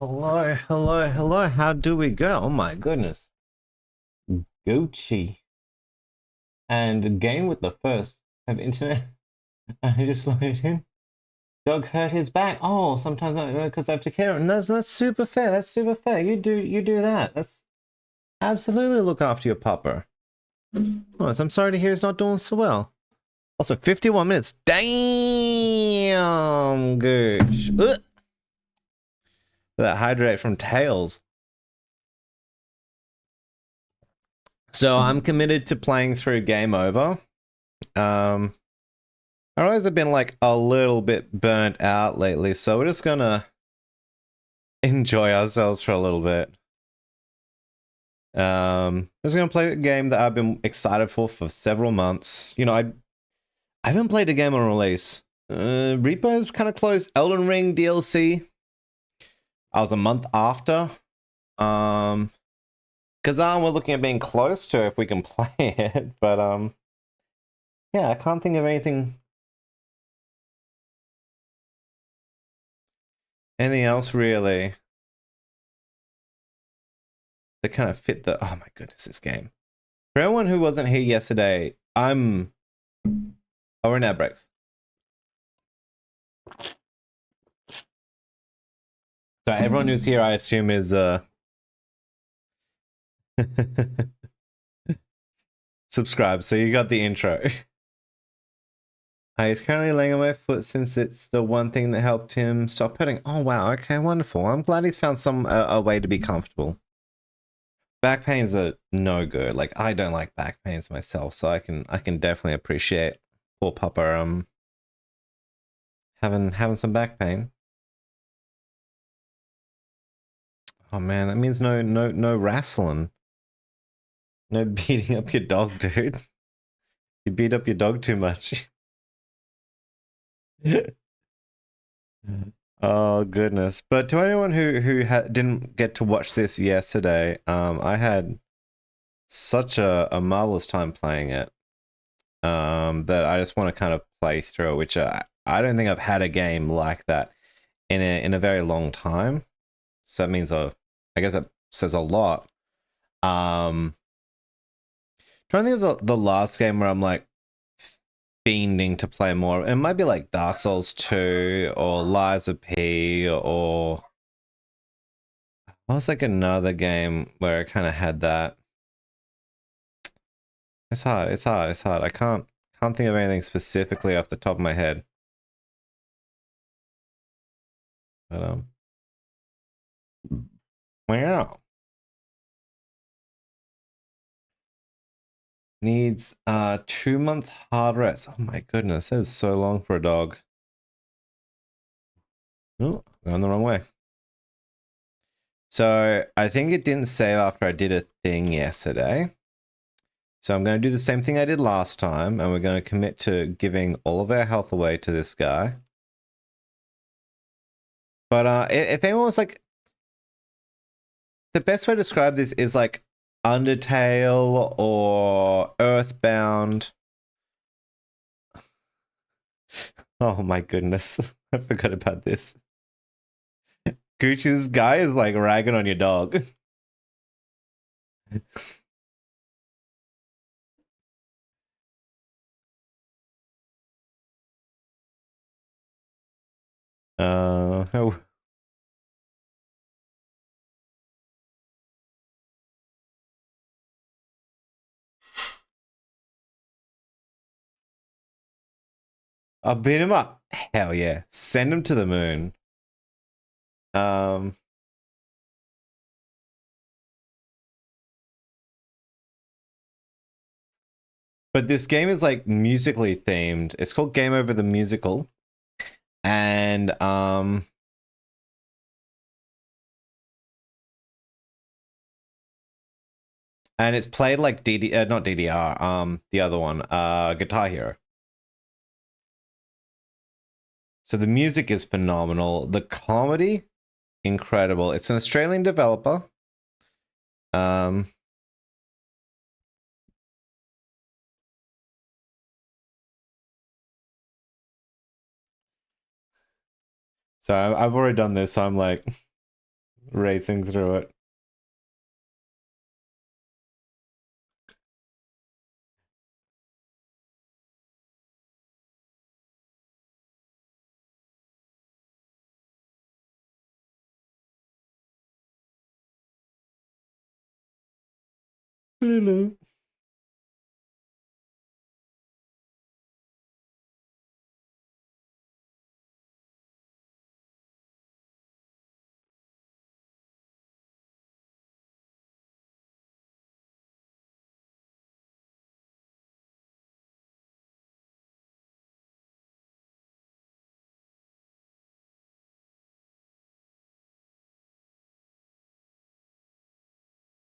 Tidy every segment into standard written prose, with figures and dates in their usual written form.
Hello, hello, hello. How do we go? Oh my goodness. Gucci. And game with the first have internet. I just loaded in. Dog hurt his back. Oh, sometimes because I have to care. And that's super fair. That's super fair. You do that. That's absolutely look after your pupper. Oh, so I'm sorry to hear he's not doing so well. Also, 51 minutes. Damn, Gooch. Ugh. That hydrate from Tails. So I'm committed to playing through Game Over. Um, I realize I've been like a little bit burnt out lately, so we're just gonna enjoy ourselves for a little bit. I'm just gonna play a game that I've been excited for several months. You know, I haven't played a game on release. Repo's kind of close. Elden Ring DLC. I was a month after. Um, Kazan, we're looking at being close to if we can play it, but yeah, I can't think of anything else really that kind of fit the. Oh my goodness, this game. For everyone who wasn't here yesterday, I'm. Oh, we're in breaks. So everyone who's here, I assume, is subscribed. So you got the intro. He's currently laying on my foot since it's the one thing that helped him stop hurting. Oh wow, okay, wonderful. I'm glad he's found some a way to be comfortable. Back pains are no good. Like I don't like back pains myself, so I can definitely appreciate poor Papa having some back pain. Oh man, that means no wrestling. No beating up your dog, dude. You beat up your dog too much. Oh goodness! But to anyone who didn't get to watch this yesterday, I had such a marvelous time playing it. That I just want to kind of play through it, which I don't think I've had a game like that in a very long time. So that means I guess that says a lot. Um, Trying to think of the last game where I'm like fiending to play more. It might be like Dark Souls 2 or Lies of P or what was like another game where I kind of had that. It's hard. It's hard. It's hard. I can't think of anything specifically off the top of my head. But wow. Needs 2 months hard rest. Oh my goodness, that is so long for a dog. Oh, going the wrong way. So I think it didn't save after I did a thing yesterday. So I'm going to do the same thing I did last time, and we're going to commit to giving all of our health away to this guy. But if anyone was like, the best way to describe this is like Undertale or Earthbound. Oh my goodness, I forgot about this. Gucci, this guy is like ragging on your dog. Oh, I'll beat him up. Hell yeah, send him to the moon. Um, but this game is like musically themed. It's called Game Over the Musical, and it's played like not DDR, the other one, Guitar Hero. So the music is phenomenal. The comedy, incredible. It's an Australian developer. Um, So I've already done this. So I'm like racing through it. Hello.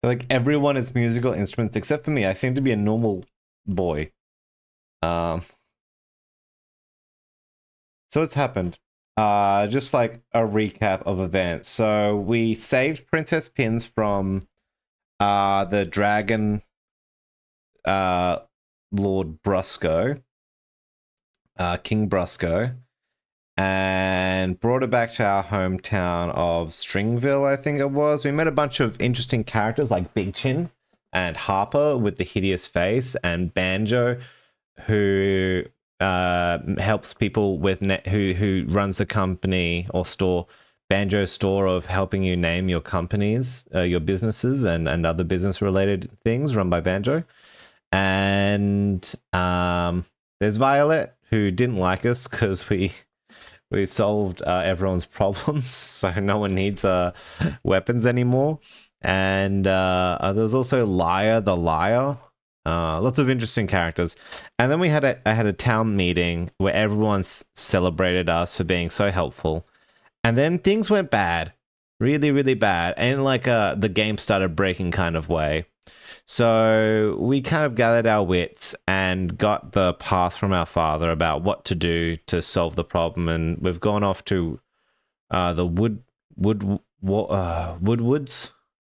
Like everyone is musical instruments except for me. I seem to be a normal boy. Um, so what's happened? Just like a recap of events. So we saved Princess Pins from the dragon uh Lord Brusco, King Brusco, and brought it back to our hometown of Stringville, I think it was. We met a bunch of interesting characters like Big Chin and Harper with the hideous face, and Banjo, who helps people with who runs the company or store, Banjo store, of helping you name your companies, your businesses, and other business related things run by Banjo. And there's Violet, who didn't like us because we solved everyone's problems, so no one needs weapons anymore. And there was also Liar the Liar. Lots of interesting characters. And then I had a town meeting where everyone celebrated us for being so helpful. And then things went bad, really, really bad, and like the game started breaking kind of way. So we kind of gathered our wits and got the path from our father about what to do to solve the problem, and we've gone off to the woodwoods,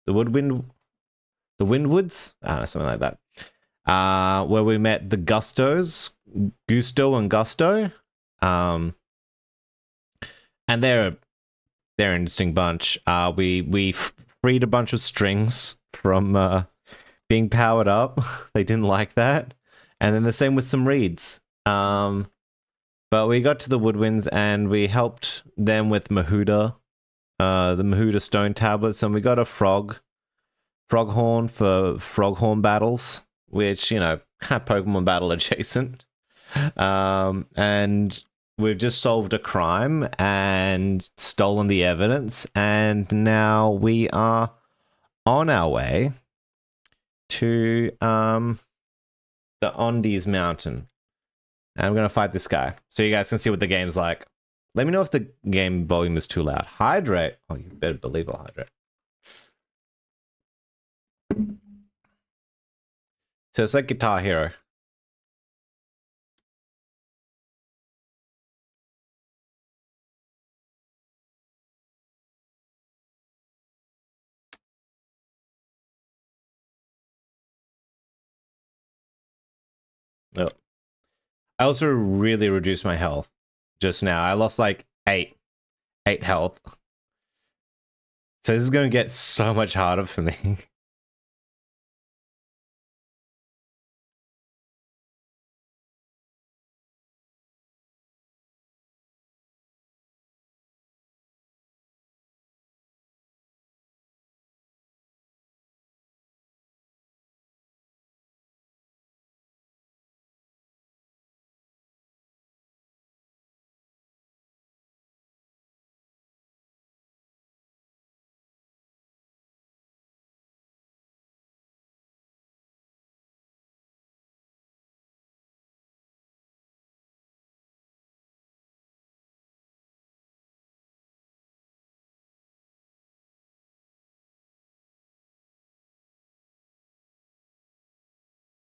the woodwind, the windwoods, I don't know, something like that. Where we met the Gustos, Gusto and Gusto, um, and they're an interesting bunch. We freed a bunch of strings from being powered up. They didn't like that. And then the same with some reeds. But we got to the woodwinds and we helped them with Mahuda, the Mahuda stone tablets, and we got a frog horn for frog horn battles, which, you know, kind of Pokemon battle adjacent. And we've just solved a crime and stolen the evidence, and now we are on our way to the Ondi's Mountain. And I'm gonna fight this guy, so you guys can see what the game's like. Let me know if the game volume is too loud. Hydrate. Oh, you better believe I'll hydrate. So it's like Guitar Hero. Yep. I also really reduced my health just now. I lost like eight health. So this is gonna get so much harder for me.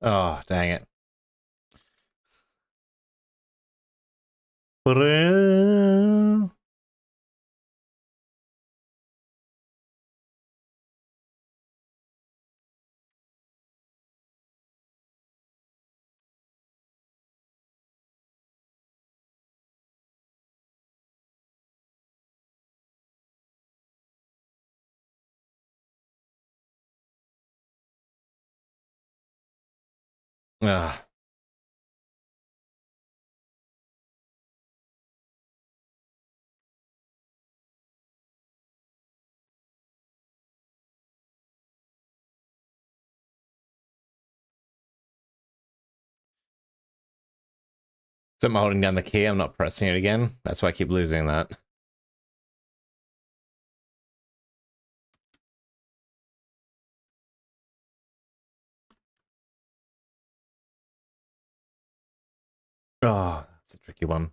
Oh, dang it. Ah. So I'm holding down the key. I'm not pressing it again. That's why I keep losing that. Oh, that's a tricky one.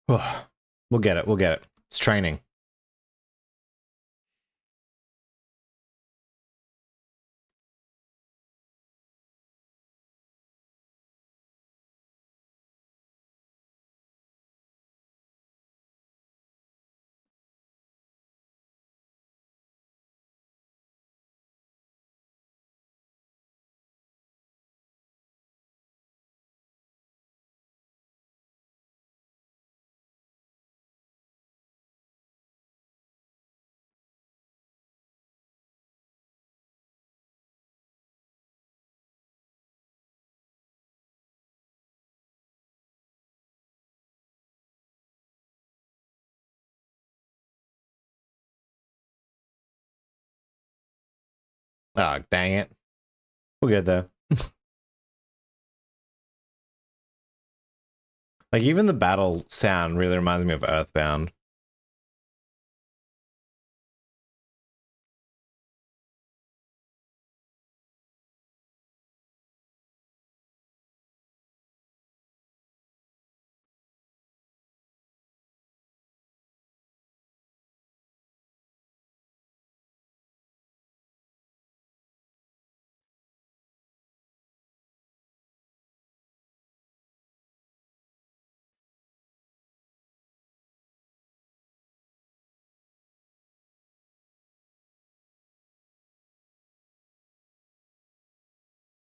Oh, we'll get it. We'll get it. It's training. Oh, dang it. We'll get there. Like, even the battle sound really reminds me of Earthbound.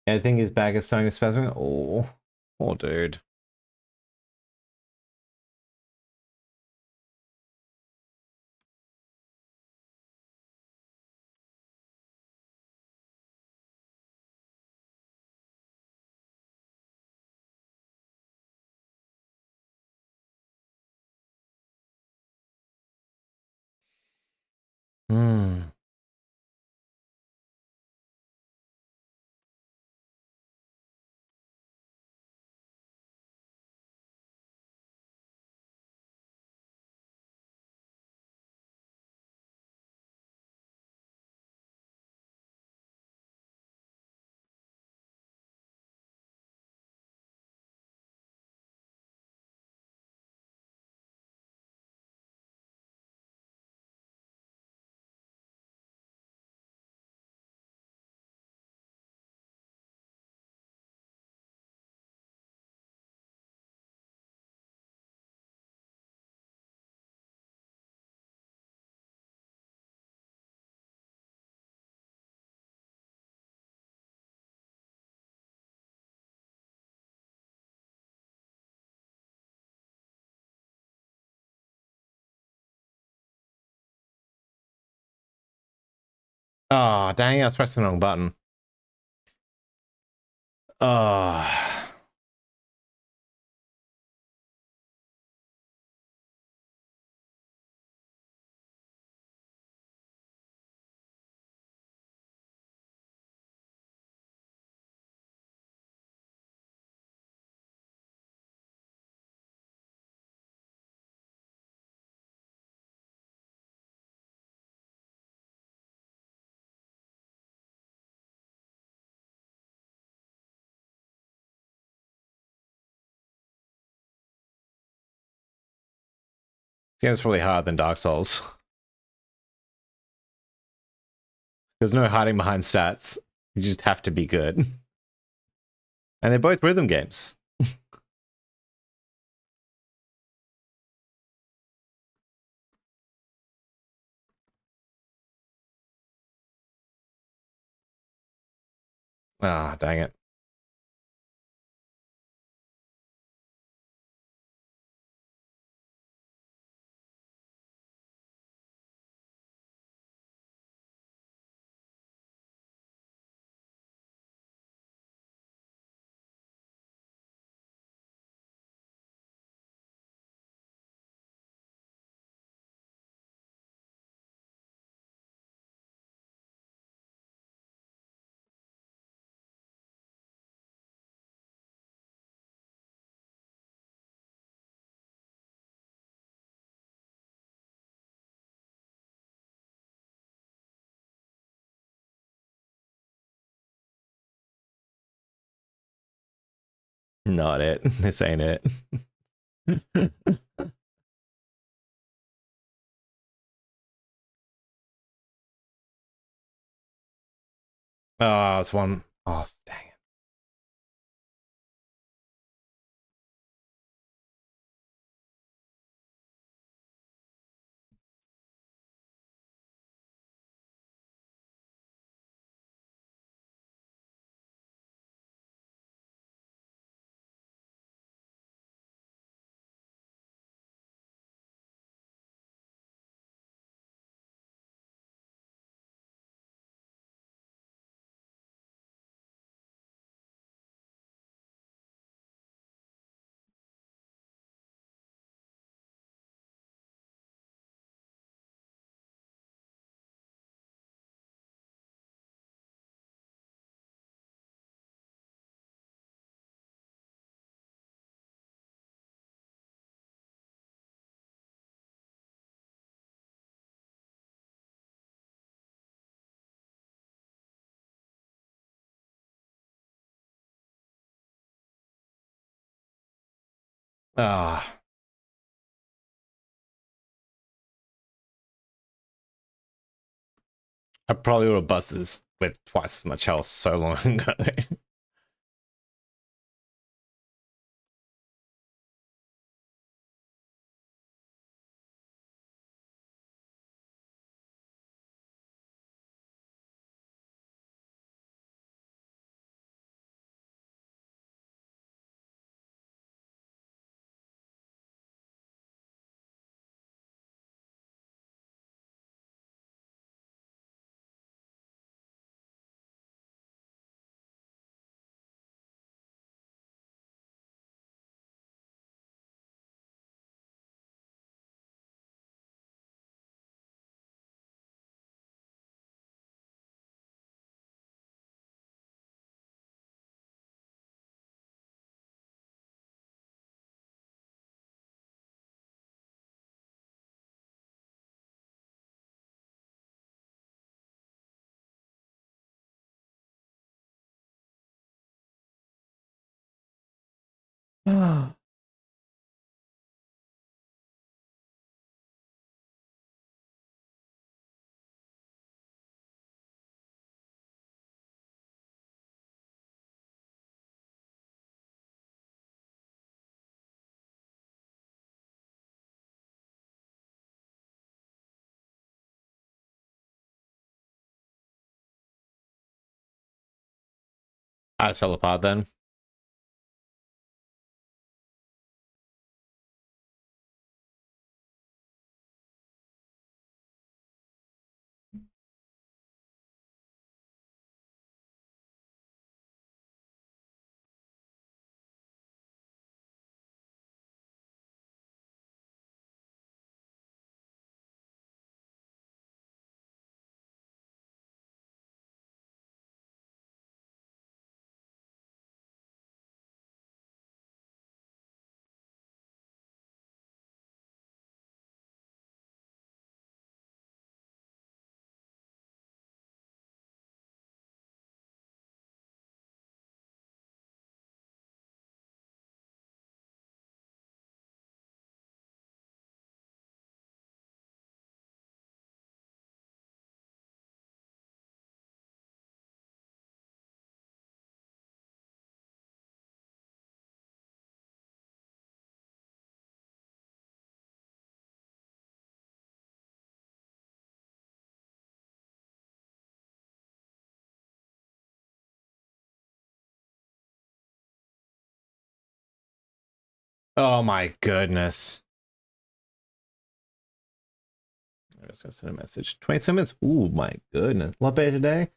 I think his back is starting to spasm. Oh, oh, dude. Hmm. Oh, dang, I was pressing the wrong button. Oh. This game's probably harder than Dark Souls. There's no hiding behind stats. You just have to be good. And they're both rhythm games. Ah, dang it. Not it. This ain't it. Oh, it's one. Oh, dang it. Ah, I probably would have busted this with twice as much health so long ago. I just fell apart then. Oh my goodness. I was gonna send a message. 27 minutes. Oh my goodness. A lot better today.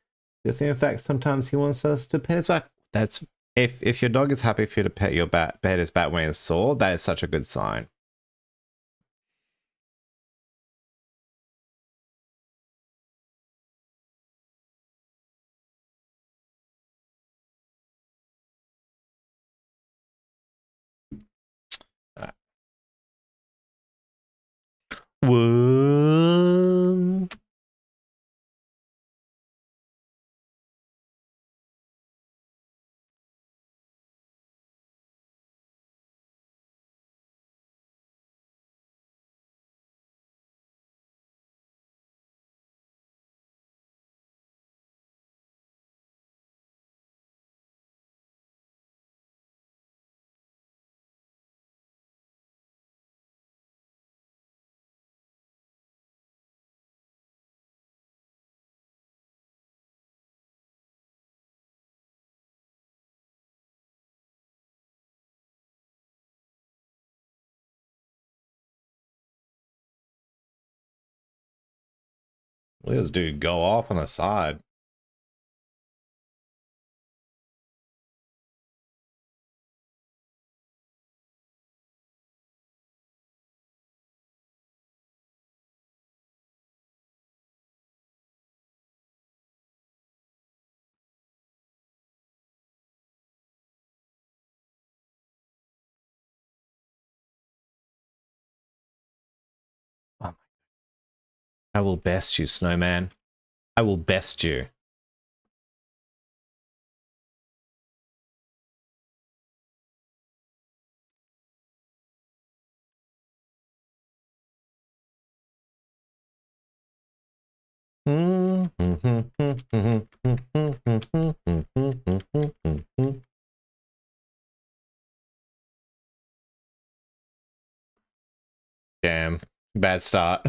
Yes, in fact, sometimes he wants us to pet his back. That's if your dog is happy for you to pet your pet his back when it's sore, that is such a good sign. Whoa. Look at this dude go off on the side. Oh, I will best you, Snowman. I will best you. Damn, bad start.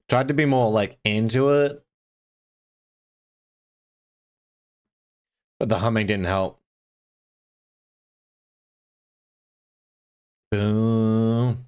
Tried to be more like into it, but the humming didn't help. Boom.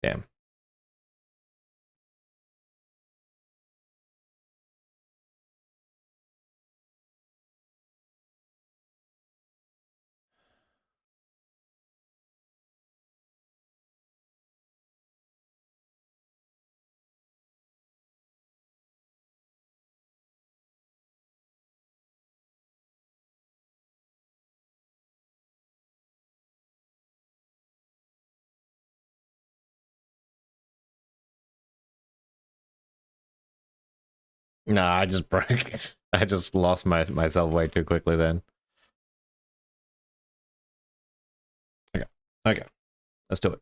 Damn. Nah, I just broke it. I just lost myself way too quickly then. Okay. Okay. Let's do it.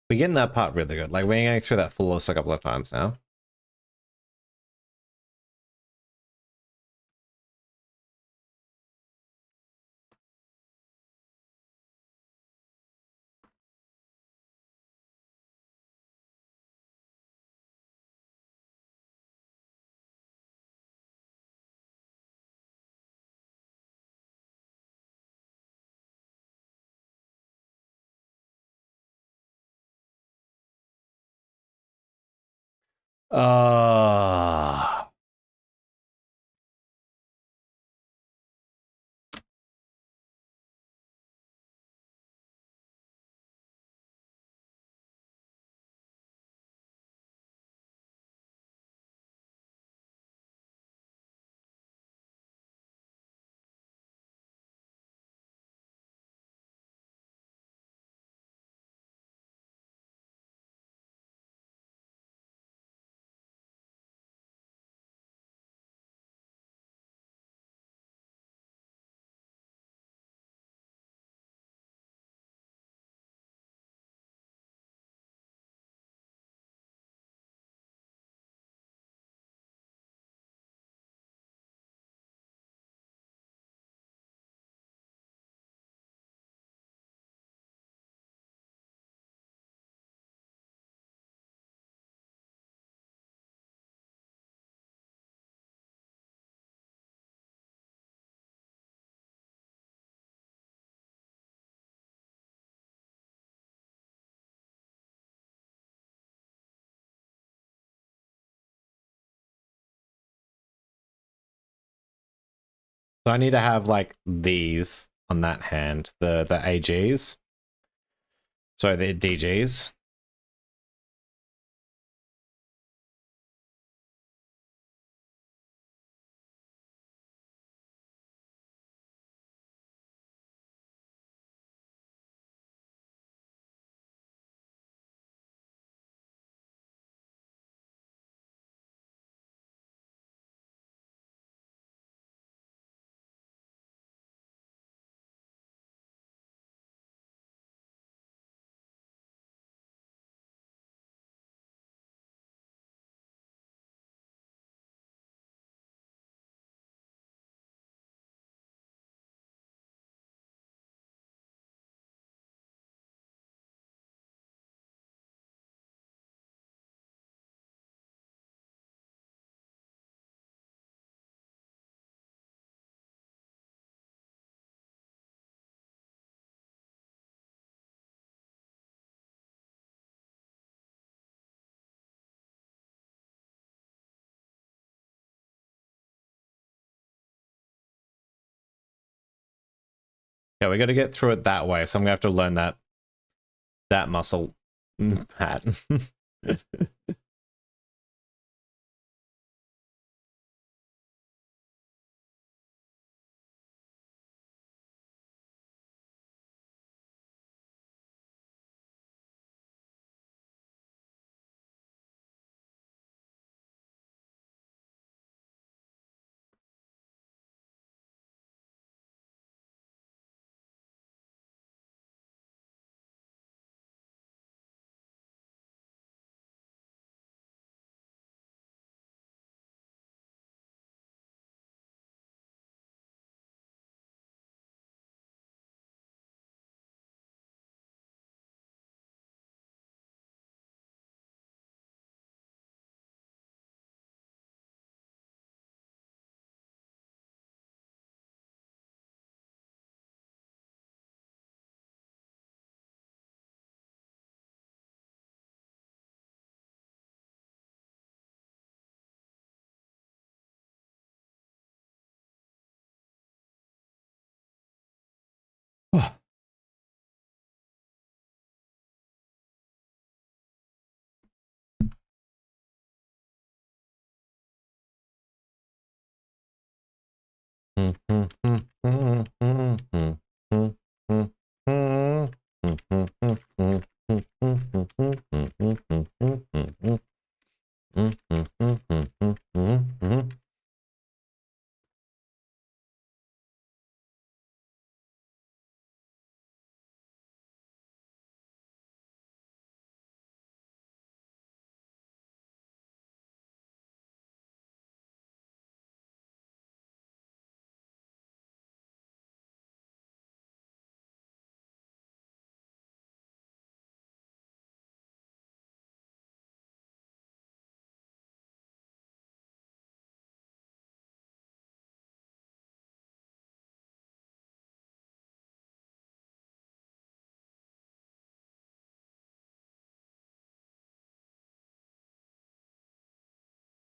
We're getting that part really good. Like, we're going through that full list a couple of times now. Uh So I need to have like these on that hand, the AGs. Sorry, the DGs. Yeah, we got to get through it that way. So I'm gonna have to learn that muscle pattern.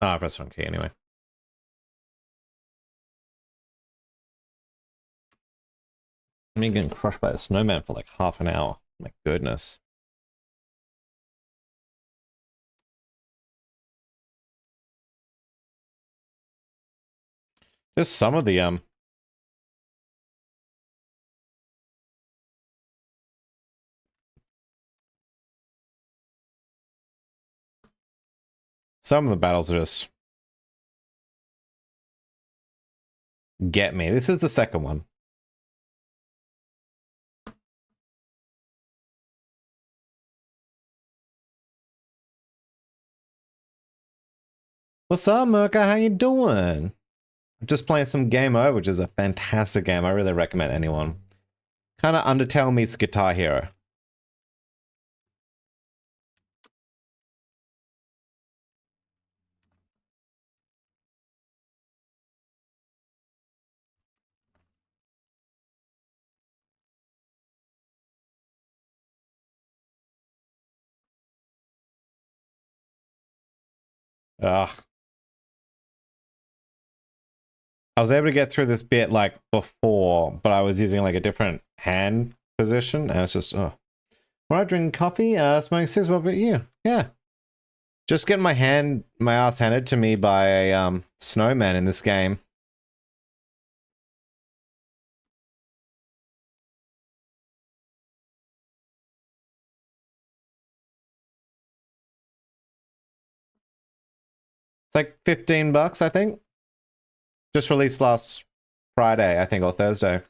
Ah, press one key anyway. Me getting crushed by a snowman for like half an hour. My goodness. Just some of the some of the battles are just get me. This is the second one. What's up, Merca? How you doing? I'm just playing some Game Over, which is a fantastic game. I really recommend anyone. Kind of Undertale meets Guitar Hero. Ugh. I was able to get through this bit like before, but I was using like a different hand position, and it's just when I drink coffee, smoking cigs. What about you? Yeah, just getting my ass handed to me by a snowman in this game. It's like $15, I think. Just released last Friday, I think, or Thursday.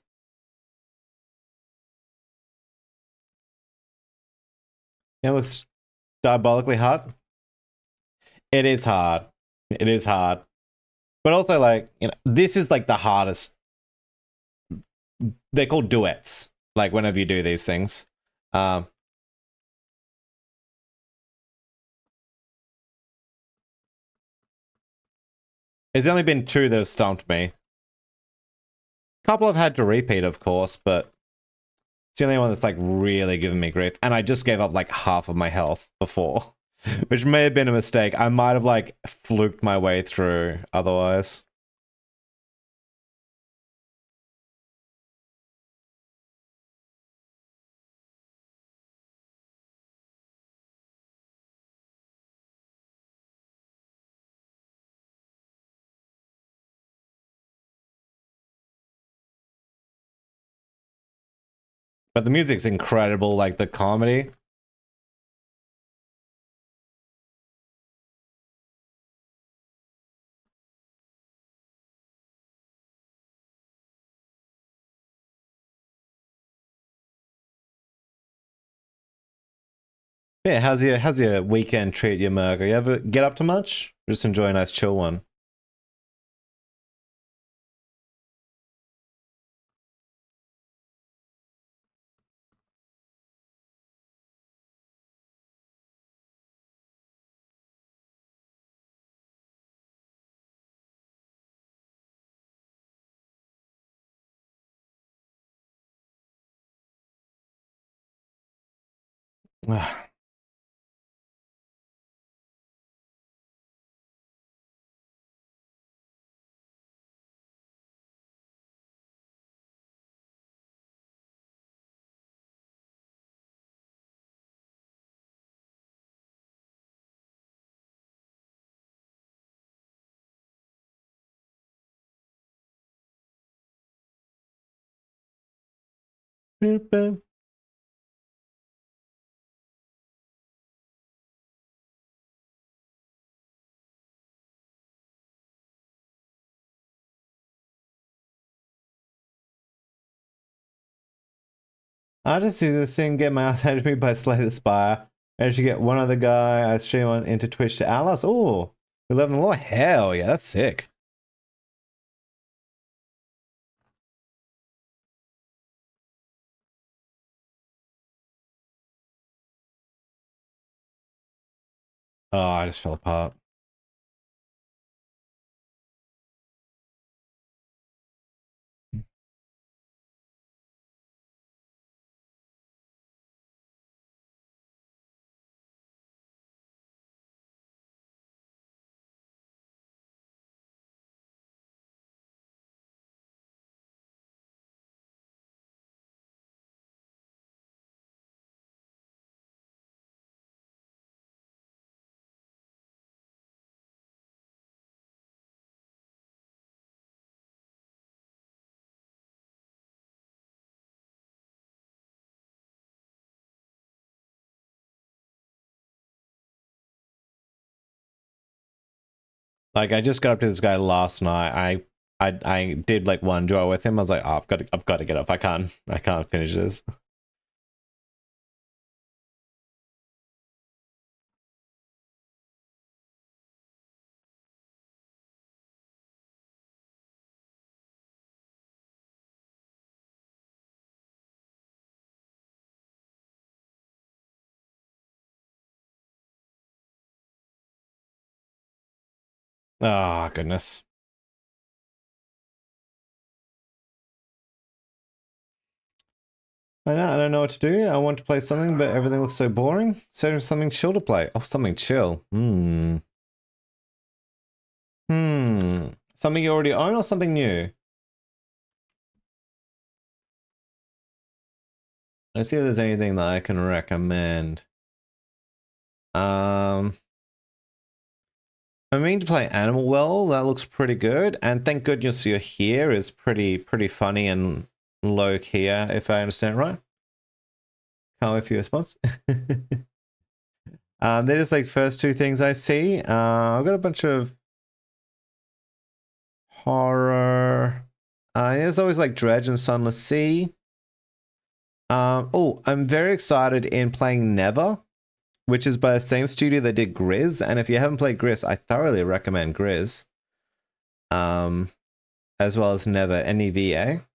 It looks diabolically hard. It is hard. It is hard. But also, like, you know, this is like the hardest. They're called duets, like, whenever you do these things. Um, there's only been two that have stumped me. A couple I've had to repeat, of course, but it's the only one that's like really giving me grief. And I just gave up like half of my health before, which may have been a mistake. I might have like fluked my way through otherwise. But the music's incredible, like the comedy. Yeah, how's your weekend treat you, Merc? You ever get up to much? Just enjoy a nice chill one. Boop, boop. I just use this thing, get my ass handed to me by Slay the Spire. Managed to get one other guy I stream on into Twitch to Alice. Oh, 11 law. Hell yeah, that's sick. Oh, I just fell apart. Like I just got up to this guy last night. I did like one draw with him. I was like, oh, I've got to get up. I can't finish this. Oh goodness. I don't know what to do. I want to play something, but everything looks so boring. So something chill to play. Oh, something chill. Hmm. Something you already own or something new? Let's see if there's anything that I can recommend. I mean to play Animal Well, that looks pretty good. And Thank Goodness You're Here is pretty funny and low key, if I understand right. Can't wait for your response. They're just like first two things I see. I've got a bunch of horror. There's always like Dredge and Sunless Sea. Oh, I'm very excited in playing Never, which is by the same studio that did Grizz. And if you haven't played Grizz, I thoroughly recommend Grizz. As well as Never, NEVA.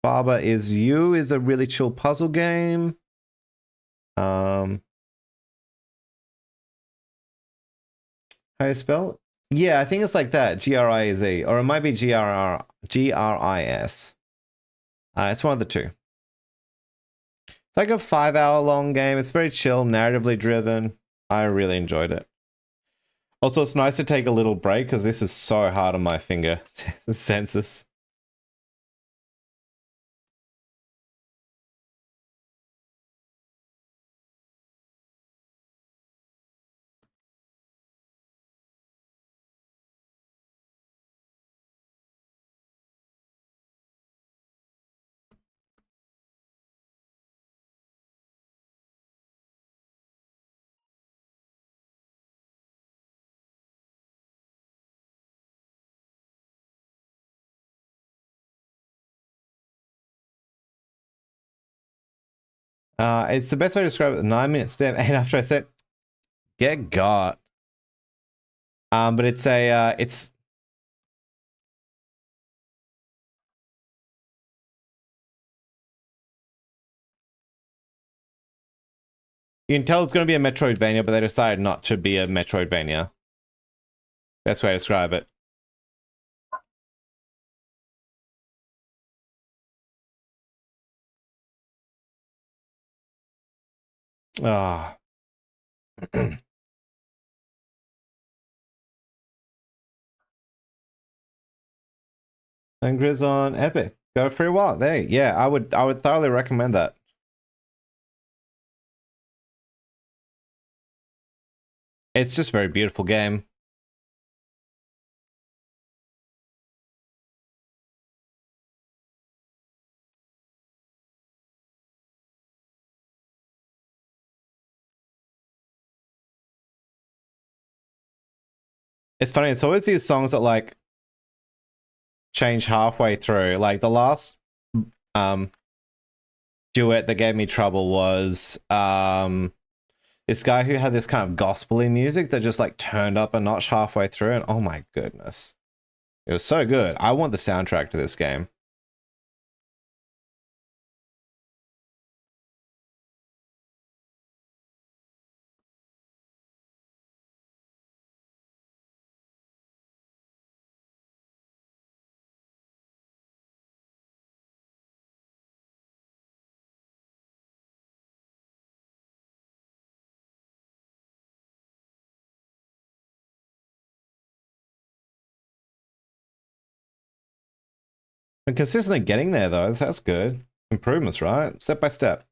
Baba Is You is a really chill puzzle game. How do you spell it? Yeah, I think it's like that. G-R-I-Z. Or it might be G-R-I-S. It's one of the two. It's like a 5-hour long game. It's very chill, narratively driven. I really enjoyed it. Also, it's nice to take a little break because this is so hard on my finger senses. It's the best way to describe it. 9-minute step. And after I said, get got. But it's it's. You can tell it's going to be a Metroidvania, but they decided not to be a Metroidvania. Best way to describe it. Ah. And Grizz on Epic. Go for a while. There, yeah, I would thoroughly recommend that. It's just a very beautiful game. It's funny, it's always these songs that like change halfway through. Like the last duet that gave me trouble was this guy who had this kind of gospel-y music that just like turned up a notch halfway through, and oh my goodness. It was so good. I want the soundtrack to this game. And consistently getting there though, that's good. Improvements, right? Step by step.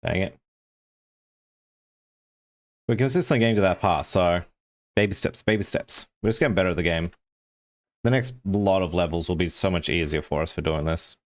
Dang it. We're consistently getting to that pass, so baby steps, baby steps. We're just getting better at the game. The next lot of levels will be so much easier for us for doing this.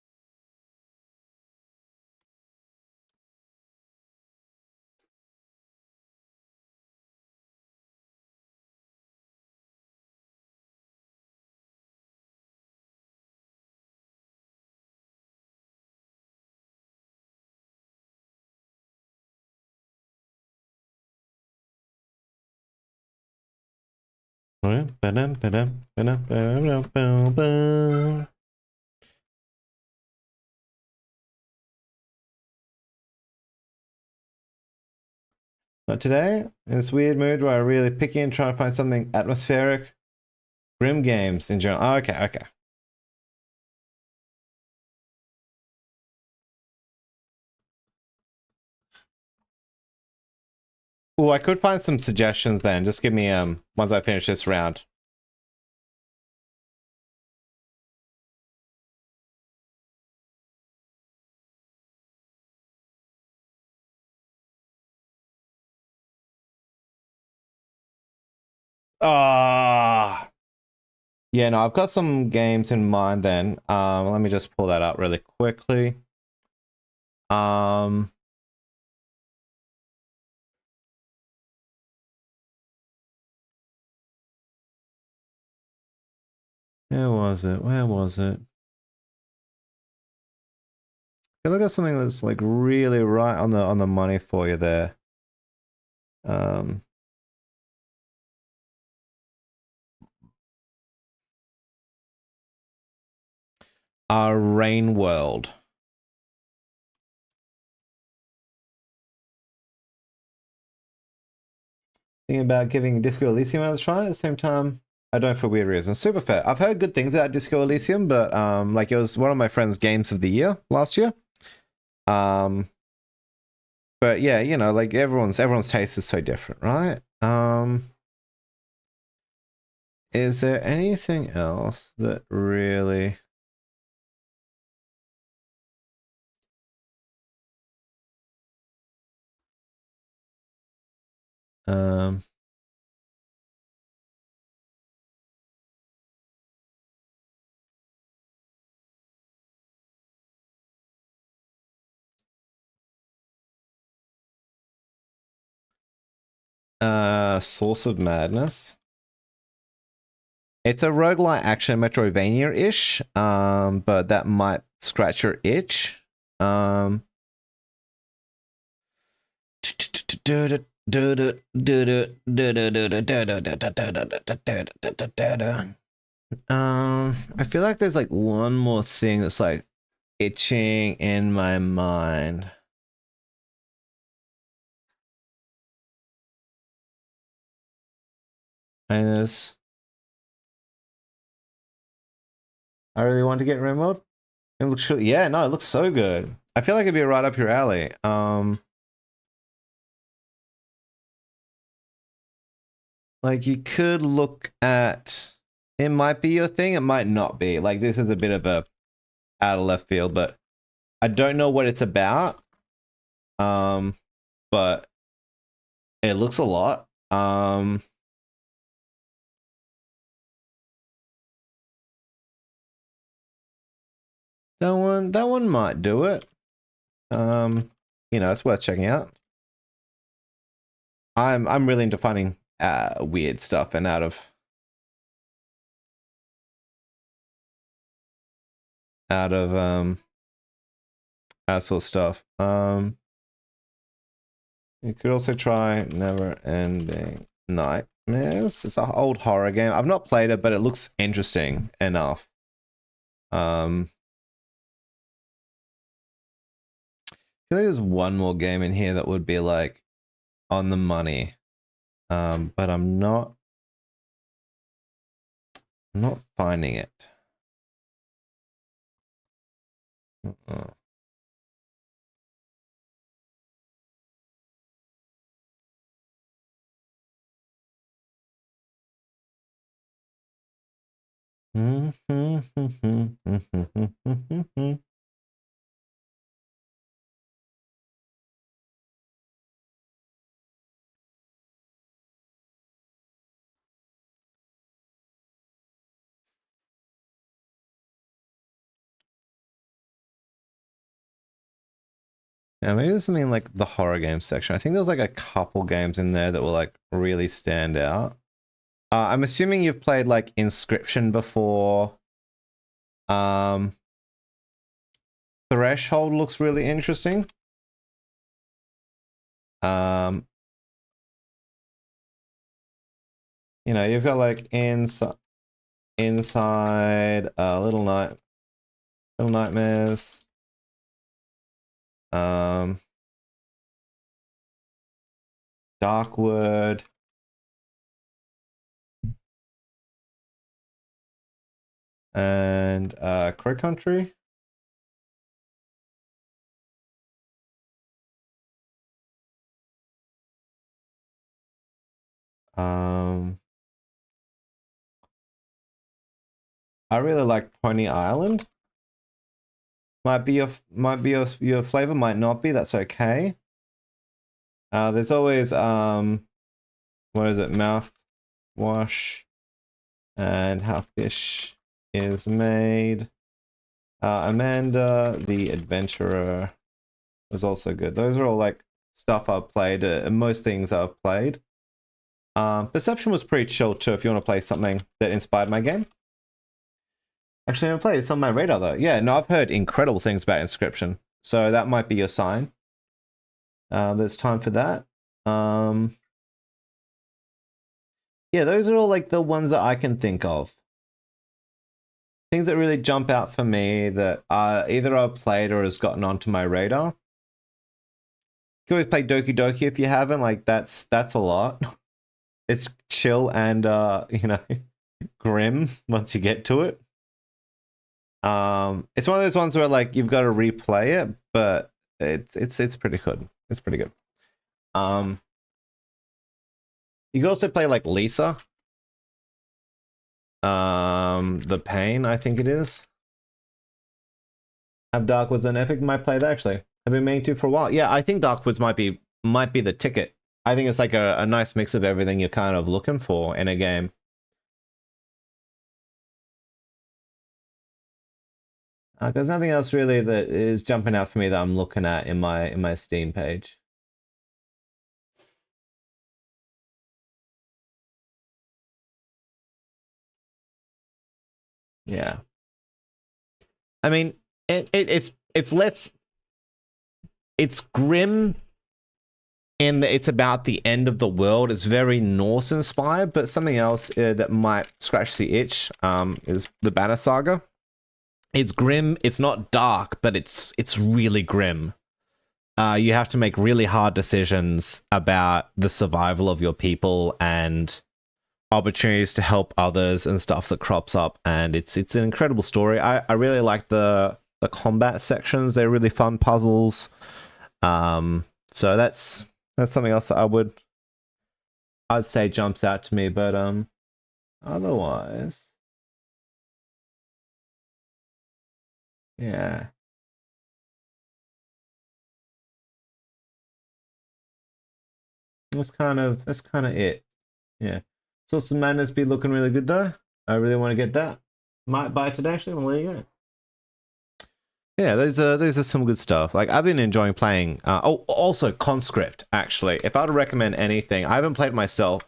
But today, in this weird mood where I'm really picky and trying to find something atmospheric. Grim games in general. Oh, okay, okay. Oh, I could find some suggestions then. Just give me once I finish this round. Ah. Yeah, no, I've got some games in mind then. Let me just pull that up really quickly. Um Where was it? Where was it? I look at something that's like really right on the money for you there. Um Our Rain World. Thinking about giving Disco Elysium a try at the same time. I don't for weird reasons. Super fair. I've heard good things about Disco Elysium, but like it was one of my friends' games of the year last year. Um, but yeah, you know, like everyone's taste is so different, right? Is there anything else that really? Um, Source of Madness. It's a roguelike action Metroidvania-ish, but that might scratch your itch. Um, I feel like there's like one more thing that's like itching in my mind. And this, I really want to get remote. It looks yeah, no, it looks so good. I feel like it'd be right up your alley. Like you could look at. It might be your thing. It might not be. Like this is a bit of a out of left field, but I don't know what it's about. But it looks a lot. That one might do it. You know, it's worth checking out. I'm really into finding weird stuff and out of that sort of stuff. You could also try Never Ending Nightmares. It's an old horror game. I've not played it, but it looks interesting enough. I feel like there's one more game in here that would be like on the money. But I'm not finding it. Uh-uh. Yeah, maybe there's something in like the horror games section. I think there was like a couple games in there that will like really stand out. I'm assuming you've played like Inscription before. Um, Threshold looks really interesting. Um, you've got like inside Little Nightmares. Darkwood. And Crow Country. I really like Pony Island. Might be your flavor, might not be. That's okay. There's always what is it? Mouthwash and How Fish is Made. Amanda the Adventurer was also good. Those are all like stuff I've played. Most things I've played. Perception was pretty chill too. If you want to play something that inspired my game. Actually, I haven't played. It's on my radar though. Yeah, no, I've heard incredible things about Inscription, so that might be your sign. There's time for that. Yeah, those are all like the ones that I can think of. Things that really jump out for me that either I've played or has gotten onto my radar. You can always play Doki Doki if you haven't. Like that's a lot. It's chill and grim once you get to it. It's one of those ones where like you've got to replay it, but it's pretty good. It's pretty good. You could also play like Lisa. The Pain, I think it is. Have Darkwoods on Epic, might play that actually. I've been meaning to for a while. Yeah, I think Darkwoods might be the ticket. I think it's like a nice mix of everything you're kind of looking for in a game. There's nothing else really that is jumping out for me that I'm looking at in my Steam page. Yeah. I mean, it's less. It's grim in that it's about the end of the world. It's very Norse inspired, but something else that might scratch the itch is the Banner Saga. It's grim. It's not dark, but it's really grim. You have to make really hard decisions about the survival of your people and opportunities to help others and stuff that crops up. And it's an incredible story. I really like the combat sections. They're really fun puzzles. So that's something else that I'd say jumps out to me. But otherwise, yeah. That's kind of it. Yeah. Source of Madness be looking really good though. I really want to get that. Might buy it today actually. Well, there you go. Yeah, those are some good stuff. Like I've been enjoying playing. Also Conscript. Actually, if I would recommend anything, I haven't played it myself,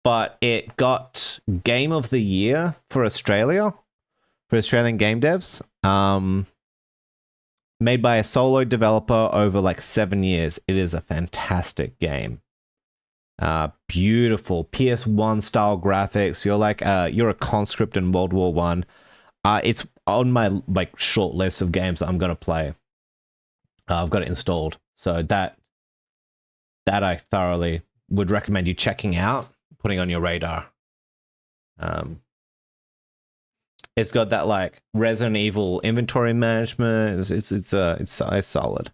but it got Game of the Year for Australia, for Australian game devs. Made by a solo developer over like 7 years. It is a fantastic game. Beautiful PS1 style graphics. You're a conscript in World War One. It's on my like short list of games that I'm gonna play. I've got it installed, so that I thoroughly would recommend you checking out, putting on your radar. It's got that like Resident Evil inventory management. It's solid.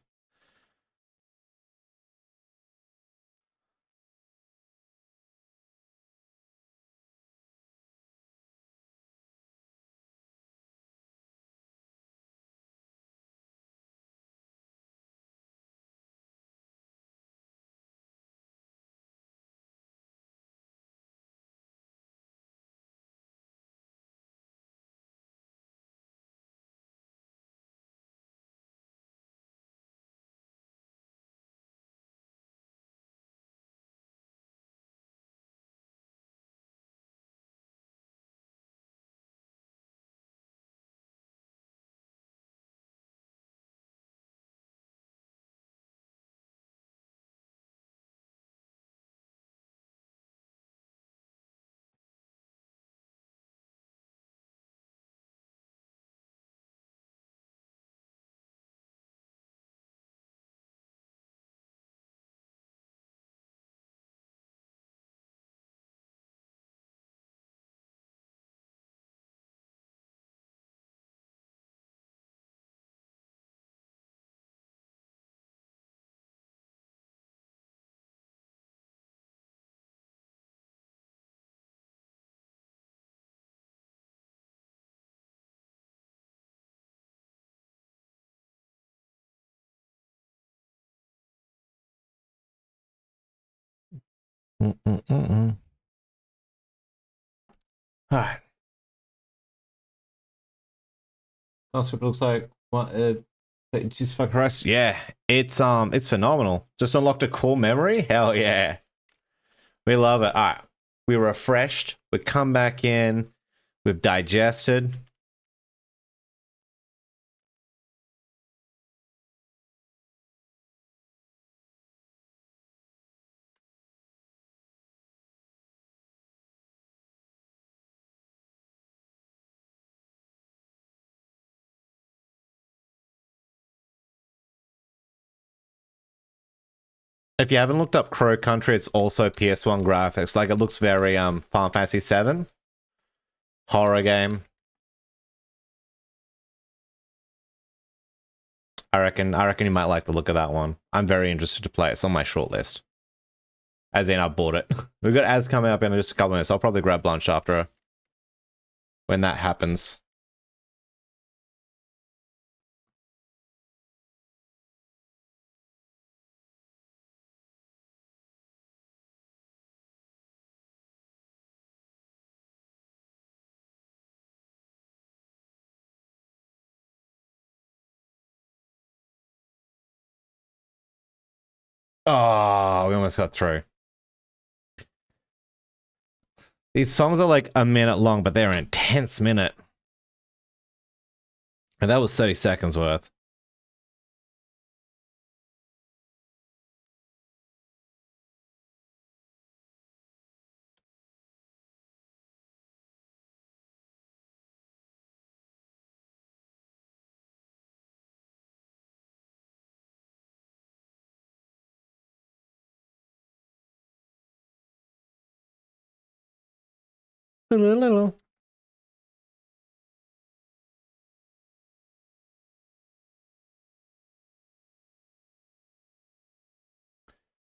All right. That's what it looks like. What? Just for Christ. Yeah, it's phenomenal. Just unlocked a core memory. Hell yeah, we love it. All right, we're refreshed. We come back in. We've digested. If you haven't looked up Crow Country, it's also PS1 graphics. Like it looks very Final Fantasy 7 horror game. I reckon you might like the look of that one. I'm very interested to play it. It's on my shortlist. As in, I bought it. We've got ads coming up in just a couple minutes. I'll probably grab lunch after when that happens. Oh, we almost got through. These songs are like a minute long, but they're an intense minute. And that was 30 seconds worth.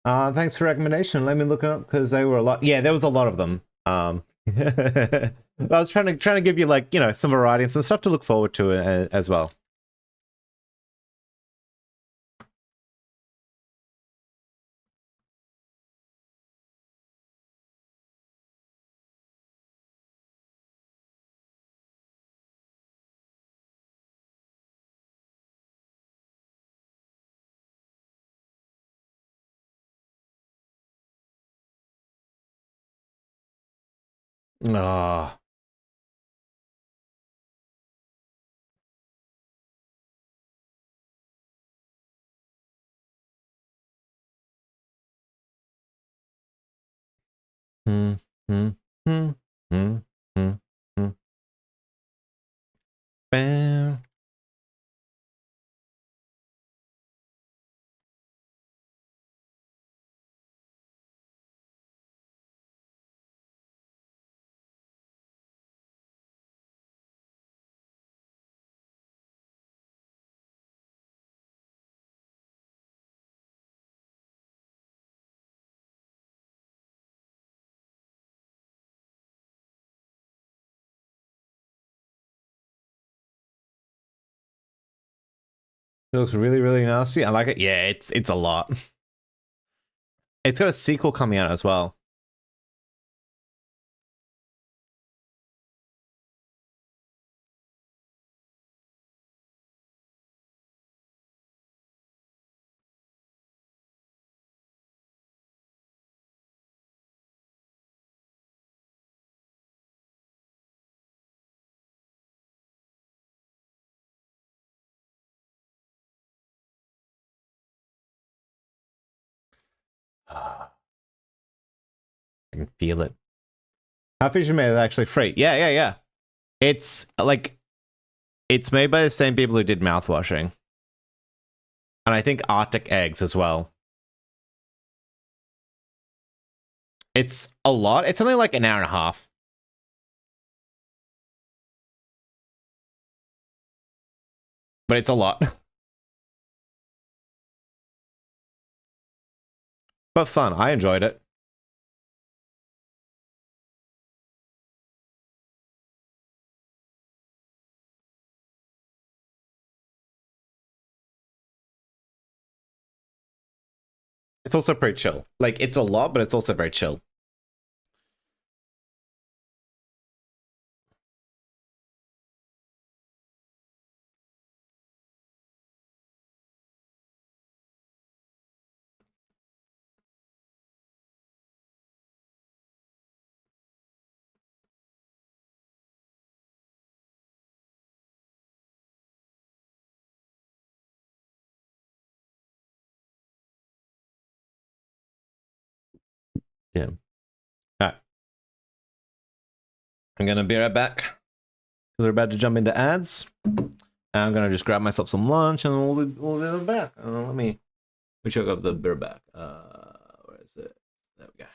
Thanks for recommendation. Let me look up because they were a lot. Yeah, there was a lot of them. I was trying to give you like some variety and some stuff to look forward to as well. Ah. Hmm. Hmm. Hmm. Hmm. Hmm. Hmm. Bam. It looks really, really nasty. I like it. Yeah, it's a lot. It's got a sequel coming out as well. I can feel it. How Fisher Made is actually free. Yeah, yeah, yeah. It's like it's made by the same people who did Mouthwashing. And I think Arctic Eggs as well. It's a lot. It's only like an hour and a half. But it's a lot. But fun. I enjoyed it. It's also pretty chill. Like it's a lot, but it's also very chill. Yeah. All right. I'm gonna be right back because we're about to jump into ads. I'm gonna just grab myself some lunch and we'll be back. Let me check up the beer back. Where is it? There we go.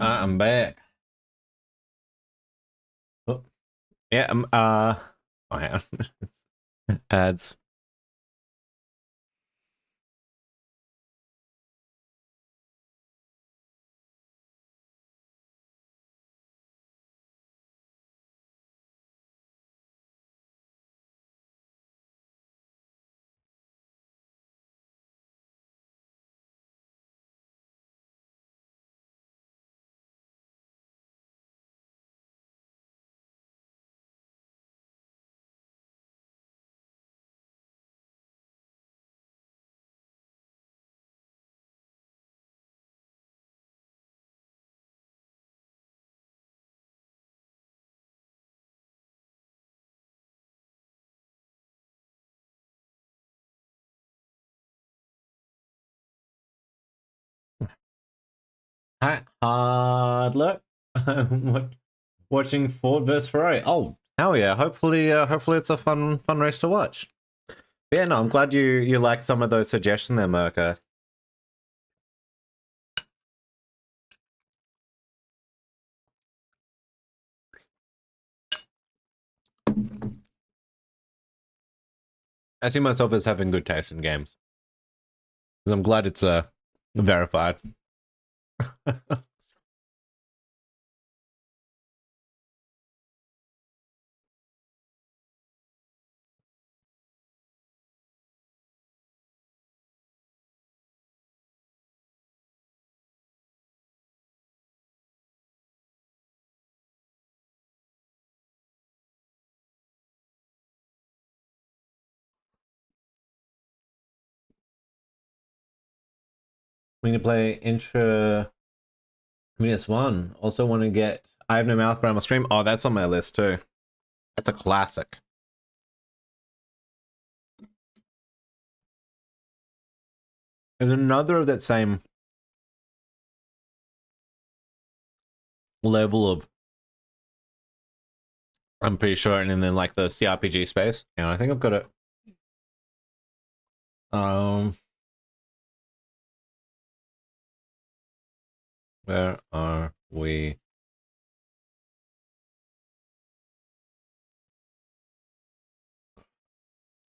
I'm back. Oh, yeah. Oh, hang on. Ads. Hi, hard luck. Watching Ford versus Ferrari. Oh, hell yeah! Hopefully it's a fun race to watch. But yeah, no, I'm glad you like some of those suggestions there, Mirka. I see myself as having good taste in games, because I'm glad it's verified. We need to play Intra Minus One. Also want to get I Have No Mouth but I'm a Stream. Oh, that's on my list too. That's a classic. There's another of that same level of, I'm pretty sure, and then like the CRPG space. And I think I've got it. Um, where are we?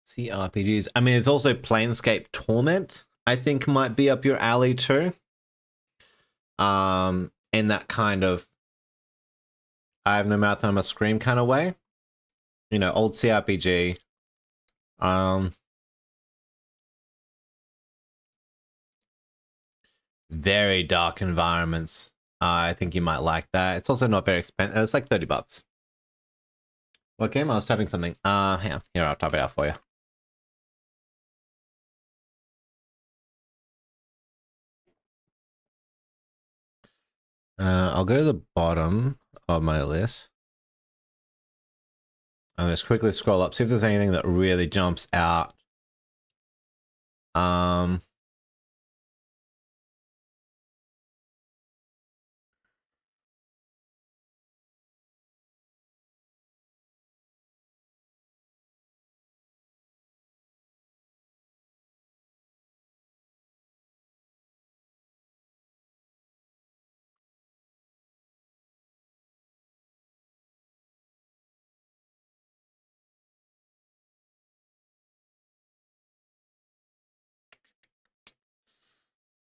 CRPGs. I mean, it's also Planescape Torment. I think might be up your alley too. In that kind of I have no mouth, I'm a scream kind of way. You know, old CRPG. Um, very dark environments. I think you might like that. It's also not very expensive. It's like $30. What game? I was typing something. Hang on. Here, I'll type it out for you. I'll go to the bottom of my list. And just quickly scroll up, see if there's anything that really jumps out. Um,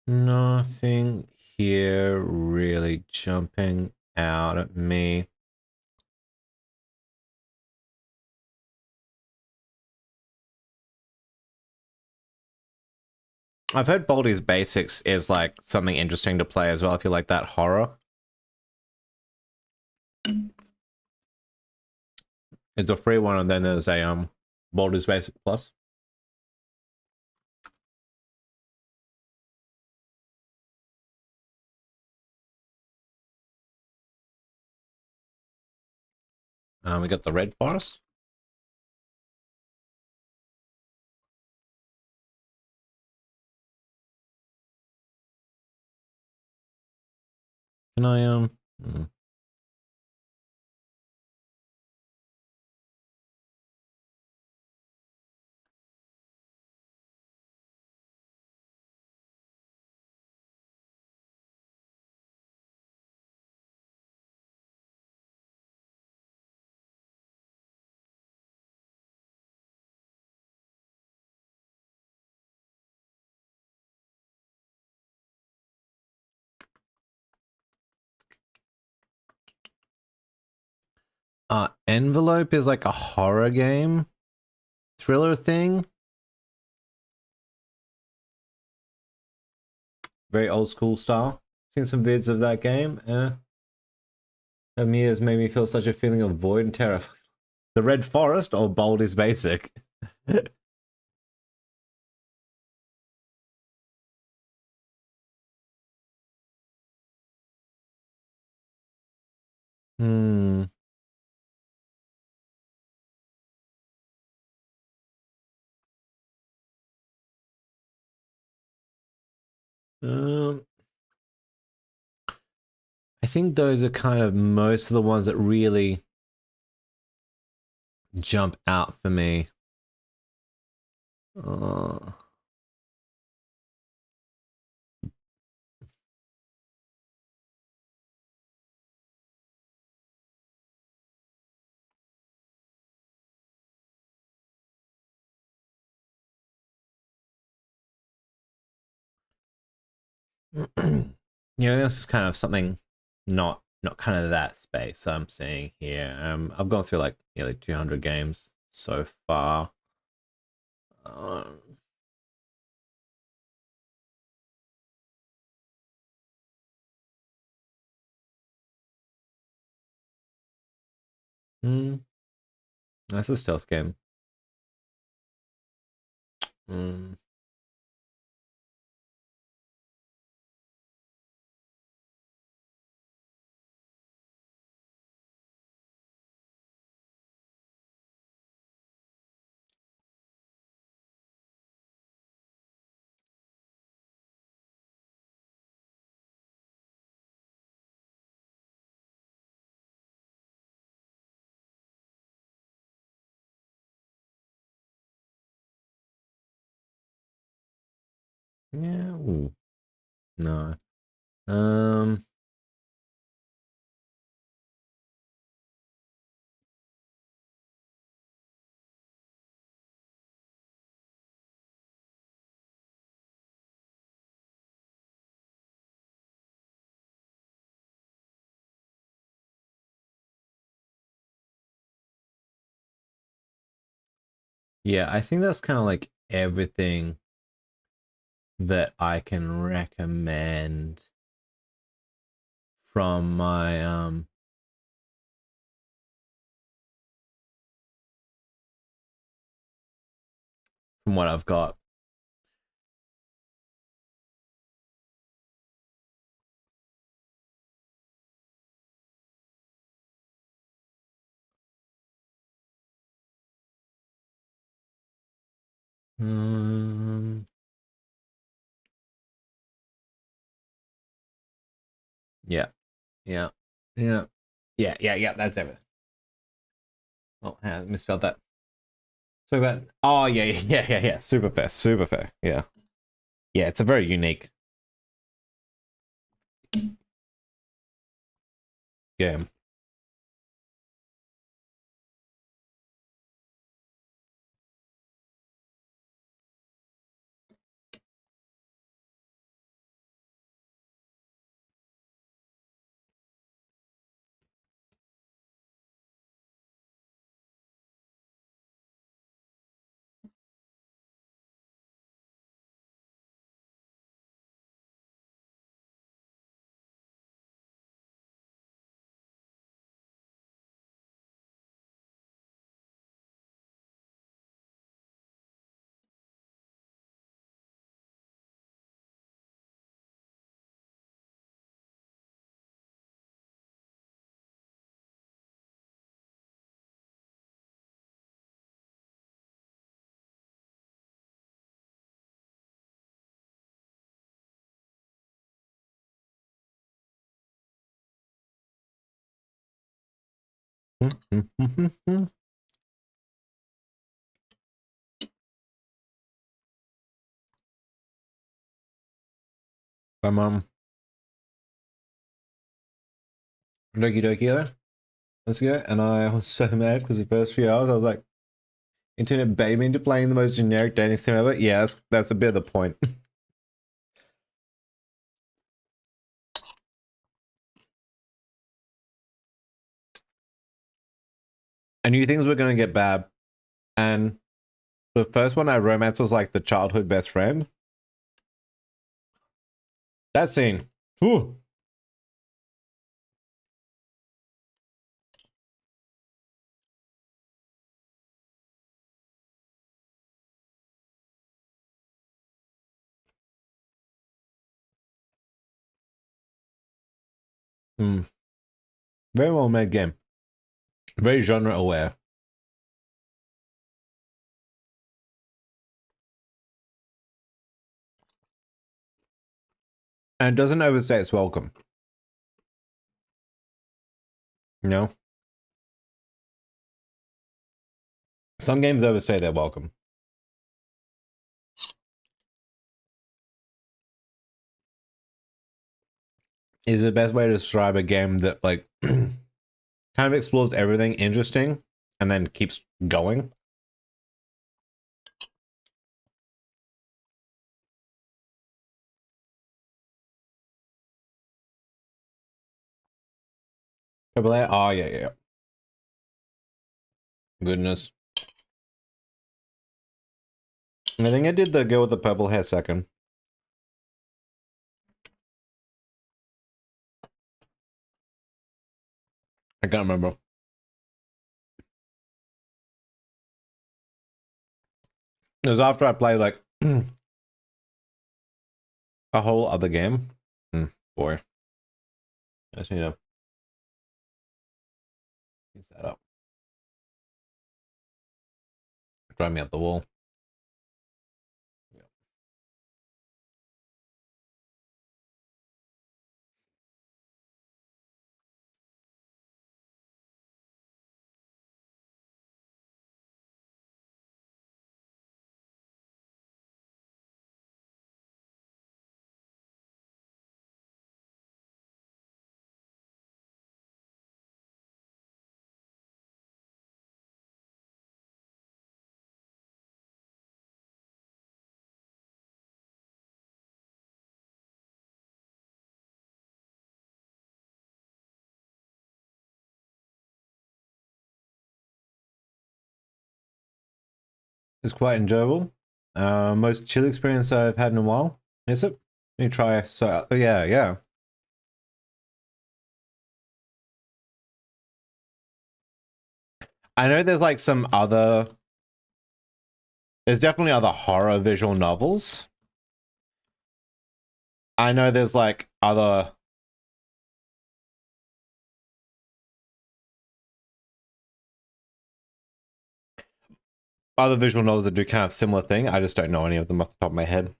Nothing here really jumping out at me. I've heard Baldi's Basics is like something interesting to play as well if you like that horror. It's a free one, and then there's a Baldur's Basic Plus. We got the Red Forest. Can I Envelope is like a horror game, thriller thing. Very old school style. Seen some vids of that game. Amir has made me feel such a feeling of void and terror. The Red Forest or Baldi's Basic? Hmm. Um, I think those are kind of most of the ones that really jump out for me. Uh, this is kind of something not kind of that space I'm seeing here. I've gone through like nearly 200 games so far. Um, hmm, that's a stealth game. Mm, yeah, ooh, no. Um, yeah, I think that's kind of like everything that I can recommend from my from what I've got. Um, yeah, yeah, yeah, yeah. That's everything. Oh, I misspelled that. So about oh yeah. Super fair. Yeah, yeah. It's a very unique game. My mom, Doki Doki there. Let's go. And I was so mad because the first few hours I was like, internet baited me into playing the most generic dating sim ever. Yeah, that's a bit of the point. I knew things were going to get bad. And the first one I romanced was like the childhood best friend. That scene. Whew. Mm. Very well made game. Very genre aware. And doesn't overstay its welcome. You know, some games overstay their welcome. Is the best way to describe a game that like kind of explores everything interesting and then keeps going. Oh yeah, yeah. Goodness. And I think I did the girl with the purple hair second. I can't remember. It was after I played like a whole other game. Boy. I just need to piece that up. Drive me up the wall. It's quite enjoyable. Most chill experience I've had in a while. Is it? Let me try. So yeah. I know there's like some other. There's definitely other horror visual novels. I know there's like other visual novels that do kind of similar thing. I just don't know any of them off the top of my head.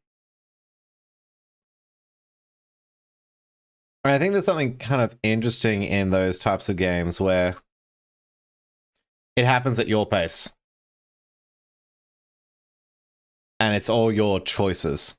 And I think there's something kind of interesting in those types of games where it happens at your pace. And it's all your choices.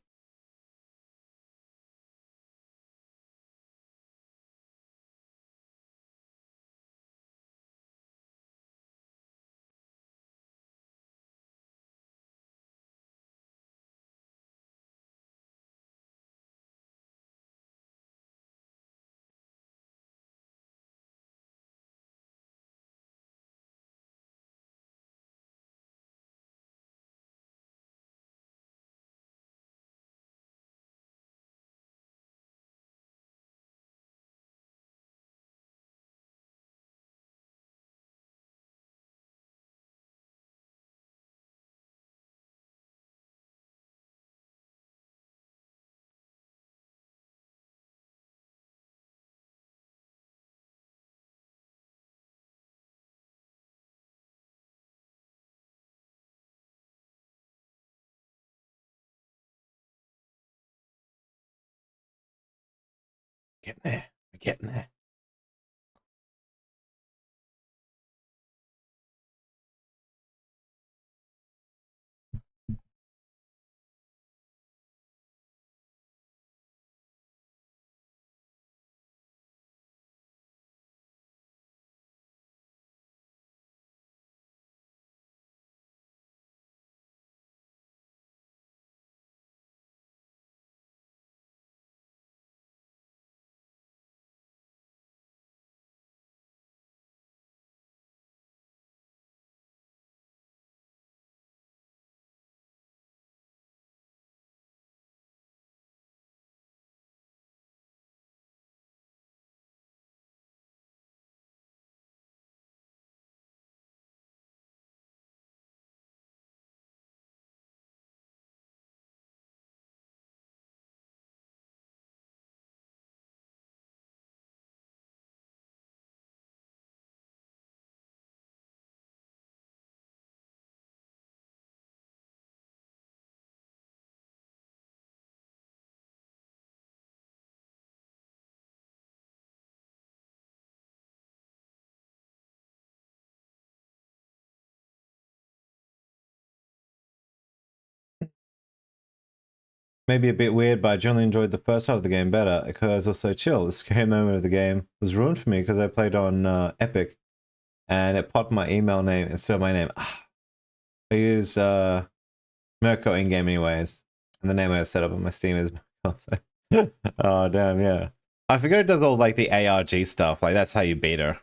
Getting there. We're getting there. Maybe a bit weird, but I generally enjoyed the first half of the game better because it was so chill. The scary moment of the game was ruined for me because I played on Epic and it popped my email name instead of my name. I use Mirko in game anyways, and the name I have set up on my Steam is Mirko. So. Oh damn, yeah. I forget it does all like the ARG stuff. Like that's how you beat her.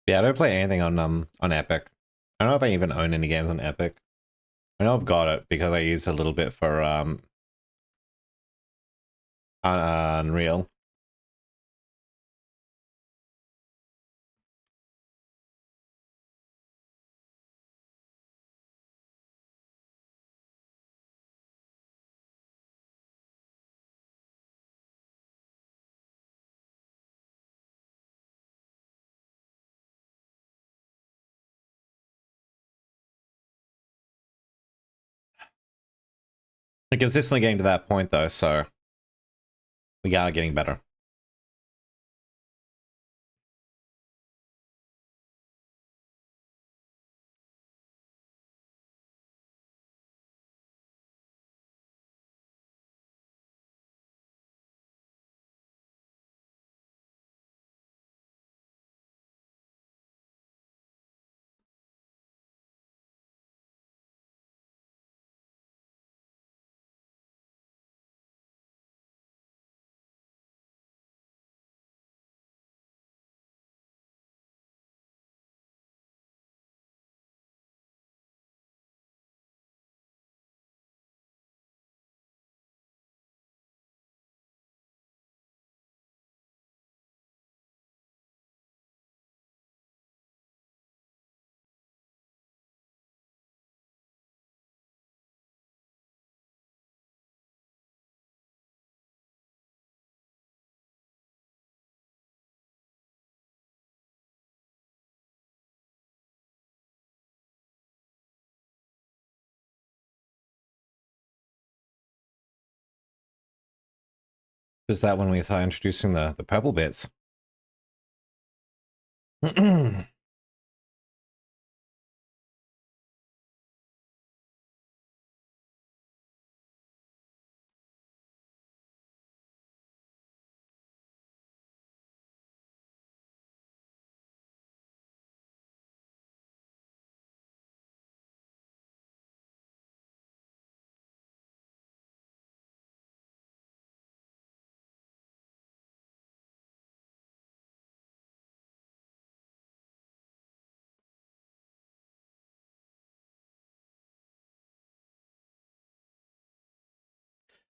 Yeah, I don't play anything on Epic. I don't know if I even own any games on Epic. I know I've got it because I use a little bit for Unreal. Like consistently getting to that point though, so we are getting better. Just that when we start introducing the purple bits.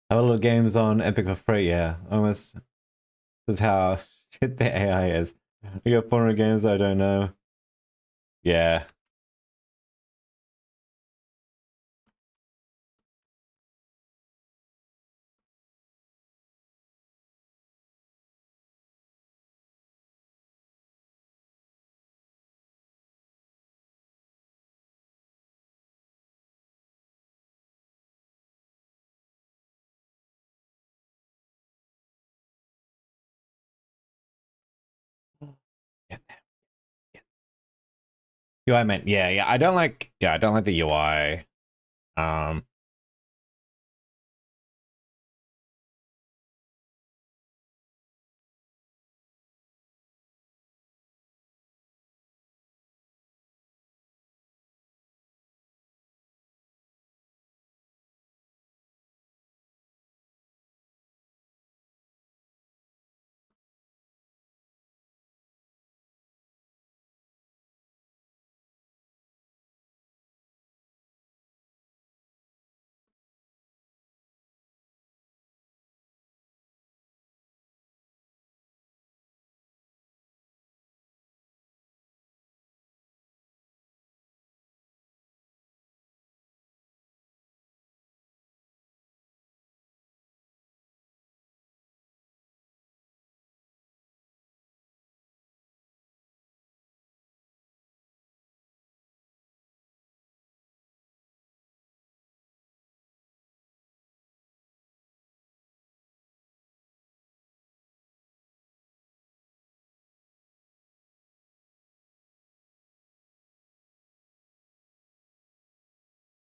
Have a lot of games on Epic for free, yeah. Almost is how shit the AI is. I got 400 games I don't know. Yeah. Yeah. UI meant yeah. I don't like the UI. Um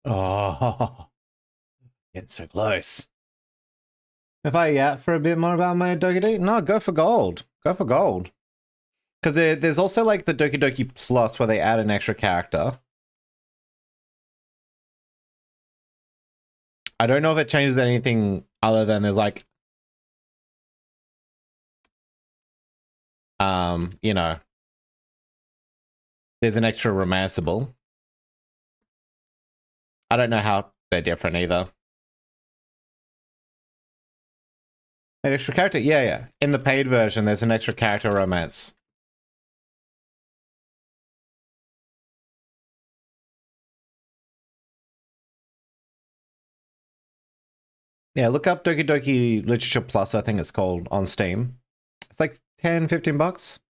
Oh, getting so close. If I yap for a bit more about my Doki Doki, no, go for gold. Go for gold. Because there's also like the Doki Doki Plus where they add an extra character. I don't know if it changes anything other than there's like, you know, there's an extra romanceable. I don't know how they're different either. An extra character? Yeah, yeah. In the paid version, there's an extra character romance. Yeah, look up Doki Doki Literature Plus, I think it's called, on Steam. It's like 10, 15 bucks.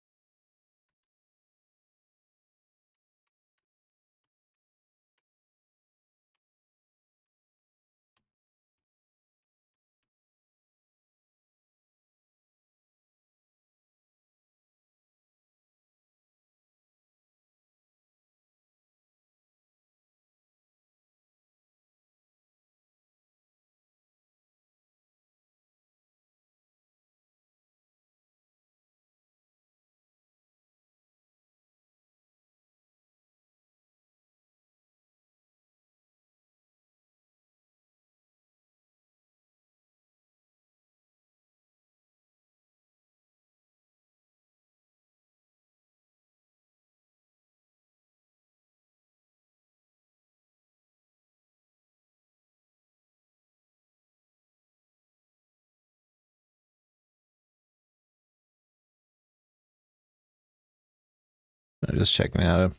I'm just checking out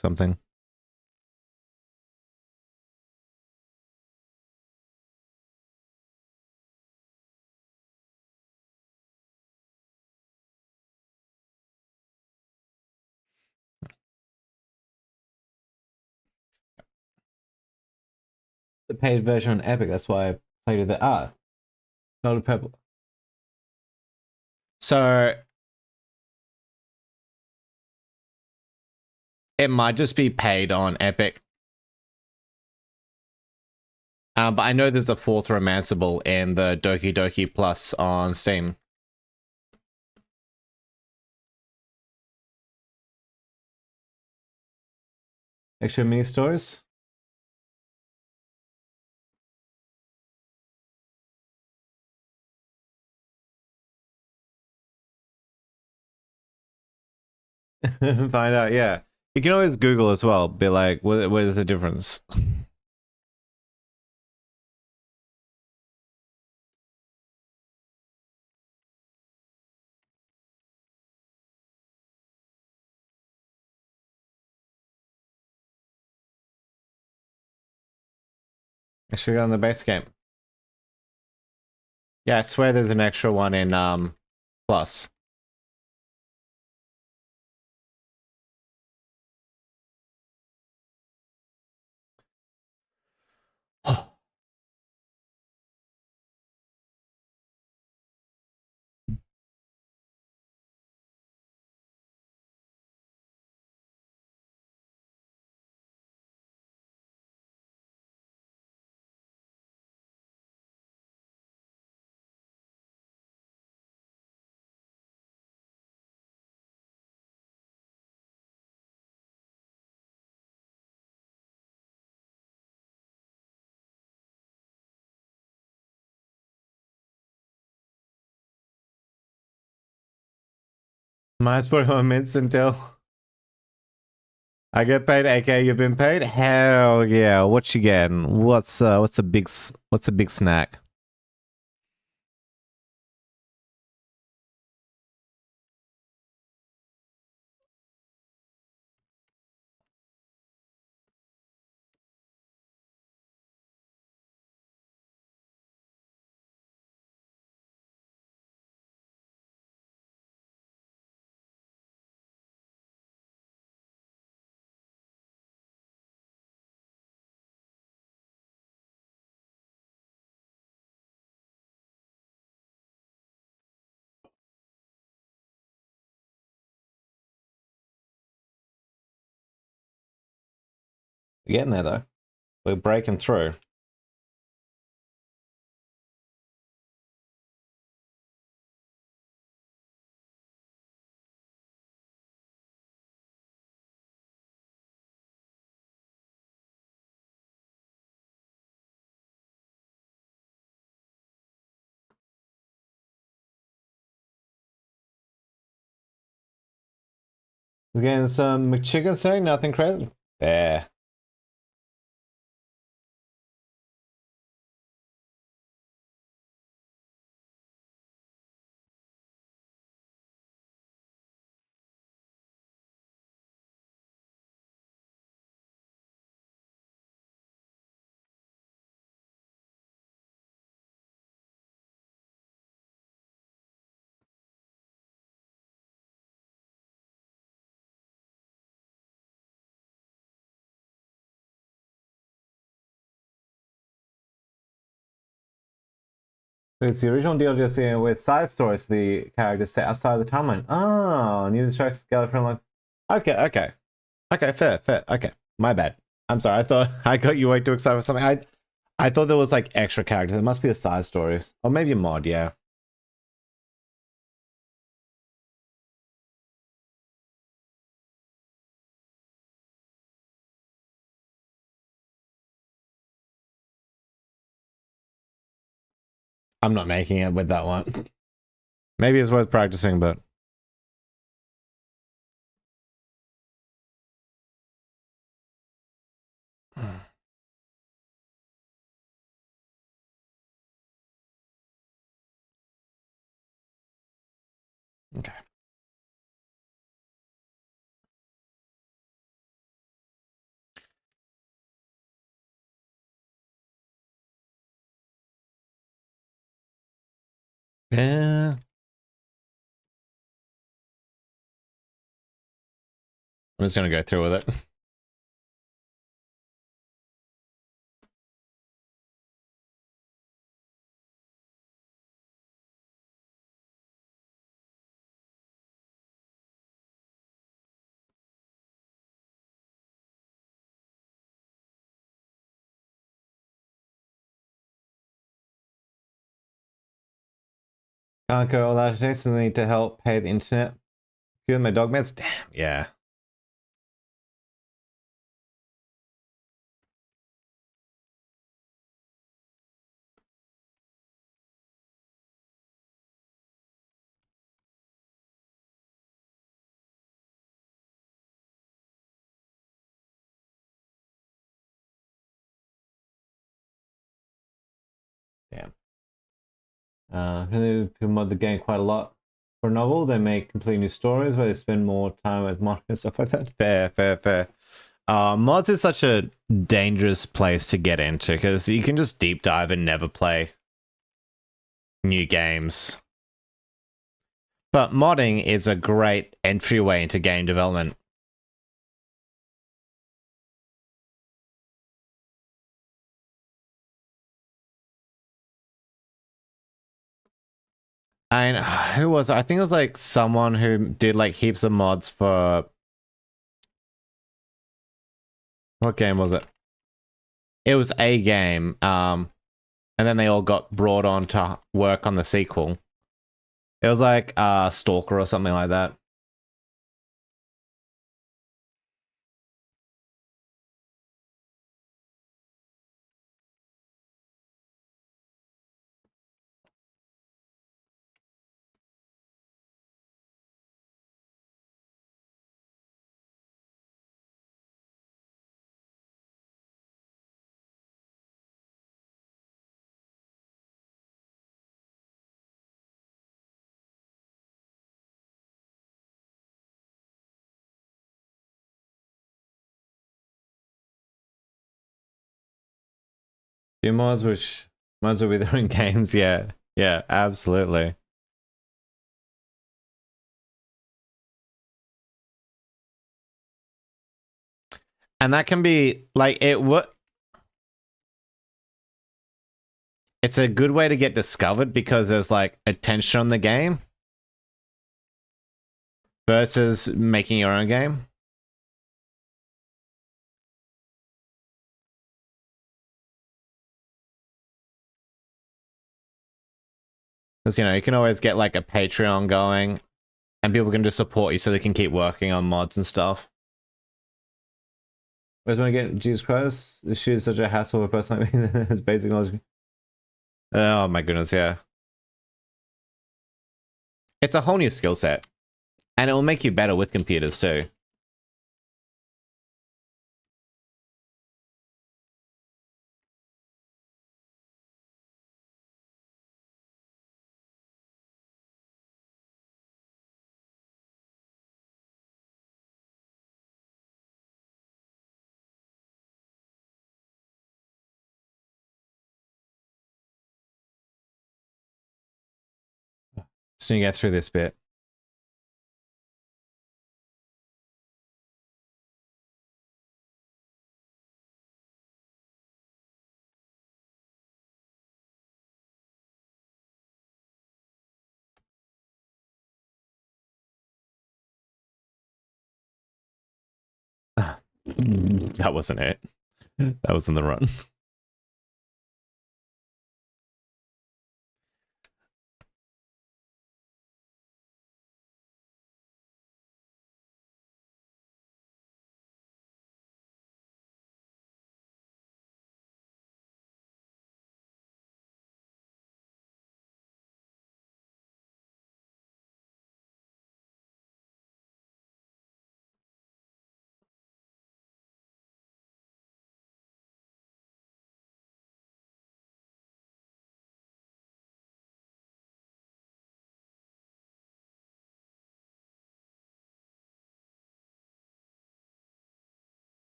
something. The paid version on Epic, that's why I played with it. Not a purple. So it might just be paid on Epic. But I know there's a fourth romanceable in the Doki Doki Plus on Steam. Extra mini stories? Find out, yeah. You can always Google as well, be like, where's the difference? I should go on the base game. Yeah, I swear there's an extra one in Plus. Minus 41 minutes until I get paid. AK, you've been paid? Hell yeah. What you getting? What's a big snack? You're getting there though. We're breaking through. Getting some McChicken saying nothing crazy. Yeah. It's the original DLC with side stories for the characters set outside the timeline. Oh, new distracts gather from like. Okay, fair. Okay, my bad. I'm sorry. I thought I got you way too excited for something. I thought there was like extra characters. It must be the side stories, or maybe a mod. Yeah. I'm not making it with that one. Maybe it's worth practicing, but. Okay. Yeah. I'm just gonna go through with it. Can't go all that Jason need to help pay the internet. Give my dog meds. Damn. Yeah. Damn. People mod the game quite a lot. For a novel, they make completely new stories where they spend more time with marketing and stuff like that. Fair. Mods is such a dangerous place to get into because you can just deep dive and never play new games. But modding is a great entryway into game development. And who was it? I think it was like someone who did like heaps of mods for what game was it? It was a game. And then they all got brought on to work on the sequel. It was like Stalker or something like that. Few mods which mods will be there in games, yeah. Yeah, absolutely. And that can be like it's a good way to get discovered because there's like attention on the game versus making your own game. Because, you know, you can always get like a Patreon going and people can just support you so they can keep working on mods and stuff. Whereas when I get Jesus Christ, this shit is such a hassle for a person like me. It's basic knowledge. Oh my goodness, yeah. It's a whole new skill set. And it will make you better with computers too. So you get through this bit. That wasn't it. That was in the run.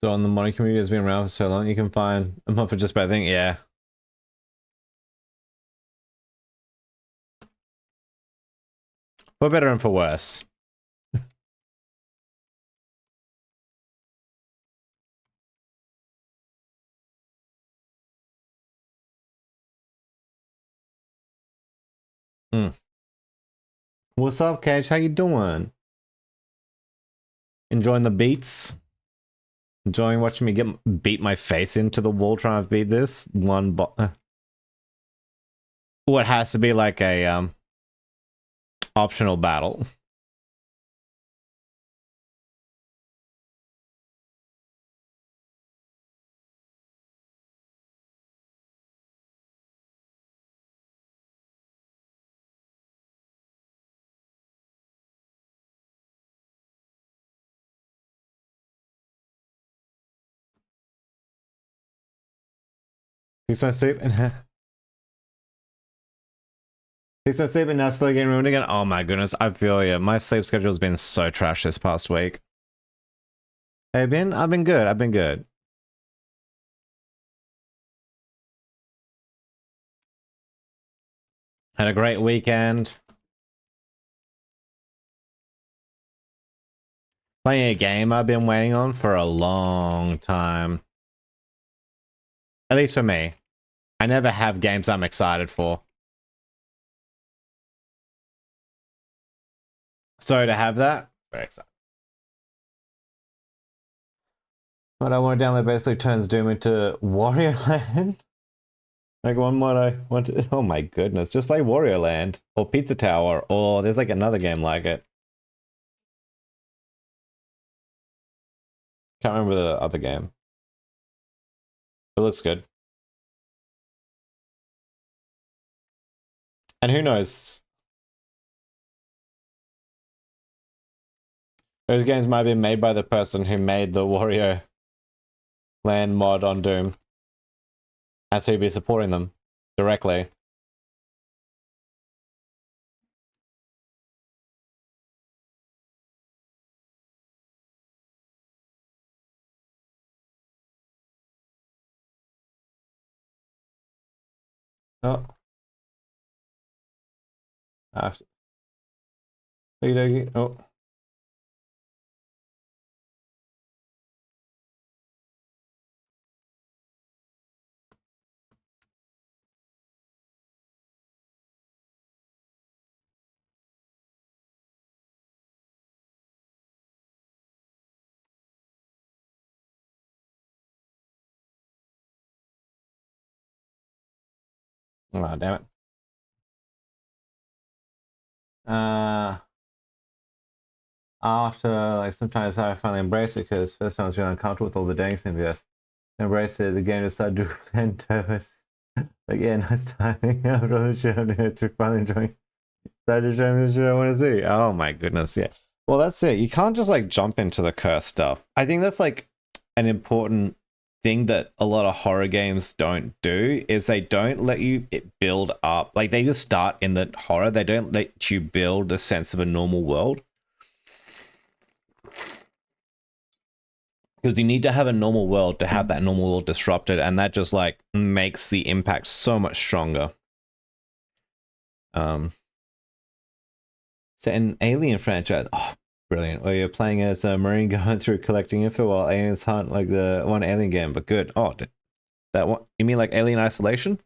So on the modding community has been around for so long, you can find a mod for just about thing. Yeah. For better and for worse. What's up, Cage? How you doing? Enjoying the beats? Enjoying watching me get beat my face into the wall trying to beat this one what has to be like a optional battle. Fix my sleep and fix my sleep and now still getting ruined again. Oh my goodness, I feel you. My sleep schedule's been so trash this past week. Hey Ben, I've been good. I've been good. Had a great weekend. Playing a game I've been waiting on for a long time. At least for me. I never have games I'm excited for. So to have that, very excited. What I want to download basically turns Doom into Wario Land. Like one mod I want to. Oh my goodness, just play Wario Land or Pizza Tower, or there's like another game like it. Can't remember the other game. It looks good. And who knows? Those games might have been made by the person who made the Wario Land mod on Doom. And so he'd be supporting them directly. Oh. After. Oh. Oh, damn it. After like sometimes I finally embrace it because first time I was really uncomfortable with all the dang symbiotes. Embrace it, the game decided to relent purpose. Like, yeah, nice timing. After all the shit I'm doing to finally enjoying. Started showing me the shit I want to see. Oh my goodness, yeah. Well, that's it. You can't just like jump into the curse stuff. I think that's like an important thing that a lot of horror games don't do is they don't let you build up. Like they just start in the horror. They don't let you build the sense of a normal world. Because you need to have a normal world to have that normal world disrupted, and that just like makes the impact so much stronger. So an Alien franchise, oh, brilliant! Where you're playing as a Marine going through collecting info while aliens hunt, like the one Alien game, but good. Oh, that one? You mean like Alien Isolation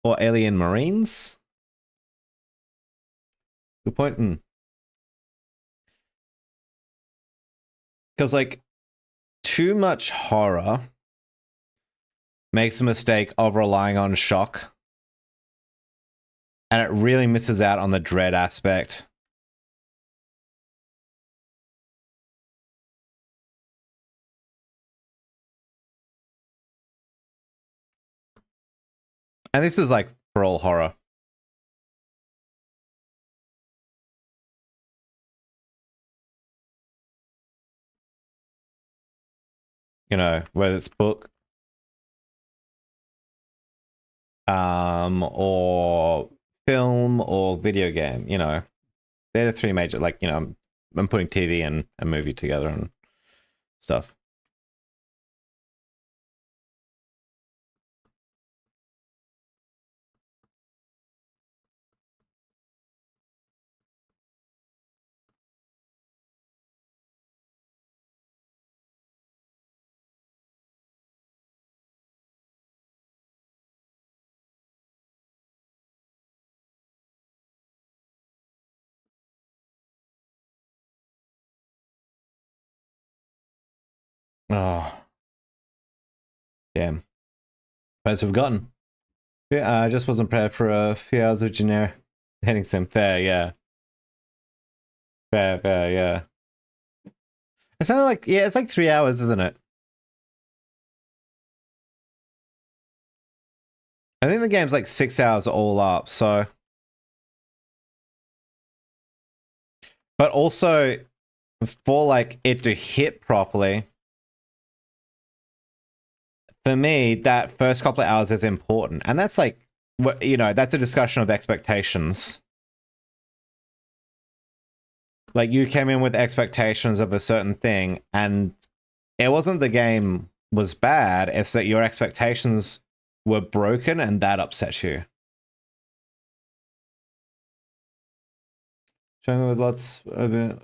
or Alien Marines? Good point. Because like too much horror makes a mistake of relying on shock, and it really misses out on the dread aspect. And this is like for all horror. You know, whether it's book, or film or video game, you know. They're the three major, like, you know, I'm putting TV and a movie together and stuff. Oh, damn. But forgotten. Yeah, I just wasn't prepared for a few hours of generic hitting some fair, yeah. Fair, yeah. It sounded like, yeah, it's like 3 hours, isn't it? I think the game's like 6 hours all up, so. But also, for like it to hit properly, for me, that first couple of hours is important. And that's like, you know, that's a discussion of expectations. Like you came in with expectations of a certain thing, and it wasn't the game was bad, it's that your expectations were broken and that upset you. Showing me with lots of it.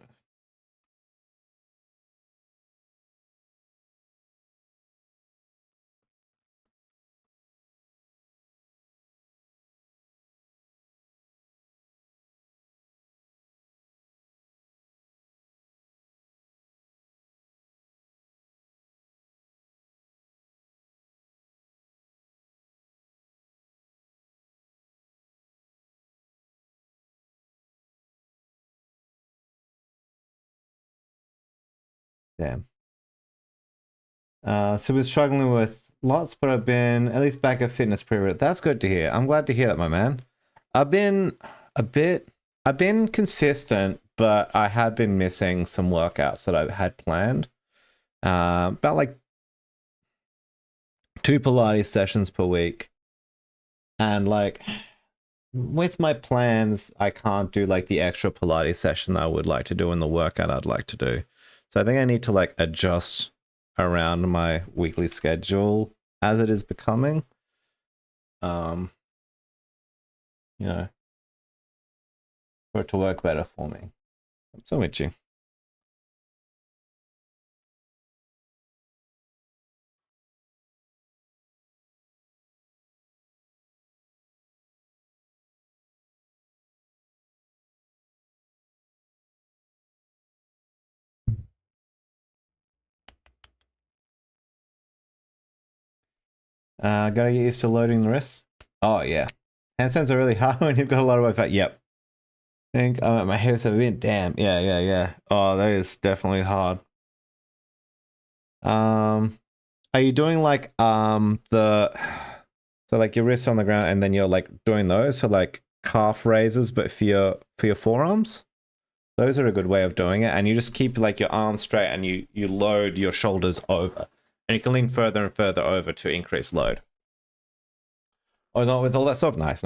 Damn. So we're struggling with lots, but I've been at least back at fitness period. That's good to hear. I'm glad to hear that, my man. I've been a bit, I've been consistent, but I have been missing some workouts that I had planned. About like 2 Pilates sessions per week. And like with my plans, I can't do like the extra Pilates session that I would like to do in the workout I'd like to do. So I think I need to like adjust around my weekly schedule as it is becoming. Um, you know, for it to work better for me. I'm so itchy. Gotta get used to loading the wrist. Oh yeah. Handstands are really hard when you've got a lot of weight. Yep. I think I'm at my hips have been. Damn. Yeah. Oh, that is definitely hard. Are you doing like the so like your wrists on the ground and then you're like doing those so like calf raises but for your forearms? Those are a good way of doing it, and you just keep like your arms straight and you load your shoulders over, and you can lean further and further over to increase load. Oh, not with all that stuff. Nice.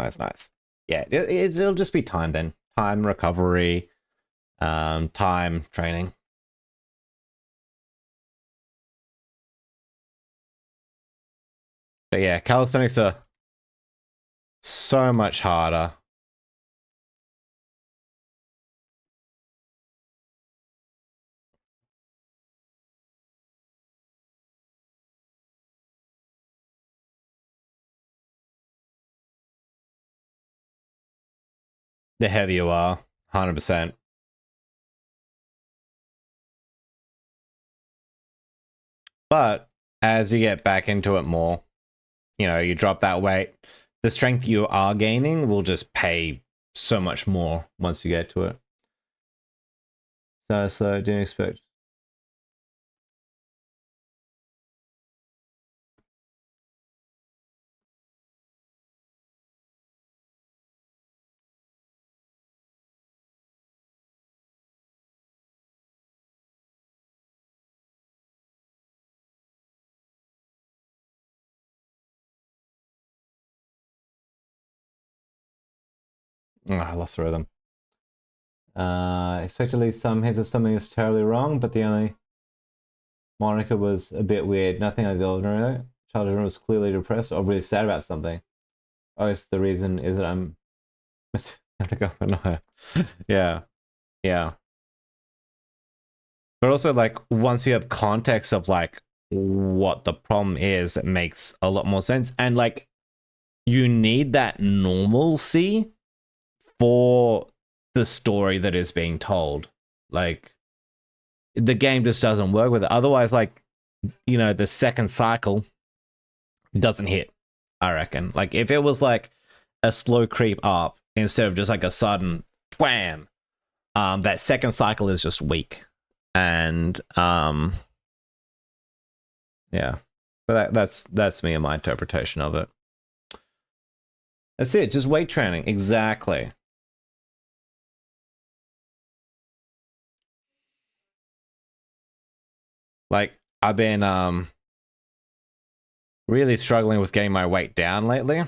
Yeah, it'll just be time then. Time recovery, time training. But yeah, calisthenics are so much harder. The heavier you are, 100%. But as you get back into it more, you know, you drop that weight, the strength you are gaining will just pay so much more once you get to it. So didn't expect. Oh, I lost the rhythm. Expectedly, some hints of something is terribly wrong, but the only Monica was a bit weird. Nothing out of the ordinary. Children was clearly depressed or really sad about something. Oh, it's the reason is that I'm. Yeah. But also, like, once you have context of like what the problem is, it makes a lot more sense. And like, you need that normalcy for the story that is being told. Like, the game just doesn't work with it. Otherwise, like, you know, the second cycle doesn't hit, I reckon. Like, if it was like a slow creep up instead of just like a sudden wham, that second cycle is just weak. And yeah. But that's me and my interpretation of it. That's it, just weight training. Exactly. Like, I've been really struggling with getting my weight down lately.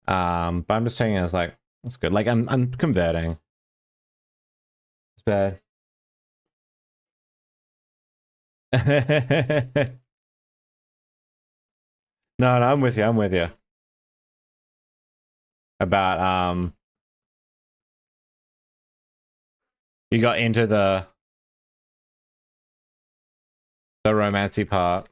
But I'm just saying it's like that's good. Like I'm converting. It's bad. No, I'm with you. I'm with you. About you got into the romancy part.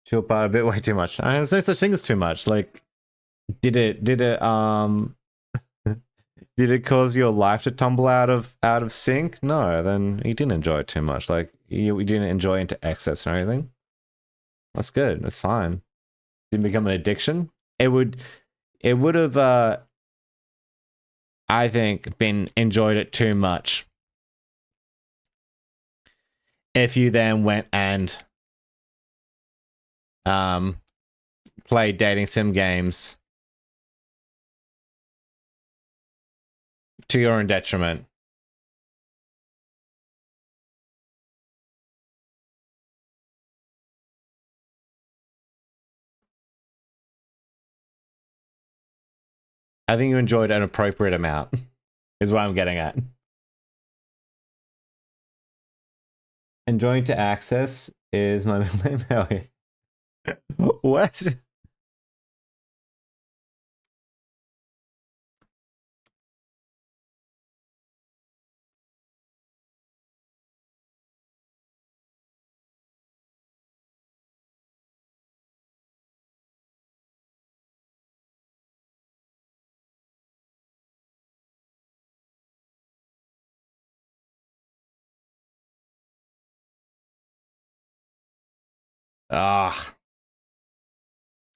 Chill part a bit way too much. There's no such thing as too much. Like, did it did it cause your life to tumble out of sync? No, then you didn't enjoy it too much. Like you didn't enjoy into excess or anything. That's good. That's fine. Didn't become an addiction. It would have I think been enjoyed it too much if you then went and played dating sim games to your own detriment. I think you enjoyed an appropriate amount, is what I'm getting at. Enjoying to access is my middle name. Hell yeah. What? Ah,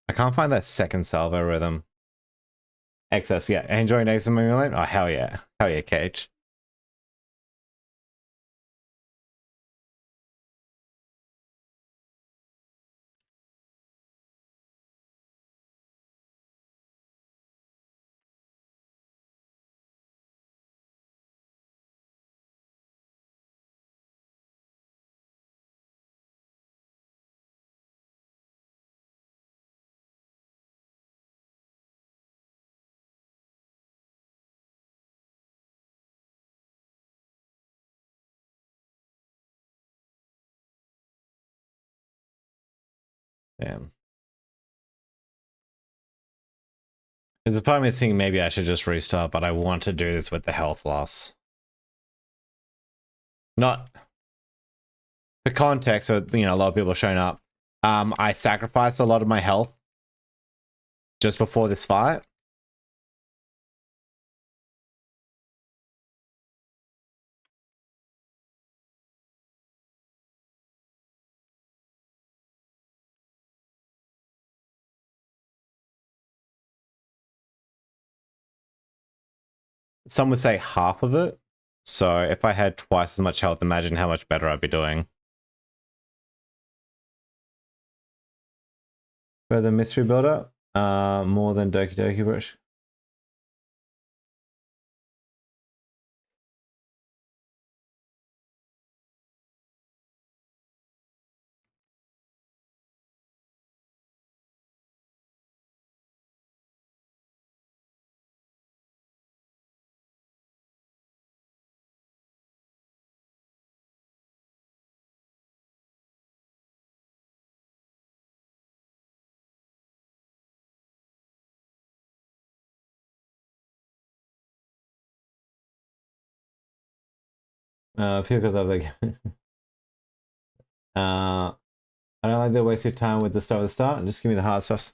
I can't find that second salvo rhythm. Excess, yeah. Enjoying days of moonlight? Oh, hell yeah. Hell yeah, Cage. Damn. There's a part of me thinking maybe I should just restart, but I want to do this with the health loss. Not for context, so you know, a lot of people showing up. I sacrificed a lot of my health just before this fight. Some would say half of it. So if I had twice as much health, imagine how much better I'd be doing. Further mystery builder, more than Doki Doki Brush. Because of the I don't like to waste your time with the stuff at the start. Just give me the hard stuff.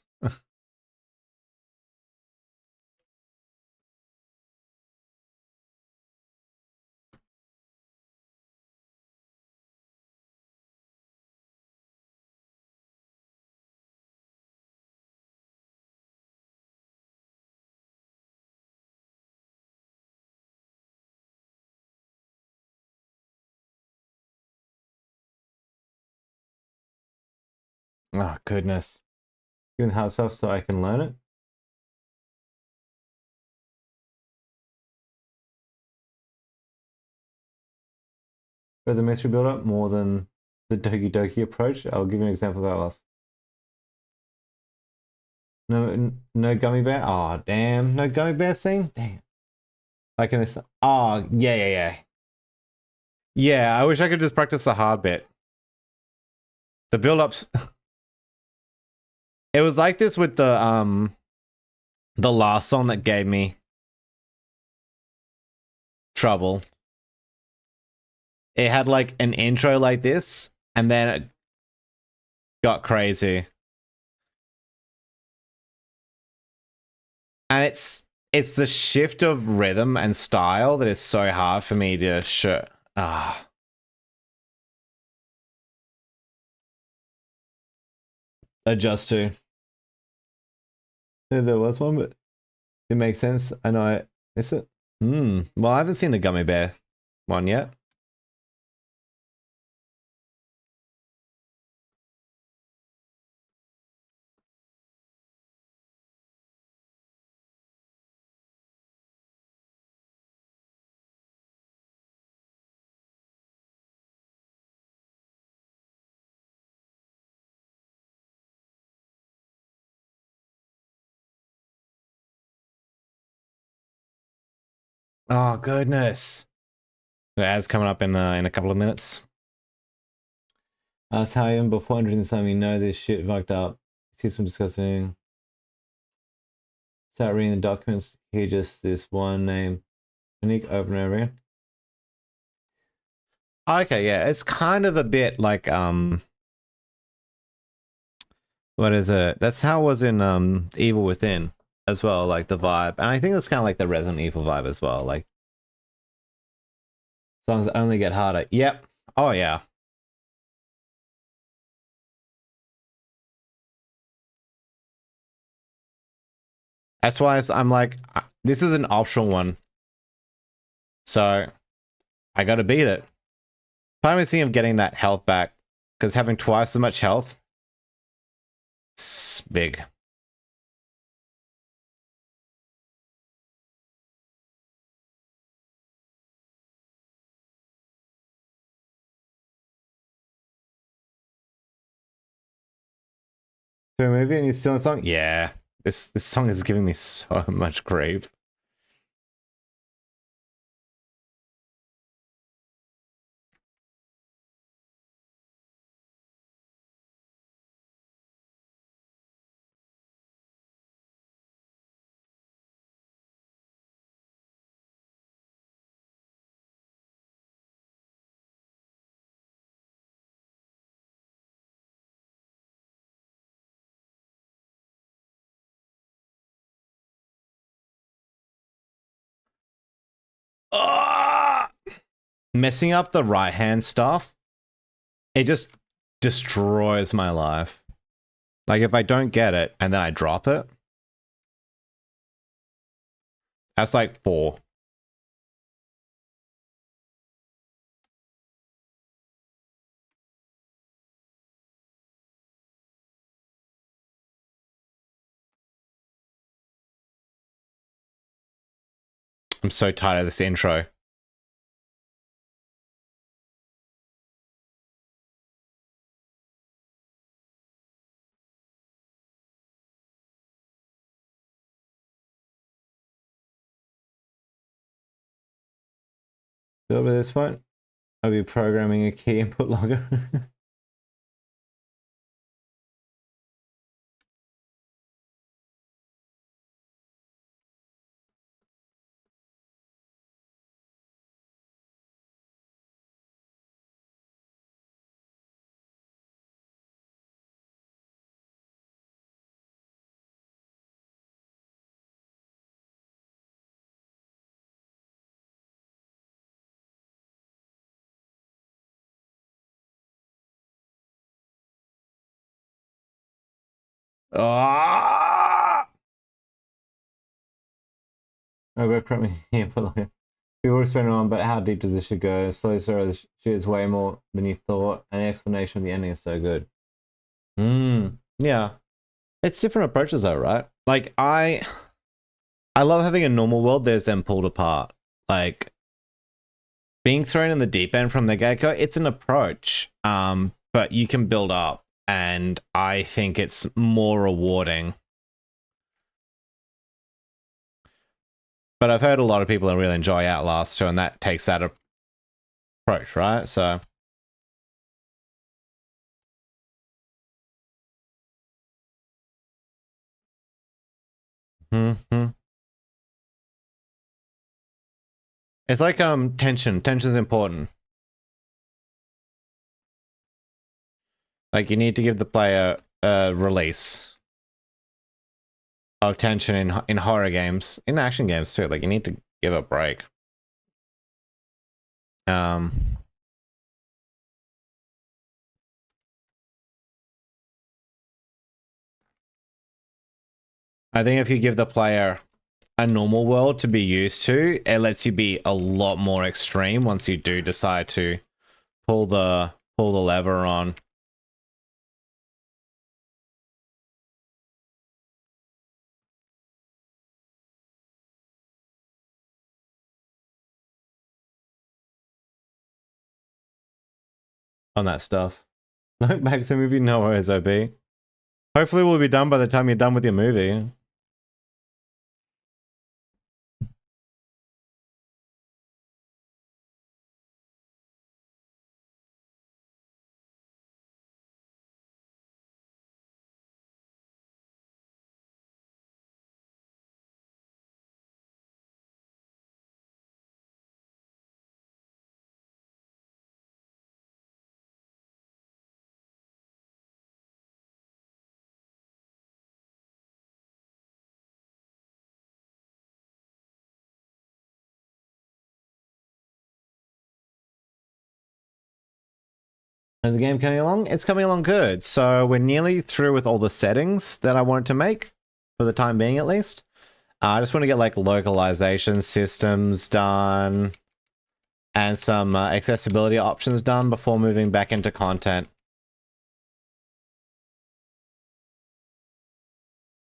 Oh goodness. Give me the hard stuff so I can learn it. Further mystery builder, more than the Doki Doki approach. I'll give you an example of that last. No gummy bear. Oh damn, no gummy bear thing. Damn. Like in this. Oh yeah. Yeah, I wish I could just practice the hard bit. The build-ups. It was like this with the last song that gave me trouble. It had like an intro like this, and then it got crazy. And it's the shift of rhythm and style that is so hard for me to adjust to. There was one, but it makes sense. I know I miss it. Well, I haven't seen the gummy bear one yet. Oh goodness. The ad's coming up in a couple of minutes. Ask how even before entering the sum you know this shit fucked up. See some discussing. Start reading the documents. Hear just this one name. Unique over and over again. Okay, yeah, it's kind of a bit like what is it? That's how it was in Evil Within as well, like the vibe. And I think it's kind of like the Resident Evil vibe as well. Like songs only get harder. Yep. Oh yeah. That's why I'm like, this is an optional one. So I gotta beat it. Part of me thinking of getting that health back, because having twice as much health, it's big. To a movie and you're still in the song? Yeah. This song is giving me so much grief. Ah! Messing up the right hand stuff, it just destroys my life. Like if I don't get it and then I drop it, that's like 4. I'm so tired of this intro. Build at this point, I'll be programming a key input logger. Ah! I'll be programming a key input logger. People are expanding on, but how deep does this shit go? Slowly, sorry, this shit is way more than you thought, and the explanation of the ending is so good. Yeah. It's different approaches though, right? Like I love having a normal world there's then pulled apart. Like being thrown in the deep end from the get-go, it's an approach. But you can build up and I think it's more rewarding. But I've heard a lot of people really enjoy Outlast too, and that takes that approach, right? So mm-hmm. It's like tension. Tension's important. Like you need to give the player a release of tension in horror games, in action games too. Like you need to give a break. I think if you give the player a normal world to be used to, it lets you be a lot more extreme once you do decide to pull the lever on that stuff. Back to the movie, no worries, OB. Hopefully we'll be done by the time you're done with your movie. Is the game coming along? It's coming along good. So we're nearly through with all the settings that I wanted to make, for the time being at least. I just want to get like localization systems done and some accessibility options done before moving back into content.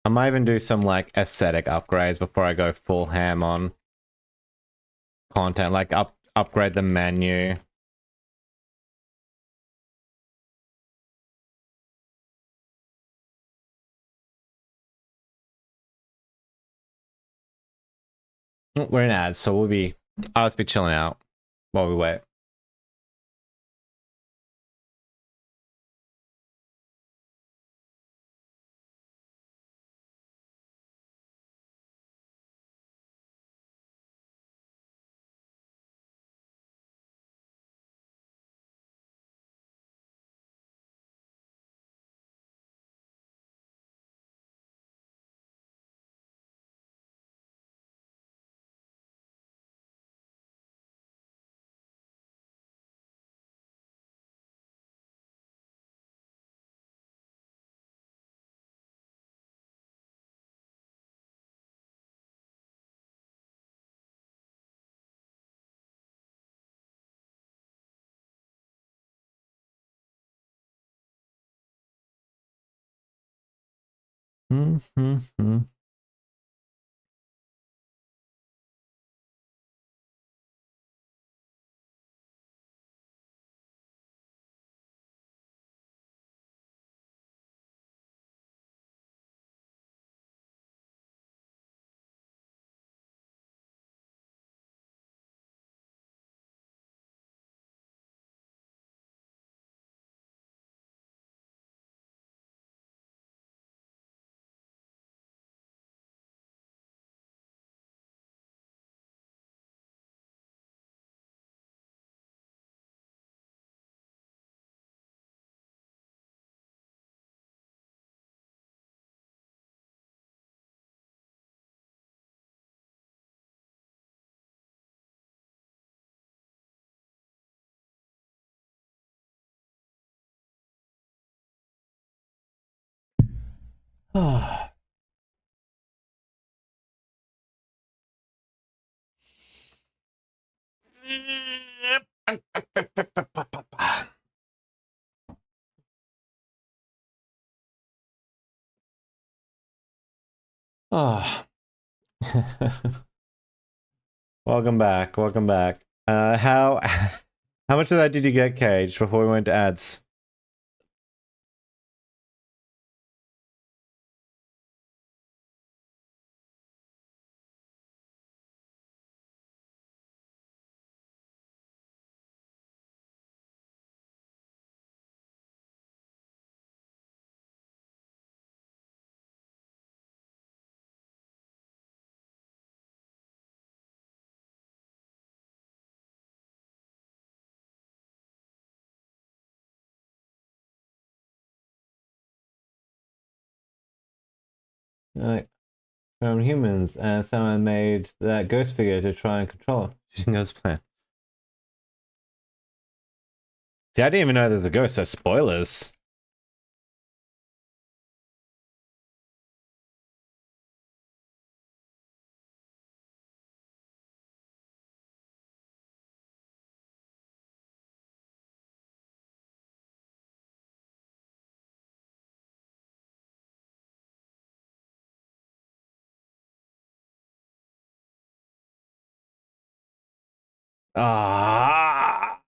I might even do some like aesthetic upgrades before I go full ham on content, like upgrade the menu. Oh, we're in ads, so I'll just be chilling out while we wait. Mm-hmm. Oh. Welcome back. Welcome back. How how much of that did you get, Cage, before we went to ads? Like from humans, and someone made that ghost figure to try and control it using Ghost Plan. See, I didn't even know there's a ghost, so spoilers. Ah.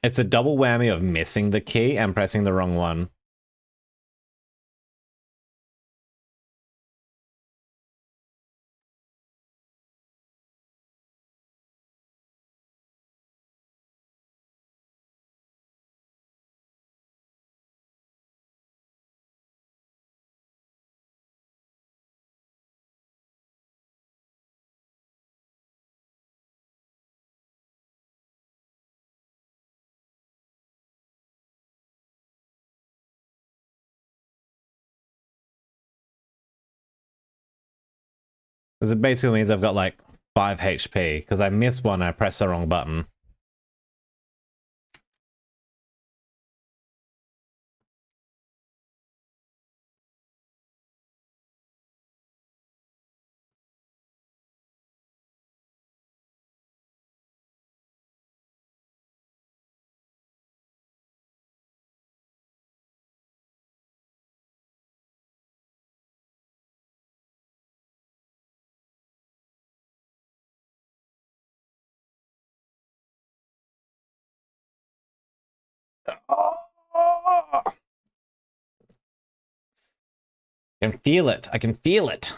It's a double whammy of missing the key and pressing the wrong one. Because it basically means I've got like 5 HP, because I missed one and I pressed the wrong button. I can feel it. I can feel it.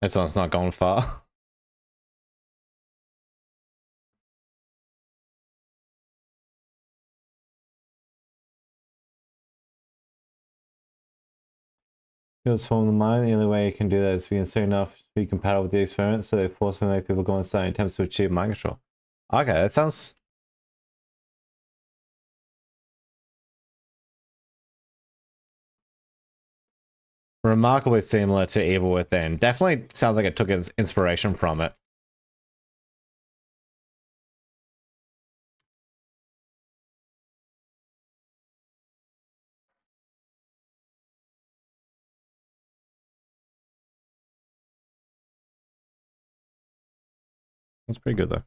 This one's not going far. Feels from the mind. The only way you can do that is being soon enough to be compatible with the experience, so they force and make people go insane in attempts to achieve mind control. Okay, that sounds... remarkably similar to Evil Within. Definitely sounds like it took its inspiration from it. It's pretty good though.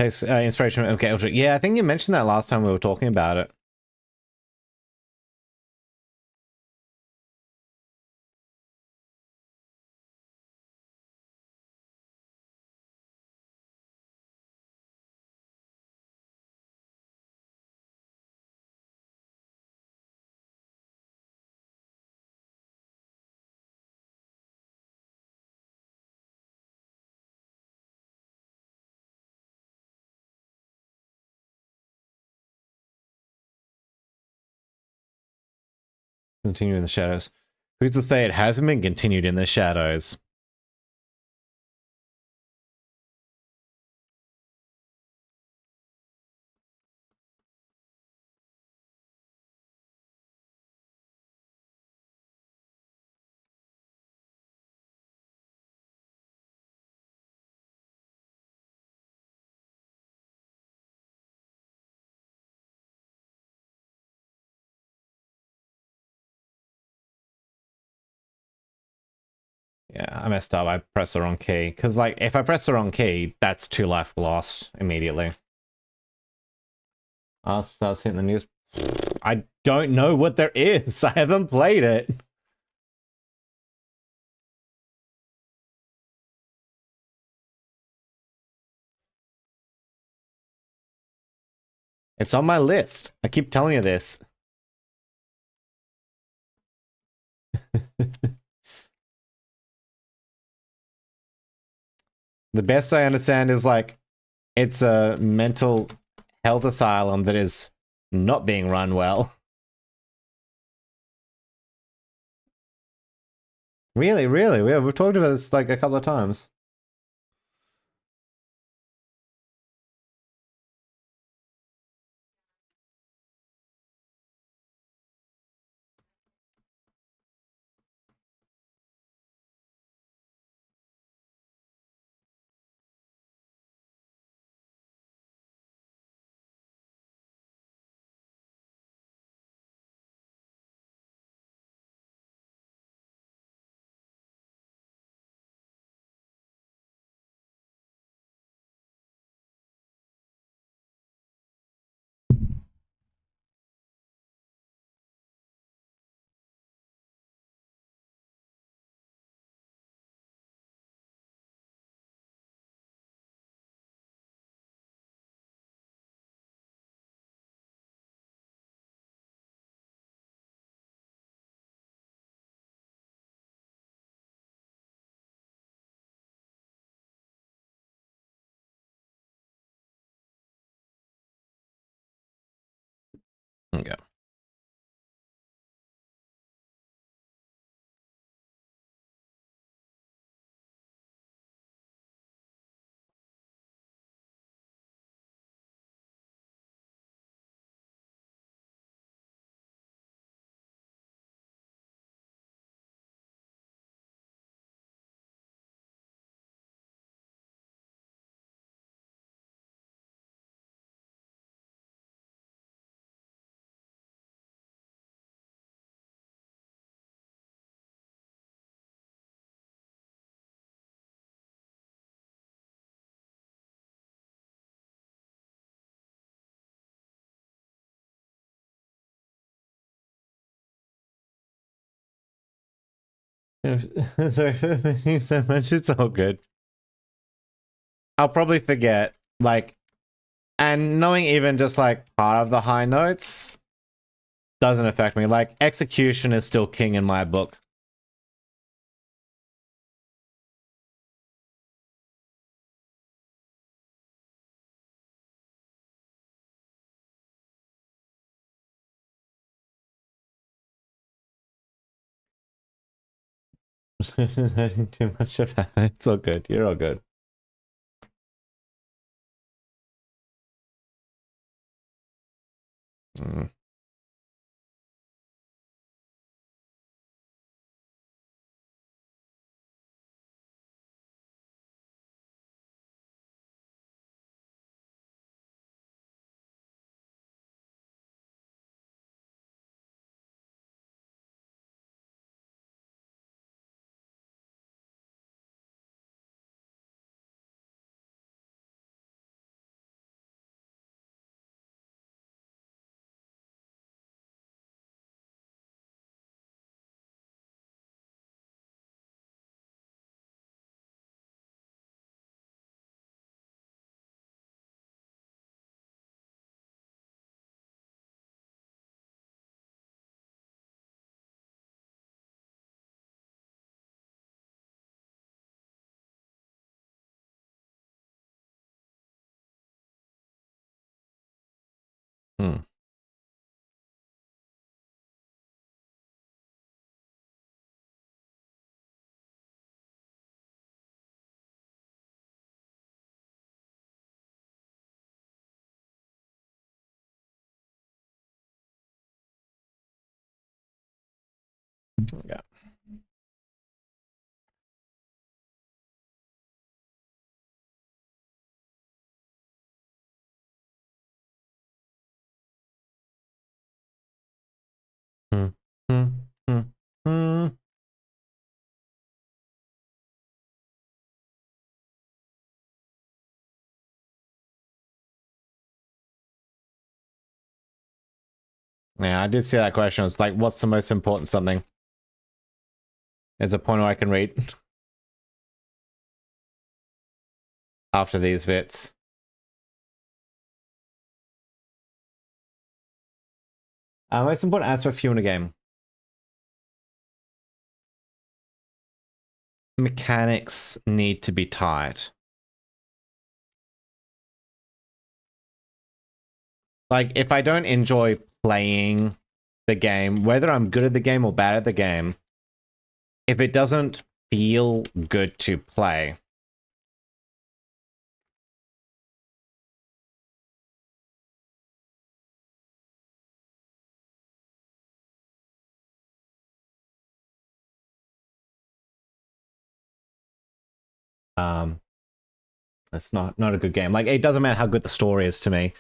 Takes inspiration from MK Ultra. Yeah, I think you mentioned that last time we were talking about it. Continue in the shadows. Who's to say it hasn't been continued in the shadows? Yeah, I messed up. I pressed the wrong key. Because, like, if I press the wrong key, that's 2 life lost immediately. Starts hitting the news. I don't know what there is. I haven't played it. It's on my list. I keep telling you this. The best I understand is like it's a mental health asylum that is not being run well. Really, really? We've talked about this like a couple of times. Okay. Sorry for making so much. It's all good. I'll probably forget. Like, and knowing even just like part of the high notes doesn't affect me. Like, execution is still king in my book. Learning too much about it. It's all good. You're all good. Mm. Hmm. Yeah. Hmm. Hmm. Hmm. Hmm. Yeah, I did see that question. It's like, what's the most important something? There's a pointer I can read after these bits. Most important aspect for you in a game. Mechanics need to be tight. Like, if I don't enjoy playing the game, whether I'm good at the game or bad at the game, if it doesn't feel good to play, it's not a good game. Like, it doesn't matter how good the story is to me.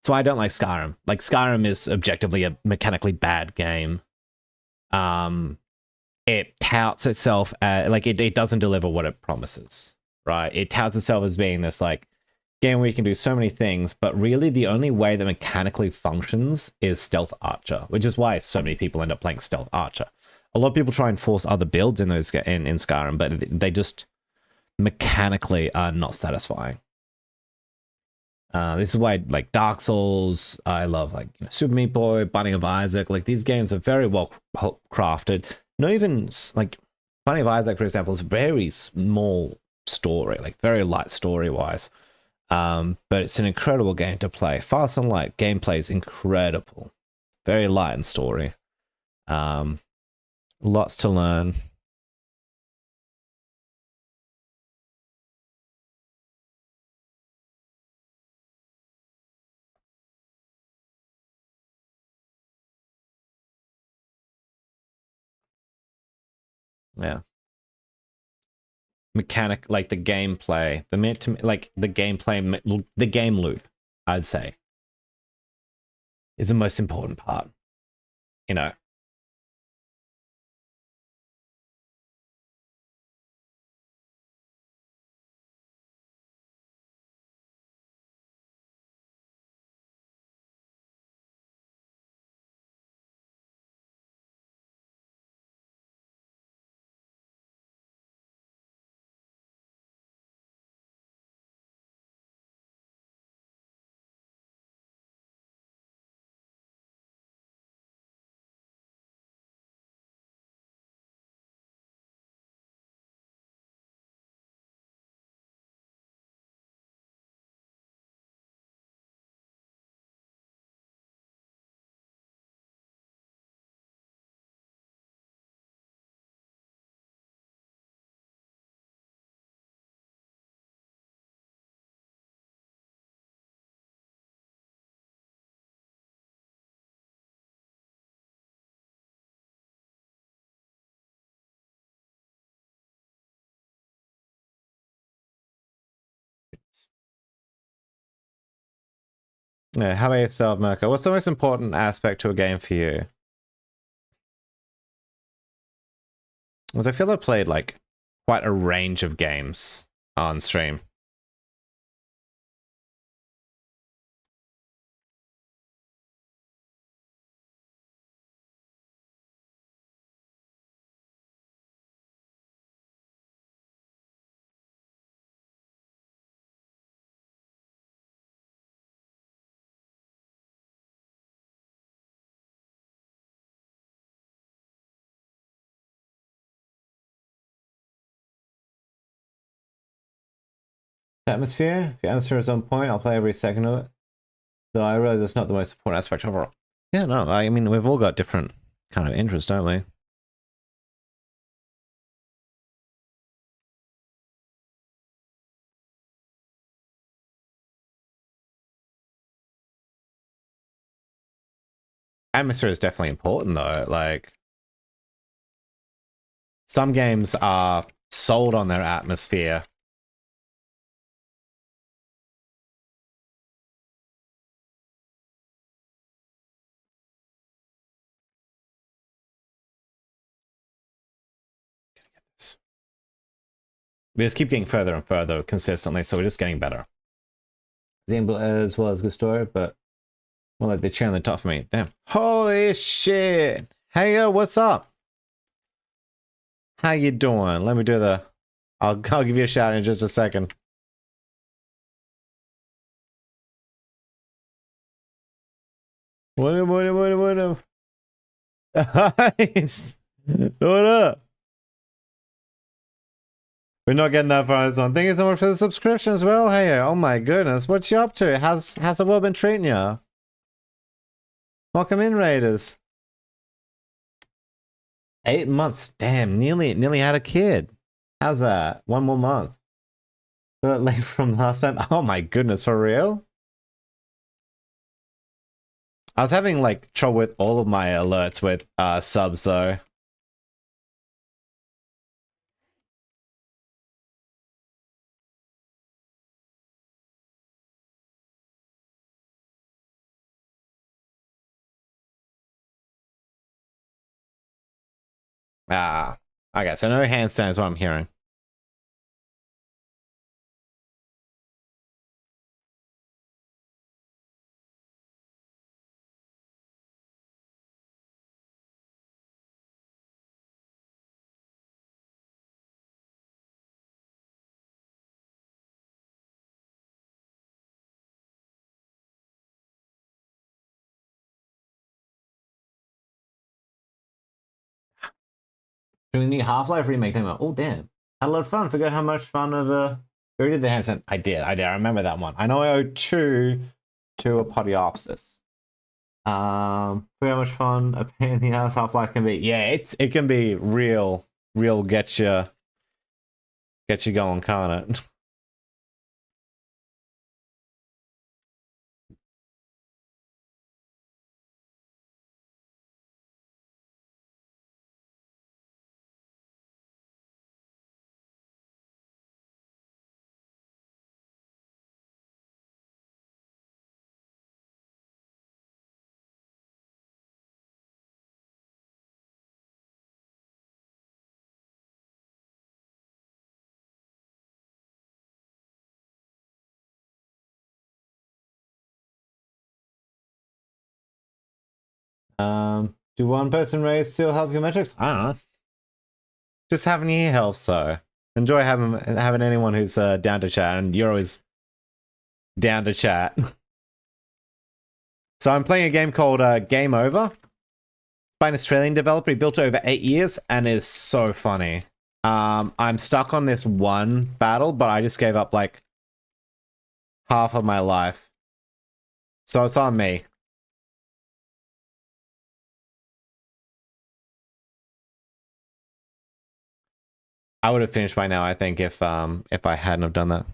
That's why I don't like Skyrim. Like, Skyrim is objectively a mechanically bad game. It touts itself like it doesn't deliver what it promises, right? It touts itself as being this like game where you can do so many things, but really the only way that mechanically functions is Stealth Archer, which is why so many people end up playing Stealth Archer. A lot of people try and force other builds in those in Skyrim, but they just mechanically are not satisfying. This is why, like, Dark Souls, I love, like, Super Meat Boy, Binding of Isaac. Like, these games are very well crafted. Not even like Binding of Isaac, for example, is very small story, like very light story wise. But it's an incredible game to play. Fast and light, gameplay is incredible. Very light in story. Lots to learn. Yeah. Mechanic, like the gameplay, the game loop, I'd say, is the most important part. You know. Yeah, how about yourself, Mirko? What's the most important aspect to a game for you? Because I feel I've played like quite a range of games on stream. Atmosphere. If your atmosphere is on point, I'll play every second of it. Though I realize it's not the most important aspect overall. Yeah, no, I mean, we've all got different kind of interests, don't we? Atmosphere is definitely important, though. Like, some games are sold on their atmosphere. We just keep getting further and further consistently, so we're just getting better. As well as good story, but more like the cherry on the top for me. Damn. Holy shit. Hey, yo, what's up? How you doing? Let me do the... I'll give you a shout in just a second. What up? What up? We're not getting that far on this one. Thank you so much for the subscription as well. Hey, oh my goodness. What you up to? How's the world been treating you? Welcome in, Raiders. 8 months. Damn, nearly had a kid. How's that? One more month. Late from last time. Oh my goodness, for real? I was having like trouble with all of my alerts with subs though. Ah, okay, so no handstand is what I'm hearing. Doing the new Half-Life remake came out. Oh damn. Had a lot of fun. Forgot how much fun of we did the handstand. I did. I remember that one. I know I owe two to Apodiopsis. Very much fun. A pain in the ass Half-Life can be. Yeah, it can be real get you going, can't it? Do one person raise still help your metrics? I don't know. Just having you helps though. Enjoy having anyone who's down to chat, and you're always down to chat. So I'm playing a game called Game Over by an Australian developer. He built it over 8 years and is so funny. I'm stuck on this one battle, but I just gave up like half of my life. So it's on me. I would have finished by now, I think, if I hadn't have done that.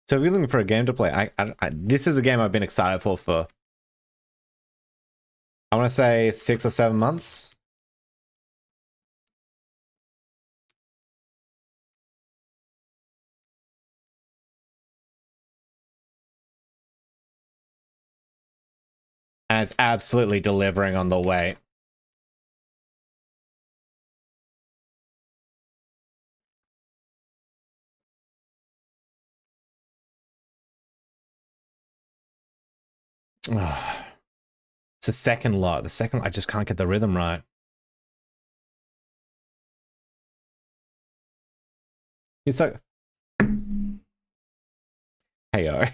So if you're looking for a game to play, this is a game I've been excited for I want to say 6 or 7 months. And it's absolutely delivering on the way. It's the second lot. The second, I just can't get the rhythm right. He's like, hey yo.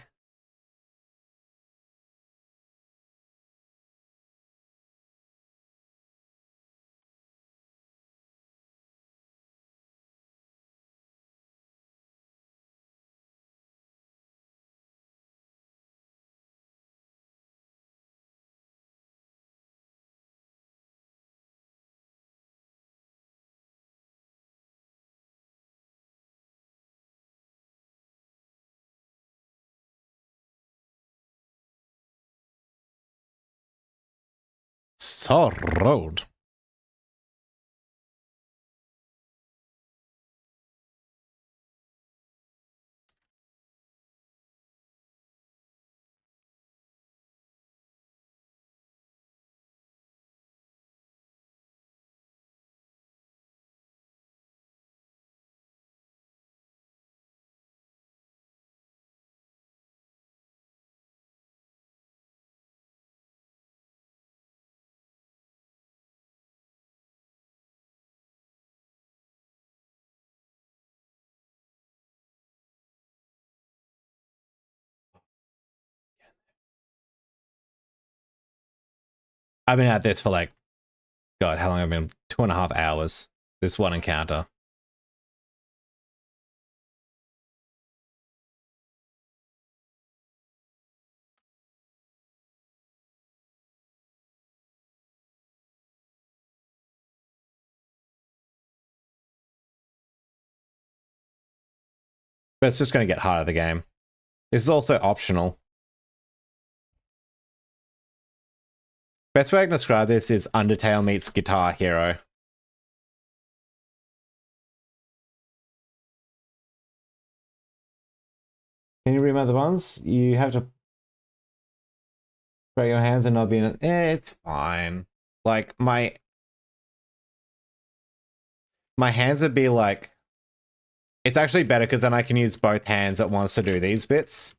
So rude. I've been at this for like, God, how long have I been? 2.5 hours. This one encounter. But it's just going to get harder, the game. This is also optional. Best way I can describe this is Undertale meets Guitar Hero. Can you read my other ones? You have to break your hands and not be in it. It's fine. Like, my hands would be like... It's actually better because then I can use both hands at once to do these bits.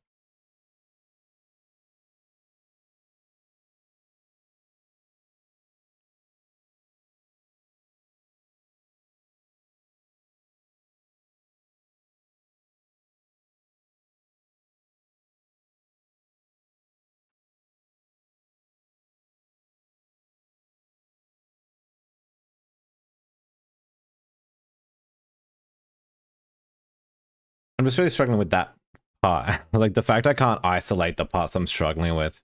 I'm just really struggling with that part. Like, the fact I can't isolate the parts I'm struggling with.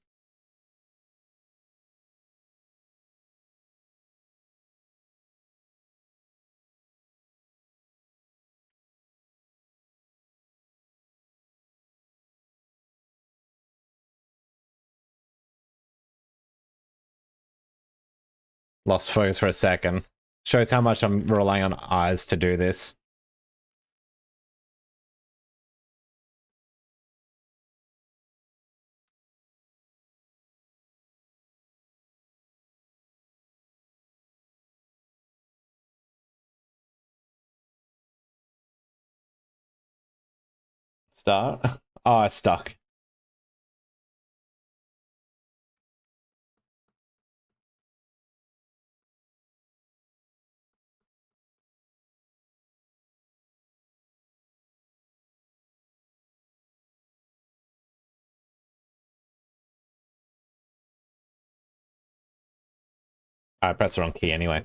Lost focus for a second. Shows how much I'm relying on eyes to do this. Start. Oh, it's stuck. I pressed the wrong key anyway.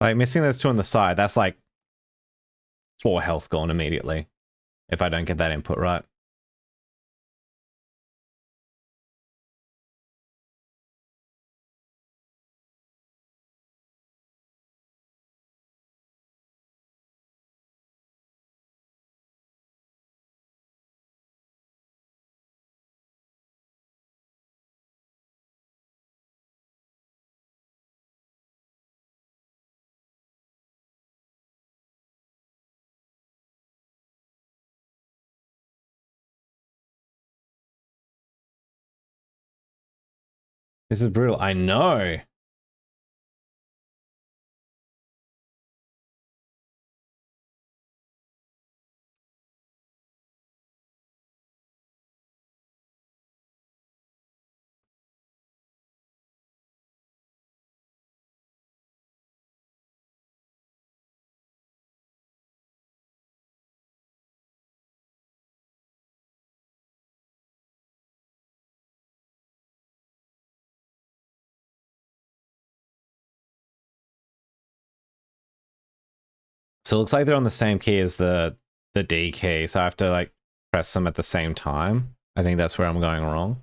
Like, missing those two on the side, that's like 4 health gone immediately if I don't get that input right. This is brutal. I know. So it looks like they're on the same key as the D key. So I have to like press them at the same time. I think that's where I'm going wrong.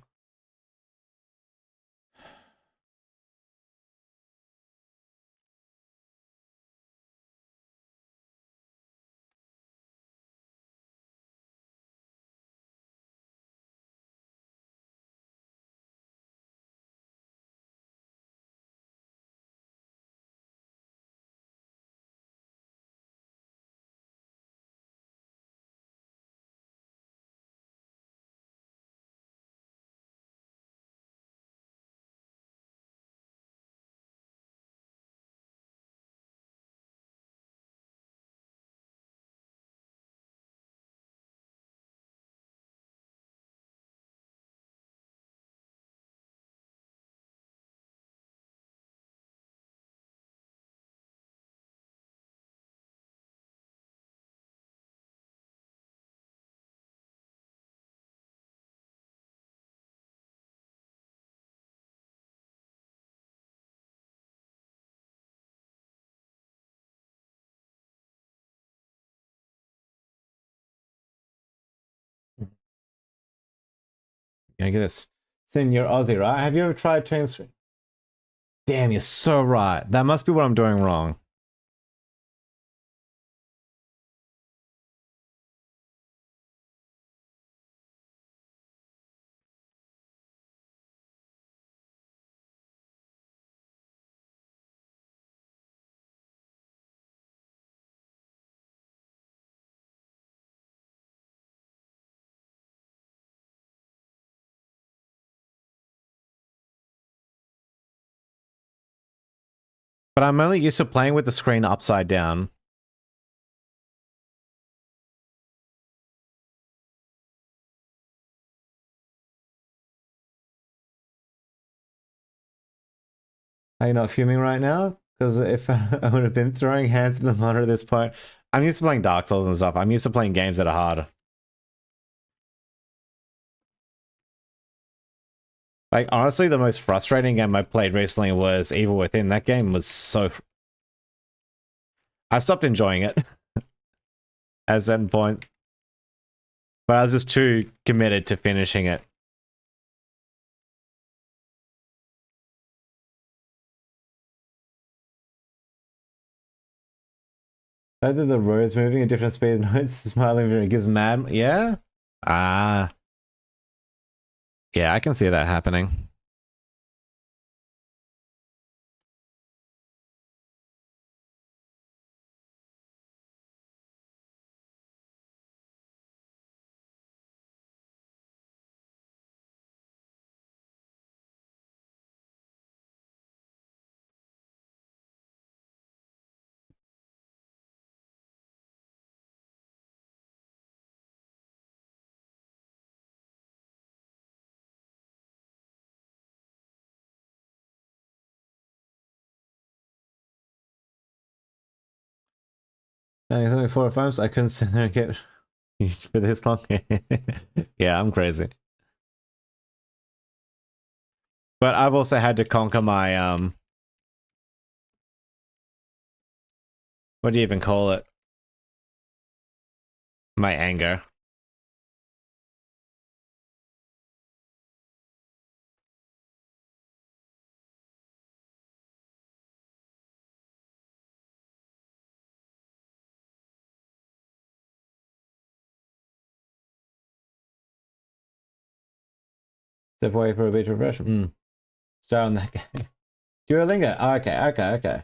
I get this. Sin, you're Aussie, right? Have you ever tried transferring? Damn, you're so right. That must be what I'm doing wrong. But I'm only used to playing with the screen upside down. Are you not fuming right now? Because if I would have been throwing hands at the monitor at this point, I'm used to playing Dark Souls and stuff. I'm used to playing games that are hard. Like, honestly, the most frustrating game I played recently was Evil Within. That game was so... I stopped enjoying it at a certain point. But I was just too committed to finishing it. Either the rows moving at different speeds, noise smiling when it gives mad. Yeah? Ah. Yeah, I can see that happening. It's only 4 frames. I couldn't sit there and get used for this long. Yeah, I'm crazy. But I've also had to conquer my what do you even call it? My anger. Step away for a bit of refreshment. Start on that game. Duolingo. Oh, okay.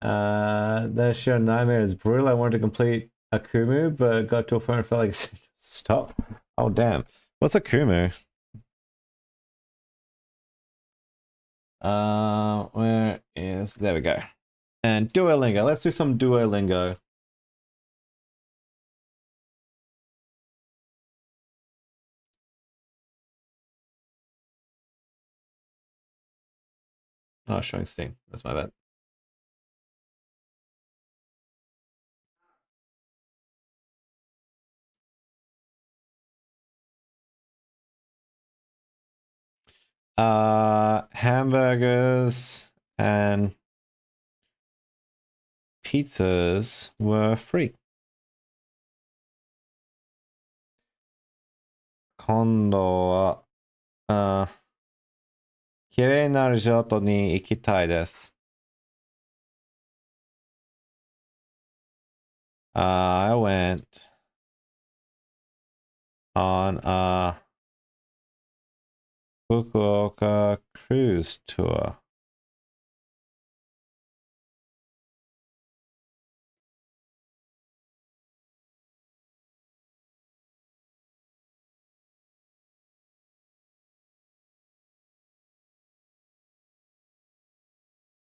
The show Nightmare is brutal. I wanted to complete Akumu, but got to a point where I felt like stop. Oh damn. What's Akumu? Where is there we go. And Duolingo. Let's do some Duolingo. Oh, showing Steam. That's my bad. Hamburgers and pizzas were free. 今度は、綺麗なリゾートに行きたいです。I went on a Fukuoka cruise tour.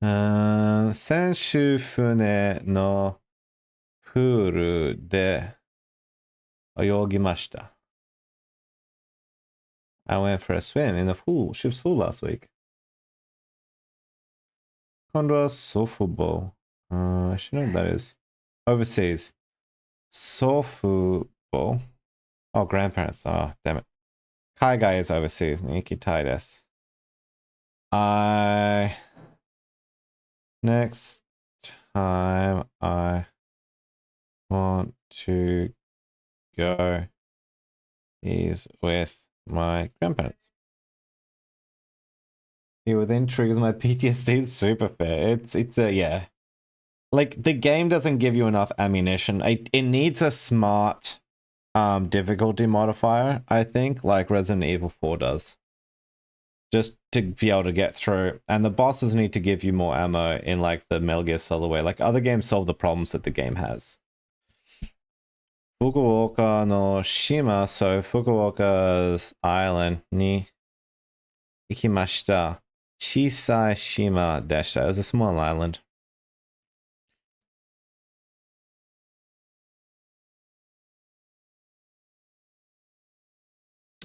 Uh, 先週船のプールで泳ぎました。I went for a swim in the ship's pool last week. 今度は祖父母。I should know what that is. Overseas. 祖父母 Oh, grandparents. Oh, damn it. 海外 is overseas に行きたいです。Next time I want to go is with my grandparents. It within triggers my PTSD is super fair. It's a yeah. Like the game doesn't give you enough ammunition. It needs a smart difficulty modifier, I think, like Resident Evil 4 does. Just to be able to get through. And the bosses need to give you more ammo in like the Metal Gear Solid way. Like other games solve the problems that the game has. Fukuoka no Shima, so Fukuoka's island ni ikimashita. Chisai Shima deshita. It was a small island.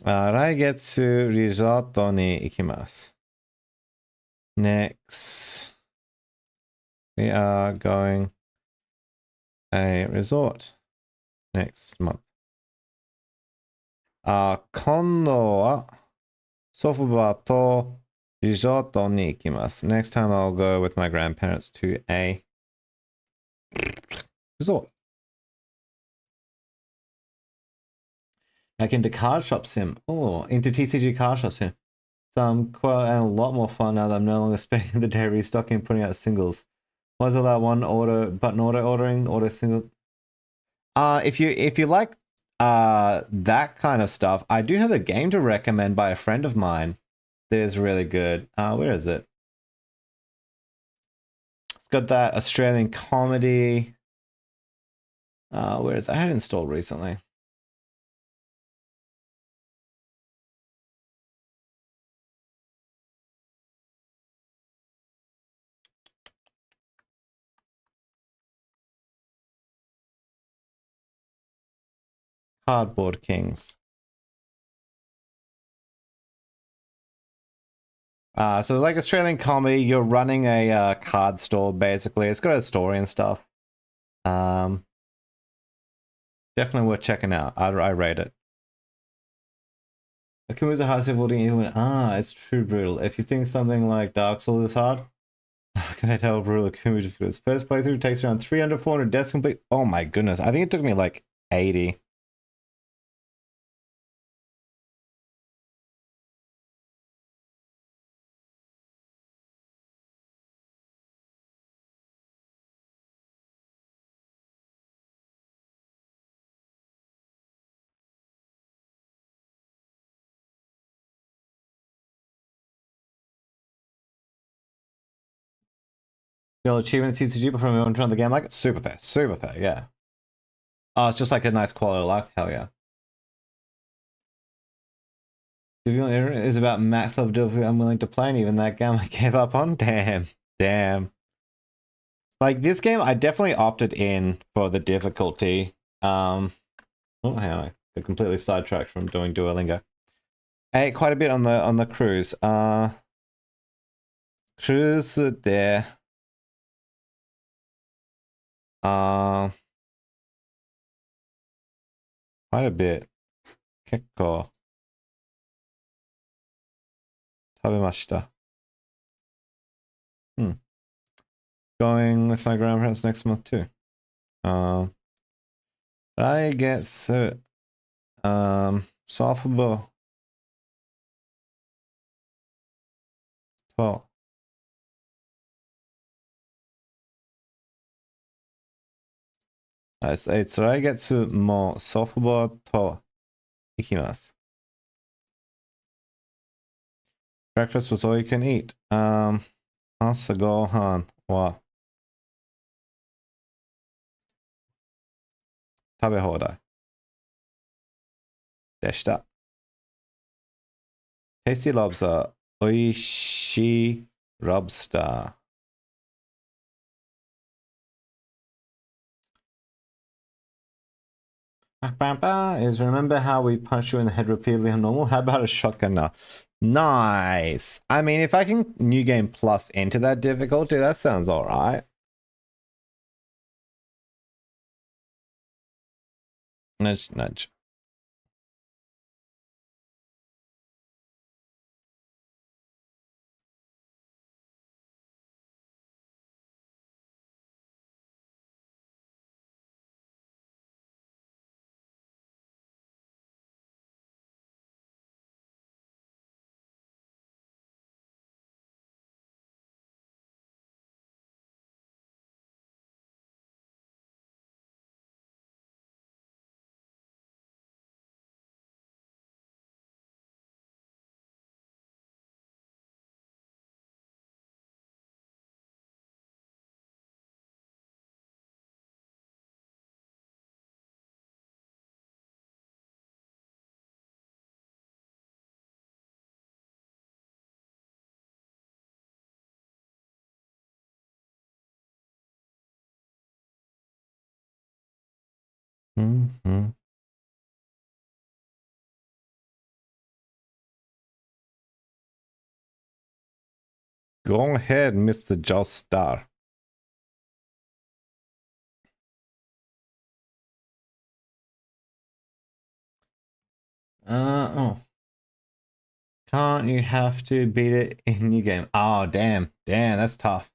Raigetsu Resort ni ikimasu. Next, we are going a resort next month. 今度は祖父母とリゾートに行きます。Next time I'll go with my grandparents to a resort. Like into card shop sim. Oh, into TCG card shop sim. So quite a lot more fun now that I'm no longer spending the day restocking and putting out singles. Was it that one button auto ordering, auto single? If you like that kind of stuff, I do have a game to recommend by a friend of mine that is really good. Where is it? It's got that Australian comedy. Where is it? I had it installed recently. Cardboard Kings. So like Australian comedy, you're running a card store basically. It's got a story and stuff. Definitely worth checking out. I rate it. Akumu's a hard difficulty even it's true brutal. If you think something like Dark Souls is hard, compared to how brutal Akumu difficulty is. First playthrough takes around 300, 400 deaths complete. Oh my goodness. I think it took me like 80. You know, achievement CCG before moving on to the game, like super fair, yeah. Oh, it's just like a nice quality of life, hell yeah. Difficulty is about max level difficulty I'm willing to play, and even that game I gave up on. Damn. Like this game, I definitely opted in for the difficulty. Oh, hang on, I completely sidetracked from doing Duolingo. I ate quite a bit on the cruise. Cruise there. Quite a bit. 結構食べました。going with my grandparents next month too. I get so softball 12. はい、そ来月もソフトボールと行きます。Breakfast was all you can eat. 朝ごはんは食べ放題でした。Tasty Lobster おいしい Lobster is remember how we punched you in the head repeatedly on normal? How about a shotgun now? Nice. I mean, if I can new game plus into that difficulty, that sounds alright. Nudge, nudge. Mm-hmm. Go ahead, Mr. Joestar. Oh. Can't you have to beat it in new game? Oh, damn. Damn, that's tough.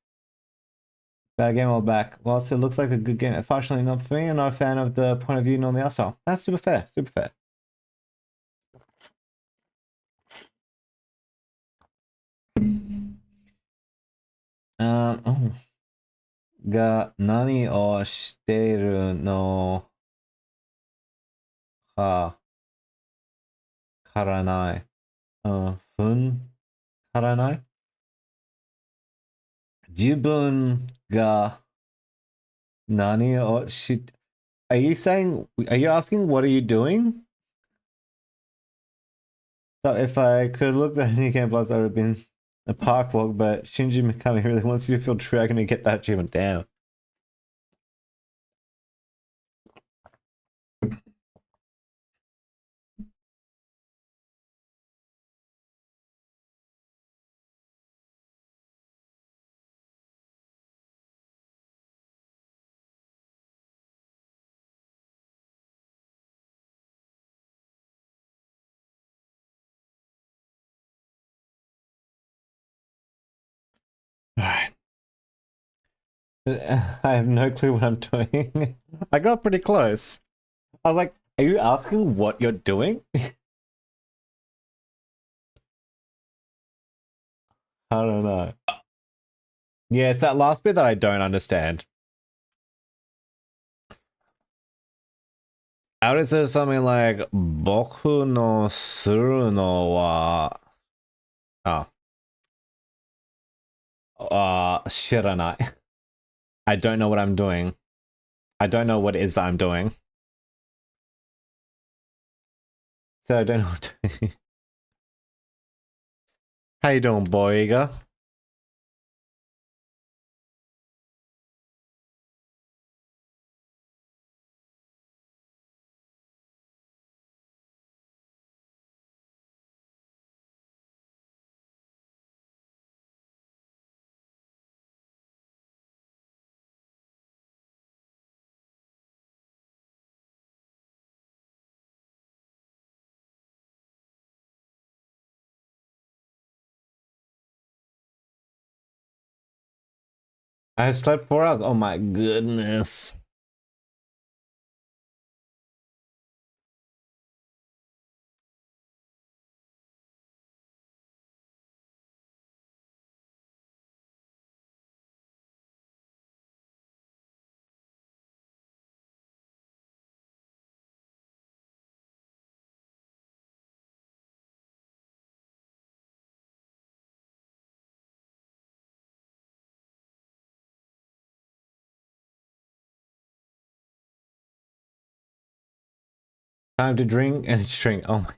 Bad game or back. Well, so it looks like a good game. Unfortunately, not for me. I'm not a fan of the point of view nor the asshole. That's super fair. Super fair. Oh. が何をしているのかからない。ふんからない自分が何をし Are you saying, are you asking what are you doing? So if I could look at any game plus, I would have been a park walk, but Shinji Mikami really wants you to feel dragon to get that achievement down. Alright. I have no clue what I'm doing. I got pretty close. I was like, are you asking what you're doing? I don't know. Yeah, it's that last bit that I don't understand. I would say something like, Boku no suru no wa... Oh. 知らない. I don't know what I'm doing. I don't know what it is that I'm doing. So I don't know what I'm doing. How you doing, Boyga? I slept 4 hours. Oh my goodness. Time to drink and drink. Oh my.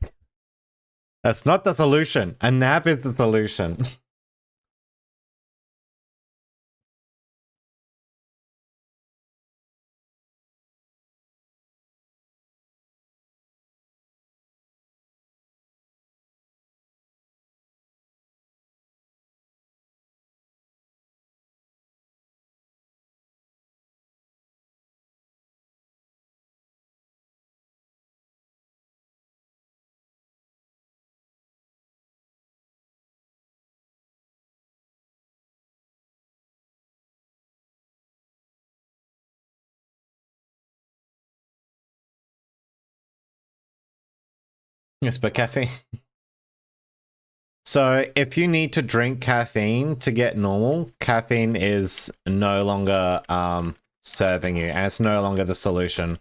That's not the solution. A nap is the solution. Yes, but caffeine. So if you need to drink caffeine to get normal, caffeine is no longer serving you, and it's no longer the solution.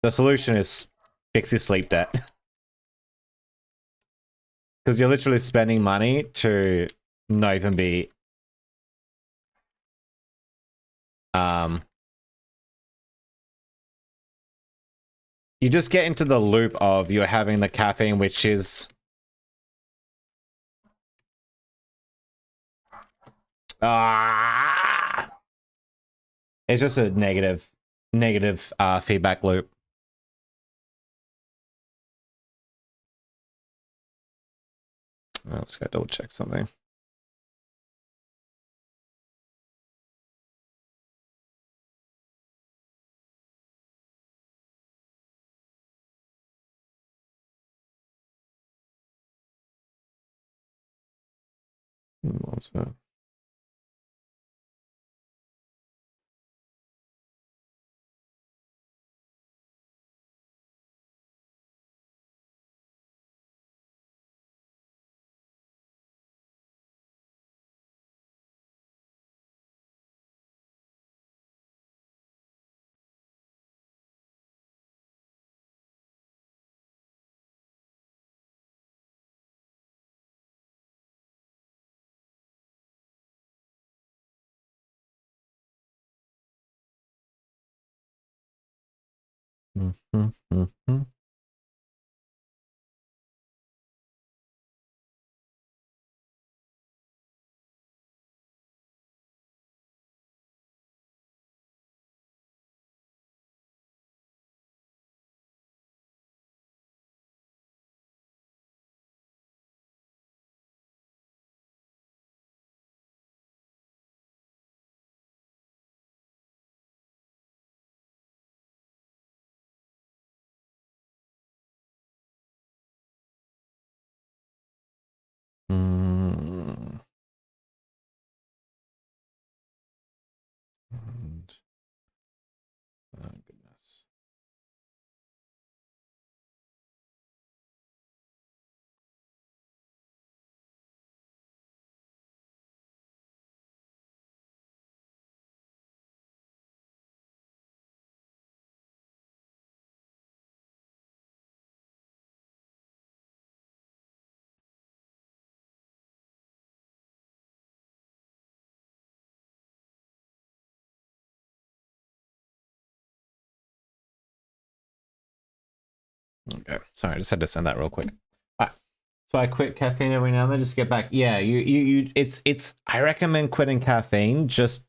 The solution is fix your sleep debt. Because you're literally spending money to not even be you just get into the loop of you're having the caffeine, which is it's just a negative feedback loop. Let's go double check something. What's that? Mm-hmm. Mm. And, oh goodness. Okay, sorry, I just had to send that real quick. So I quit caffeine every now and then just to get back. Yeah, you it's I recommend quitting caffeine just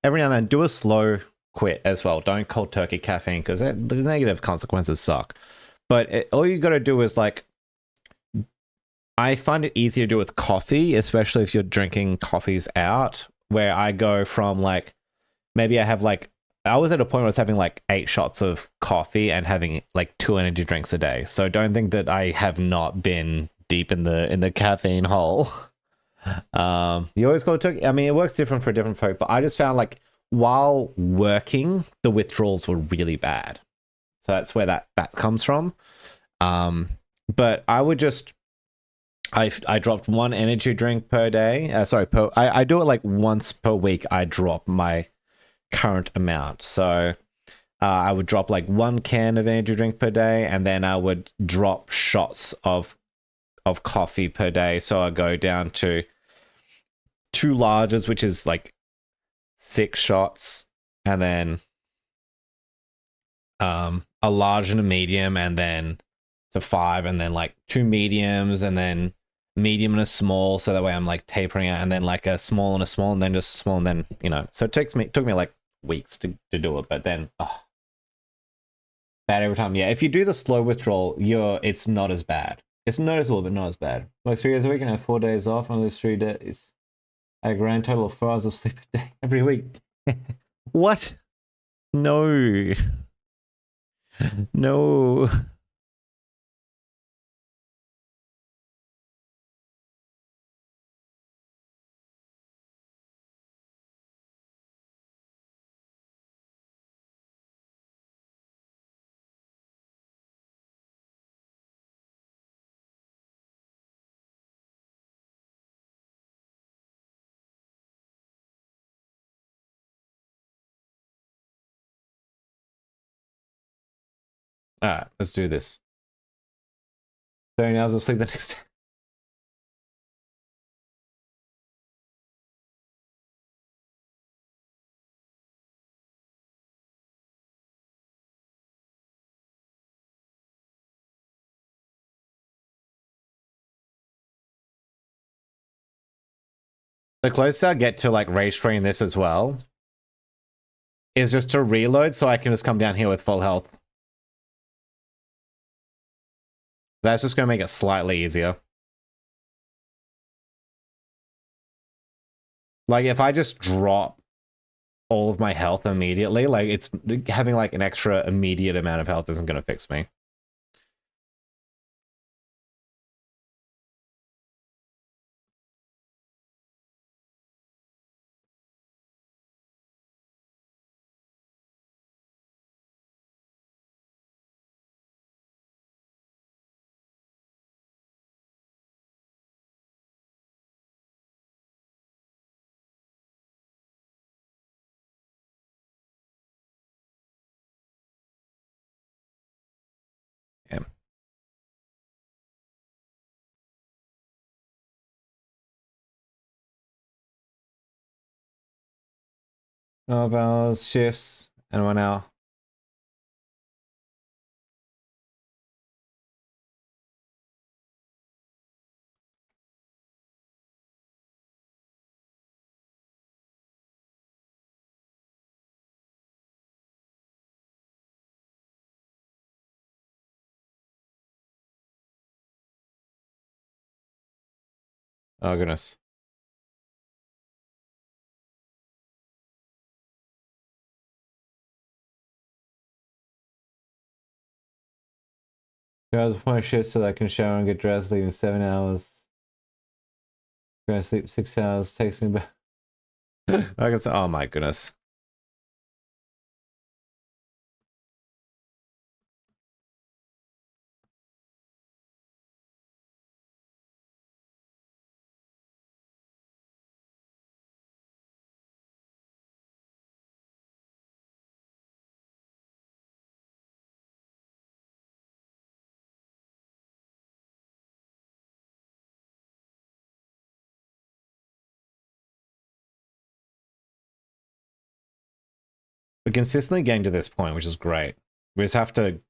every now and then. Do a slow quit as well. Don't cold turkey caffeine because the negative consequences suck. But all you got to do is like, I find it easier to do with coffee, especially if you're drinking coffees out, where I go from like, maybe I have like, I was at a point where I was having like 8 shots of coffee and having like 2 energy drinks a day. So don't think that I have not been deep in the caffeine hole. You always got to. I mean, it works different for different folk, but I just found like while working, the withdrawals were really bad. So that's where that comes from. But I would just I dropped one energy drink per day. I do it like once per week. I drop my current amount. So I would drop like one can of energy drink per day, and then I would drop shots of coffee per day. So I go down to two larges, which is like 6 shots, and then a large and a medium, and then to 5, and then like two mediums, and then medium and a small, so that way I'm like tapering out, and then like a small, and then just a small, and then so it took me like weeks to do it, but then bad every time. Yeah, if you do the slow withdrawal, it's not as bad. It's noticeable, but not as bad. Like 3 days a week and I have 4 days off. On those 3 days, I had a grand total of 4 hours of sleep a day every week. What? No. No. All right, let's do this. 30 hours of sleep the next day. The closer I get to like rage train this as well is just to reload so I can just come down here with full health. That's just going to make it slightly easier. Like if I just drop all of my health immediately, like it's having like an extra immediate amount of health isn't going to fix me. Yeah. 12 hours, shifts, and 1 hour. Oh, goodness. Hours before my shift so that I can shower and get dressed, leaving 7 hours. Go to sleep 6 hours, takes me back. I can say, oh my goodness. We're consistently getting to this point, which is great. We just have to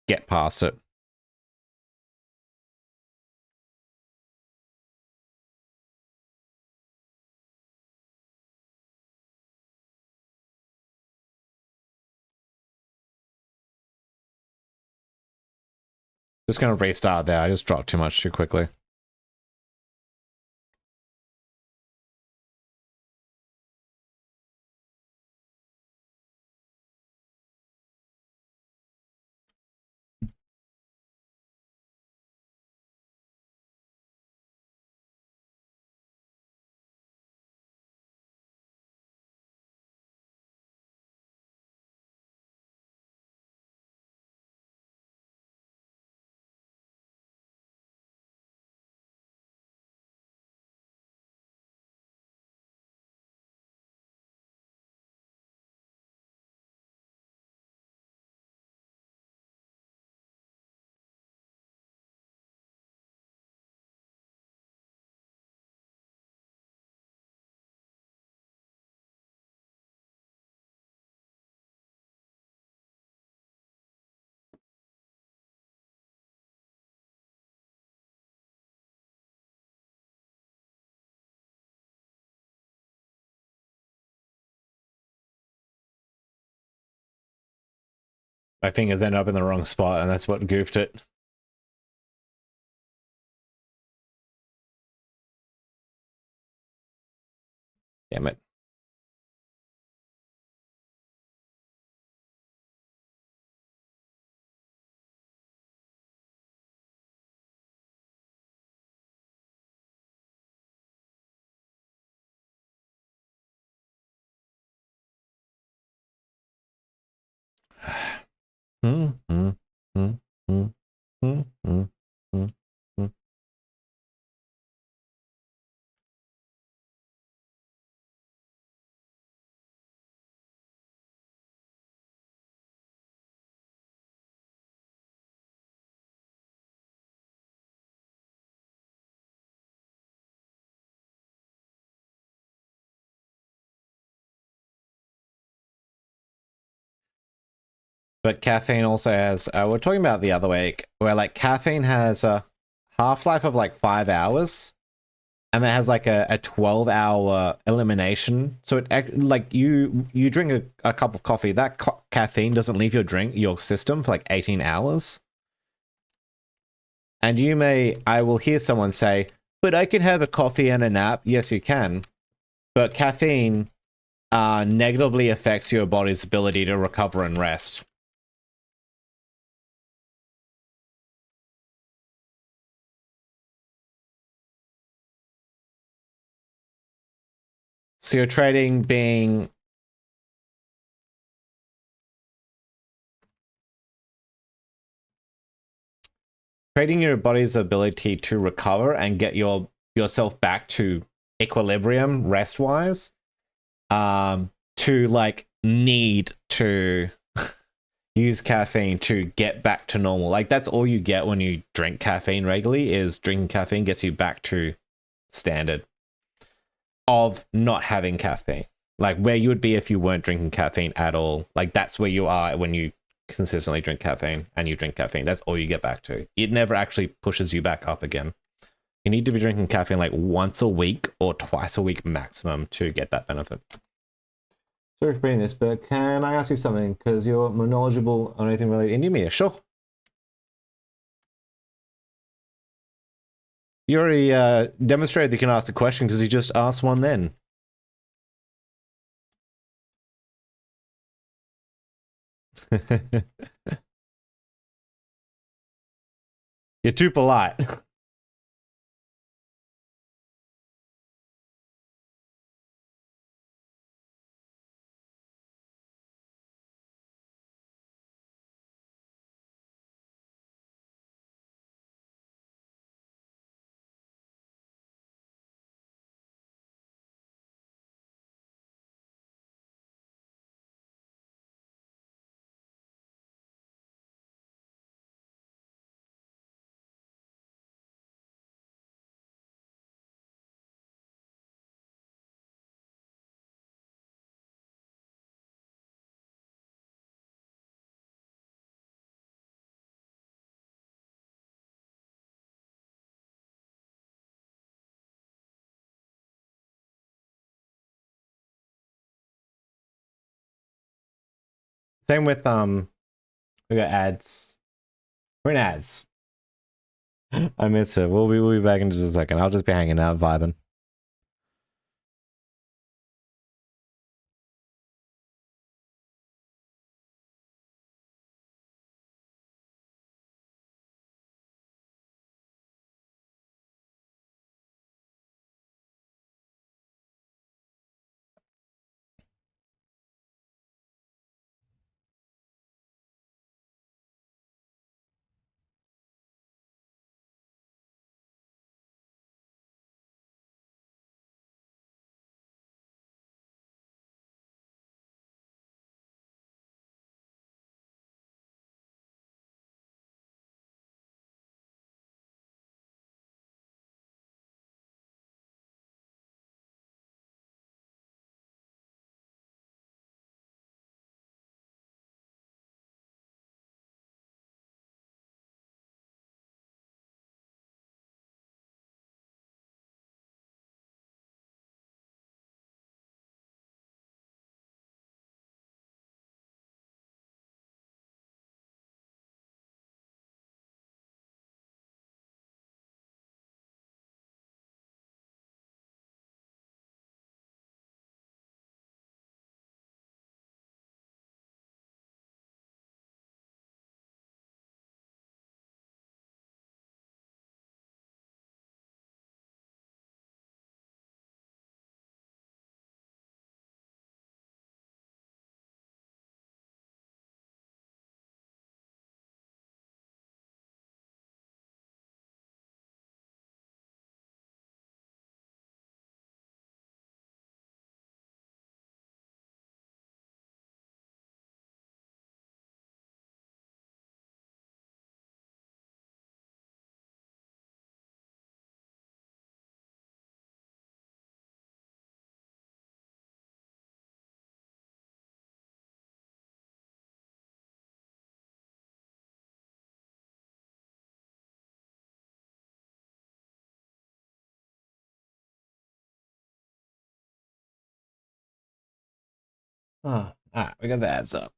get past it. Just gonna restart there. I just dropped too much too quickly. my fingers ended up in the wrong spot, and that's what goofed it. Damn it. Hmm, hmm, hmm, hmm, hmm, hmm, hmm, hmm. But caffeine also has, we're talking about the other week, where like caffeine has a half-life of like 5 hours, and it has like a 12-hour elimination. So it like you drink a cup of coffee, that caffeine doesn't leave your system for like 18 hours. And I will hear someone say, but I can have a coffee and a nap. Yes, you can. But caffeine negatively affects your body's ability to recover and rest. So you're trading your body's ability to recover and get yourself back to equilibrium rest wise, to like need to use caffeine to get back to normal. Like that's all you get when you drink caffeine regularly, is drinking caffeine gets you back to standard of not having caffeine. Like where you would be if you weren't drinking caffeine at all. Like that's where you are when you consistently drink caffeine and you drink caffeine. That's all you get back to. It never actually pushes you back up again. You need to be drinking caffeine like once a week or twice a week maximum to get that benefit. Sorry for bringing this, but can I ask you something? Because you're more knowledgeable on anything related to India. Sure. You already demonstrated that you can ask a question because you just asked one then. You're too polite. Same with we got ads. We're in ads. I miss it. We'll be back in just a second. I'll just be hanging out, vibing. Oh, all right, we got the ads up.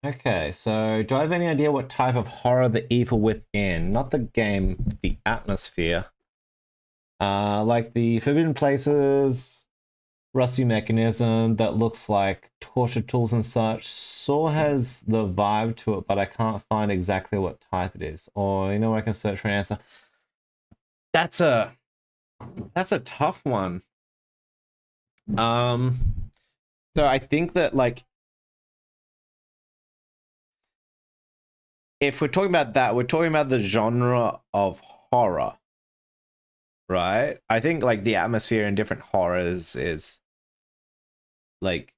Okay, so do I have any idea what type of horror The Evil Within? Not the game, the atmosphere. Like the Forbidden Places, rusty mechanism that looks like torture tools and such. Saw has the vibe to it, but I can't find exactly what type it is. Or you know, I can search for an answer. That's a tough one. So I think that like if we're talking about that, we're talking about the genre of horror, right? I think like the atmosphere in different horrors is like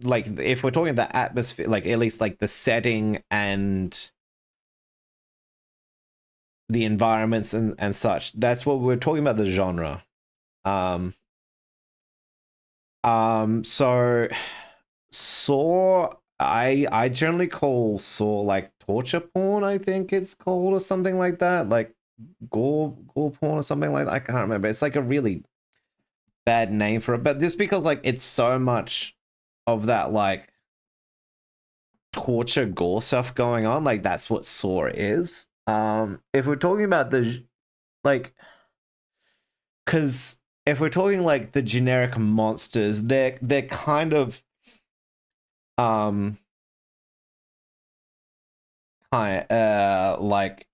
like if we're talking the atmosphere, like at least like the setting and the environments and such, that's what we're talking about, the genre. um so Saw, I generally call Saw like torture porn, I think it's called, or something like that, like gore porn or something like that. I can't remember. It's like a really bad name for it, but just because like it's so much of that like torture gore stuff going on, like that's what Saw is. If we're talking about the like, because if we're talking like the generic monsters, they're kind of um like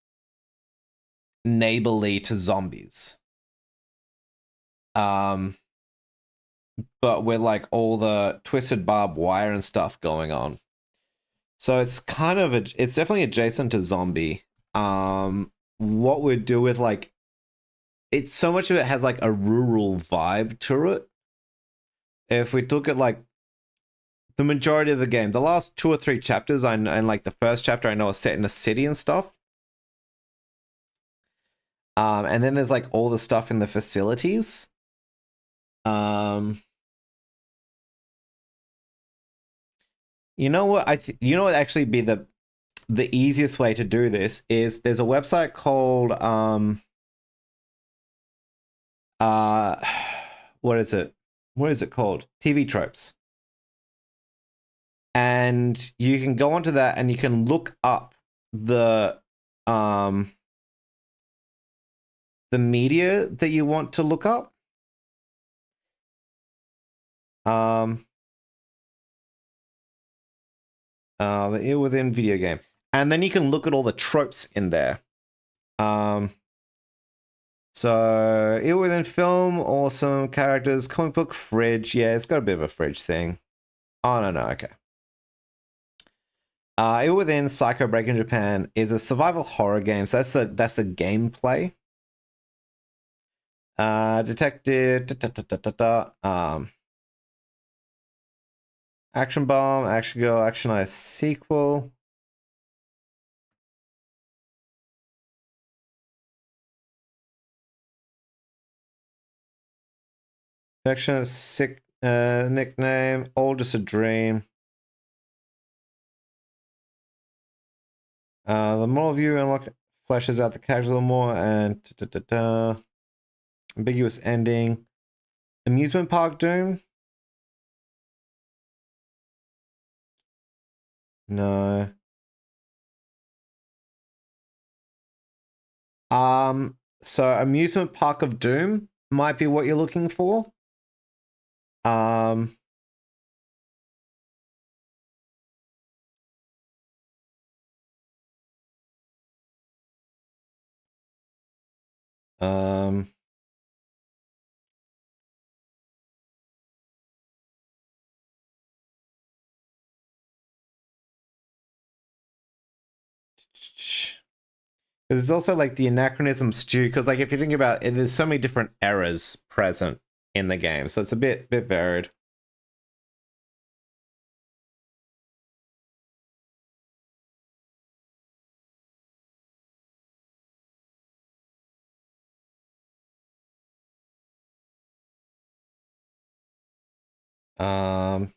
neighborly to zombies. Um, but with like all the twisted barbed wire and stuff going on. So it's kind of it's definitely adjacent to zombie. What we do with like it's so much of it has like a rural vibe to it. If we look at like the majority of the game, the last 2 or 3 chapters, and like the first chapter, I know is set in a city and stuff. And then there's like all the stuff in the facilities. You know what? You know what actually be the easiest way to do this is there's a website called uh what is it? What is it called? TV Tropes. And you can go onto that and you can look up the um the media that you want to look up. Um within video game. And then you can look at all the tropes in there. So it within film, awesome characters, comic book fridge. Yeah, it's got a bit of a fridge thing. Oh no, okay. It within Psycho Break in Japan is a survival horror game. So that's the gameplay. Detective, Action Bomb, Action Girl, Action Eye sequel. Action sick nickname, all just a dream. The more of you unlock fleshes out the casual more and ambiguous ending. Amusement Park Doom. No. So Amusement Park of Doom might be what you're looking for. Um, um, there's also like the anachronism stew, because like if you think about it, there's so many different eras present in the game, so it's a bit varied. Um,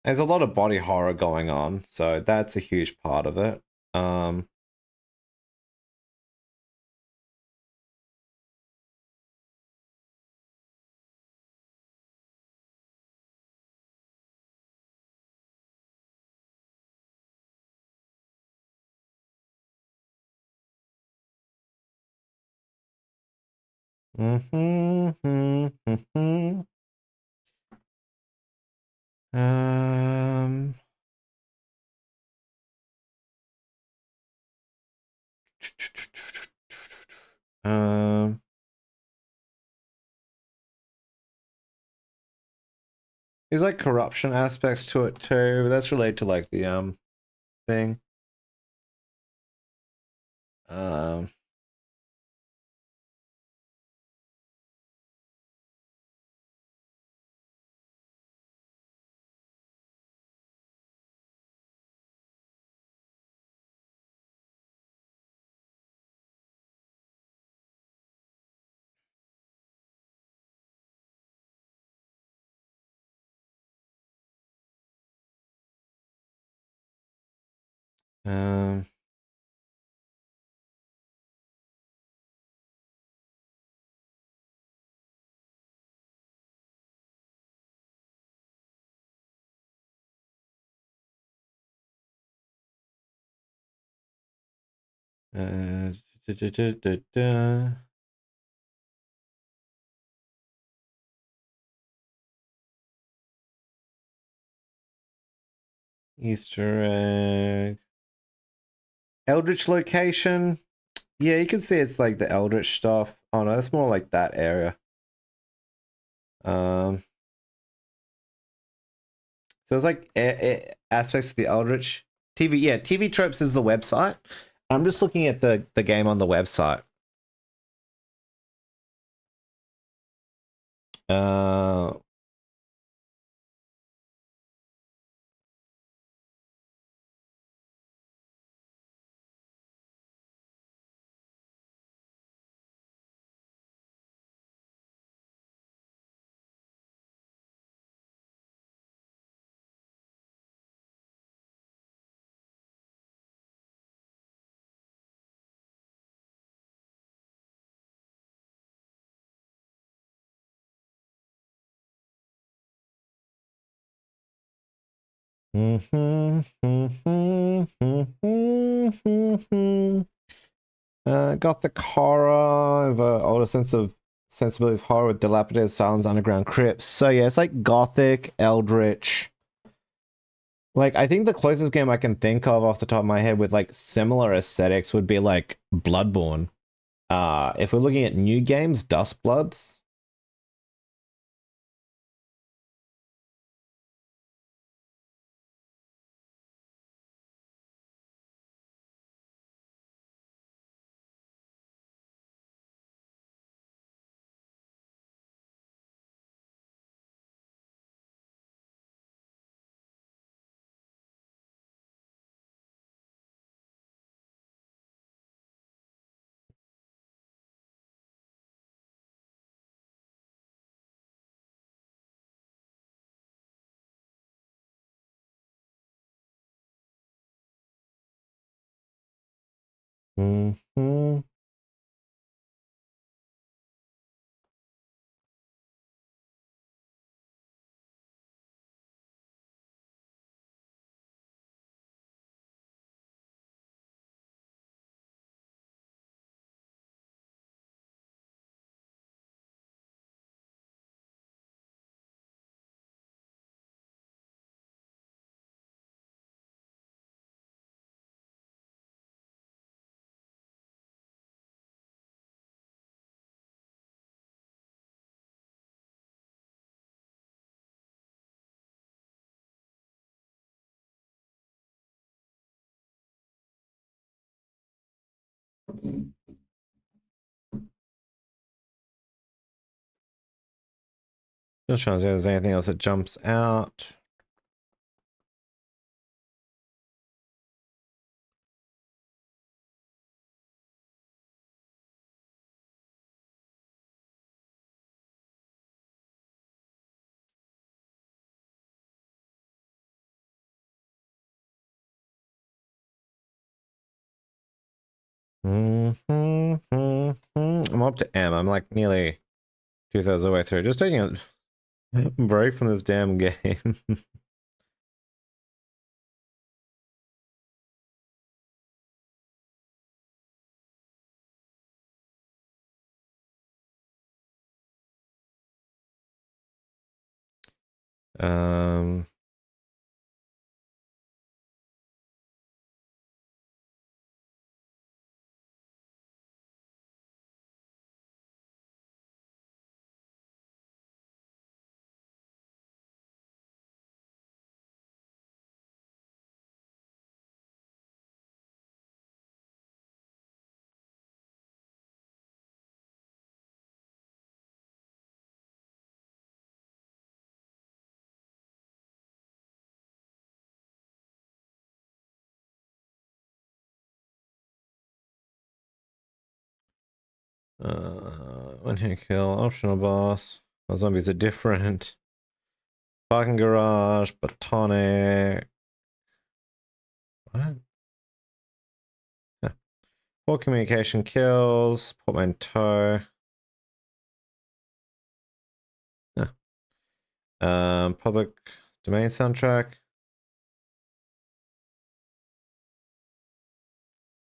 There's a lot of body horror going on, so that's a huge part of it. Um, um, um, there's like corruption aspects to it too. But that's related to like the thing. Um, um, uh, da, da, da, da, da. Easter egg. Eldritch location. Yeah, you can see it's like the Eldritch stuff. Oh no, that's more like that area. Um, so it's like aspects of the Eldritch TV. Yeah, TV Tropes is the website. I'm just looking at the game on the website. Uh, Gothic horror, with an older sensibility of horror with dilapidated asylums, underground crypts. So yeah, it's like Gothic, Eldritch. Like I think the closest game I can think of off the top of my head with like similar aesthetics would be like Bloodborne. If we're looking at new games, Dustbloods. Mm-hmm. Just trying to see if there's anything else that jumps out. I'm up to M. I'm like nearly 2/3 of the way through. Just taking a break from this damn game. um. One hit kill, optional boss. Our zombies are different. Parking garage, Batonic. What? Huh. Poor communication kills, portmanteau. Huh. Public domain soundtrack.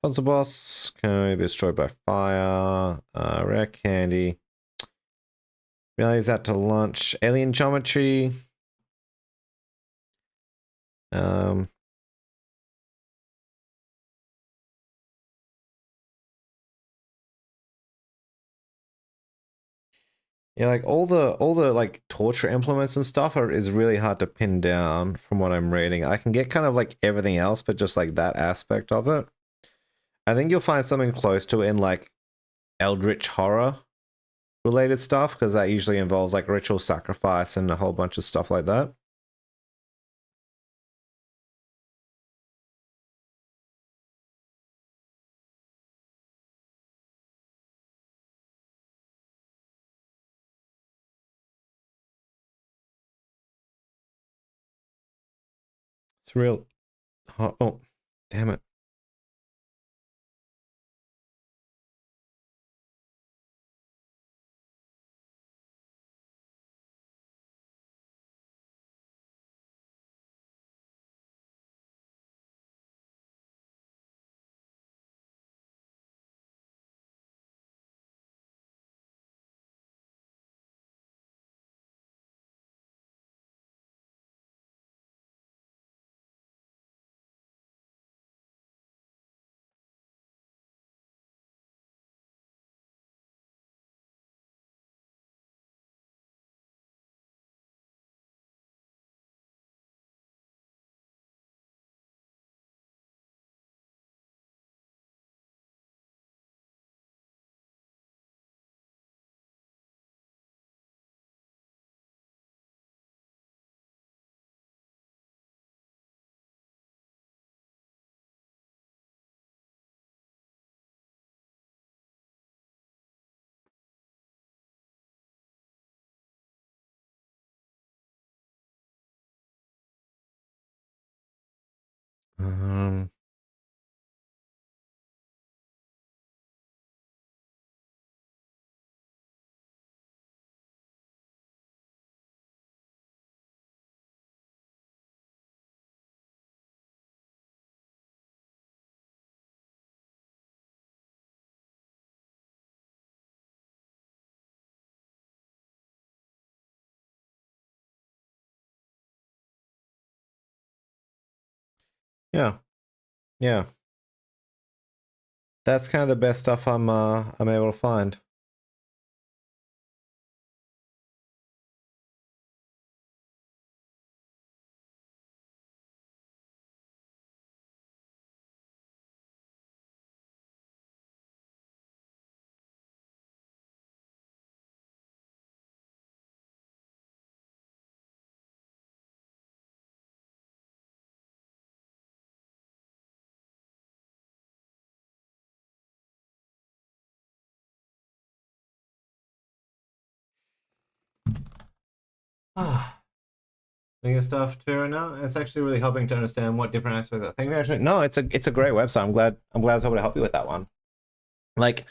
Puzzle boss can be destroyed by fire. Rare candy. Reality's out to lunch. Alien geometry. Um. Yeah, like all the like torture implements and stuff is really hard to pin down from what I'm reading. I can get kind of like everything else, but just like that aspect of it. I think you'll find something close to it in like Eldritch horror related stuff, because that usually involves like ritual sacrifice and a whole bunch of stuff like that. It's real. Oh, damn it. Um, yeah, yeah. That's kind of the best stuff I'm able to find. Biggest stuff too right now. It's actually really helping to understand what different aspects of the thing. Actually, no, it's a great website. I'm glad I was able to help you with that one. like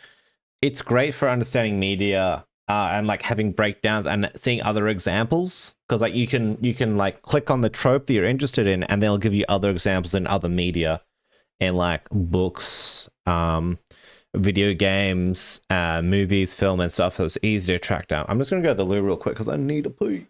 it's great for understanding media and like having breakdowns and seeing other examples, because like you can like click on the trope that you're interested in and they'll give you other examples in other media, in like books, video games, movies, film, and stuff. So it's easy to track down. I'm just gonna go to the loo real quick because I need a pee.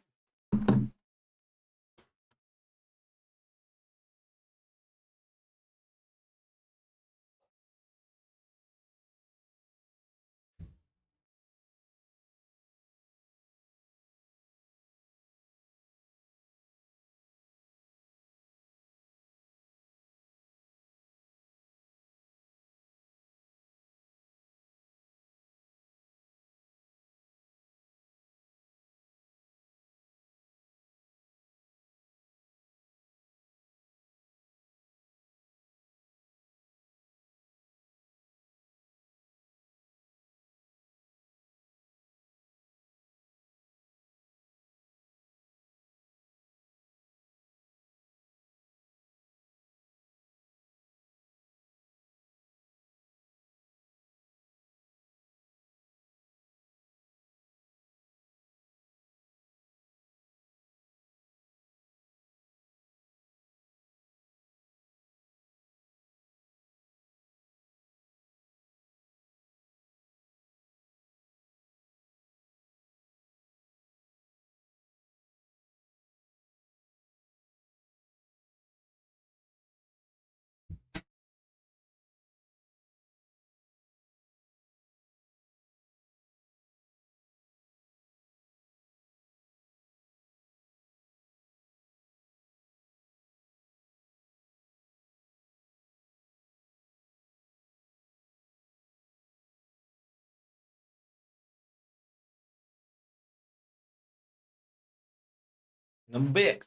I'm bit.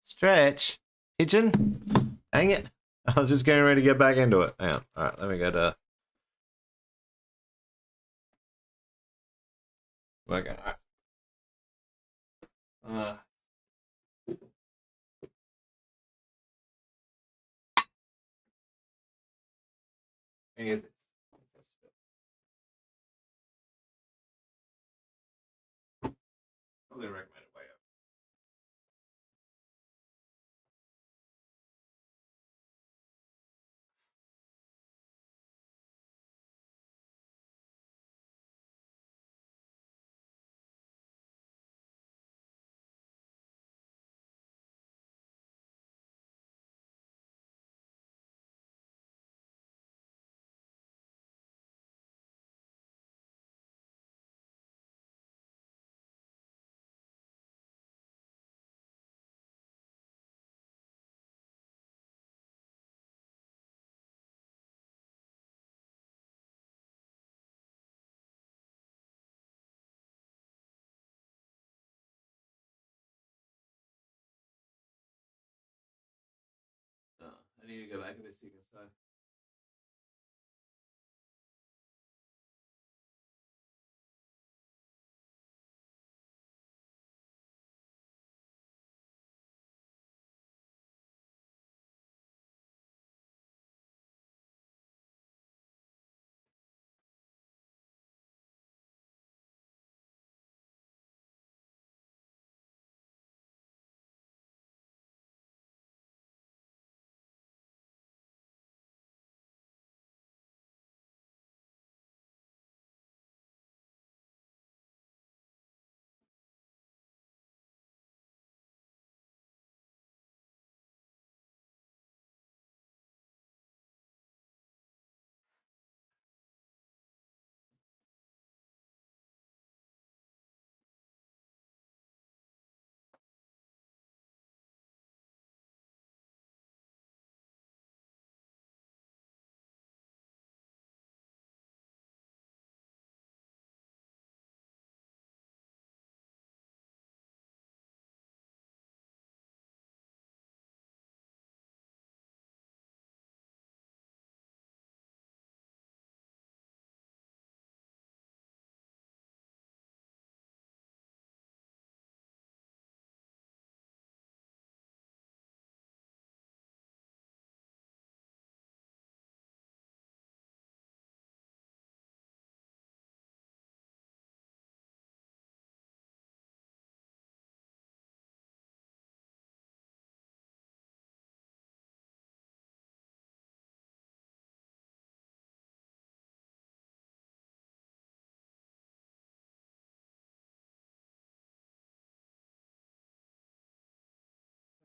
Stretch. Pigeon. Dang it. I was just getting ready to get back into it. Hang on. All right, let me go to. Okay. All right. I guess it's probably recommended way up. I need to go back a bit so you can say.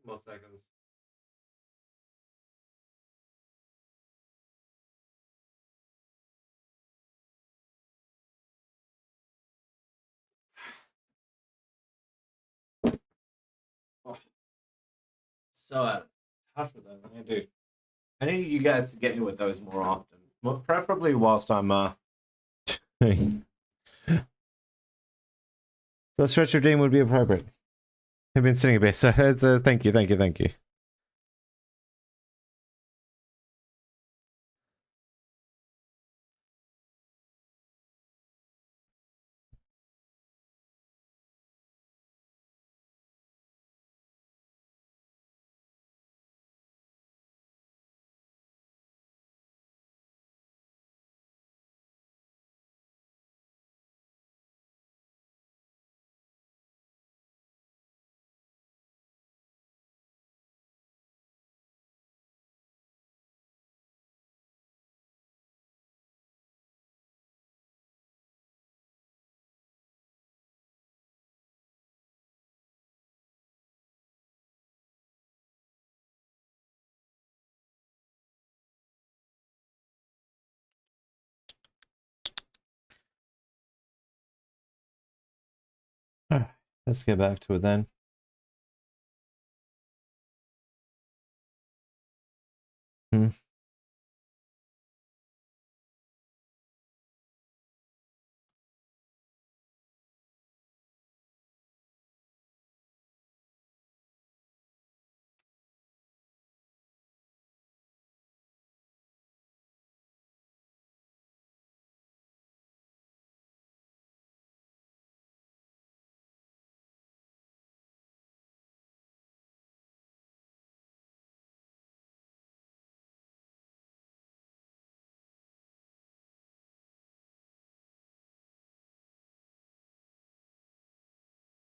More seconds. Oh, so out of touch with those. I do. I need you guys to get me with those more often. Well, preferably whilst I'm So stretch of dream would be appropriate. I've been sitting a bit, so it's thank you, thank you, thank you. Let's get back to it then. Hmm.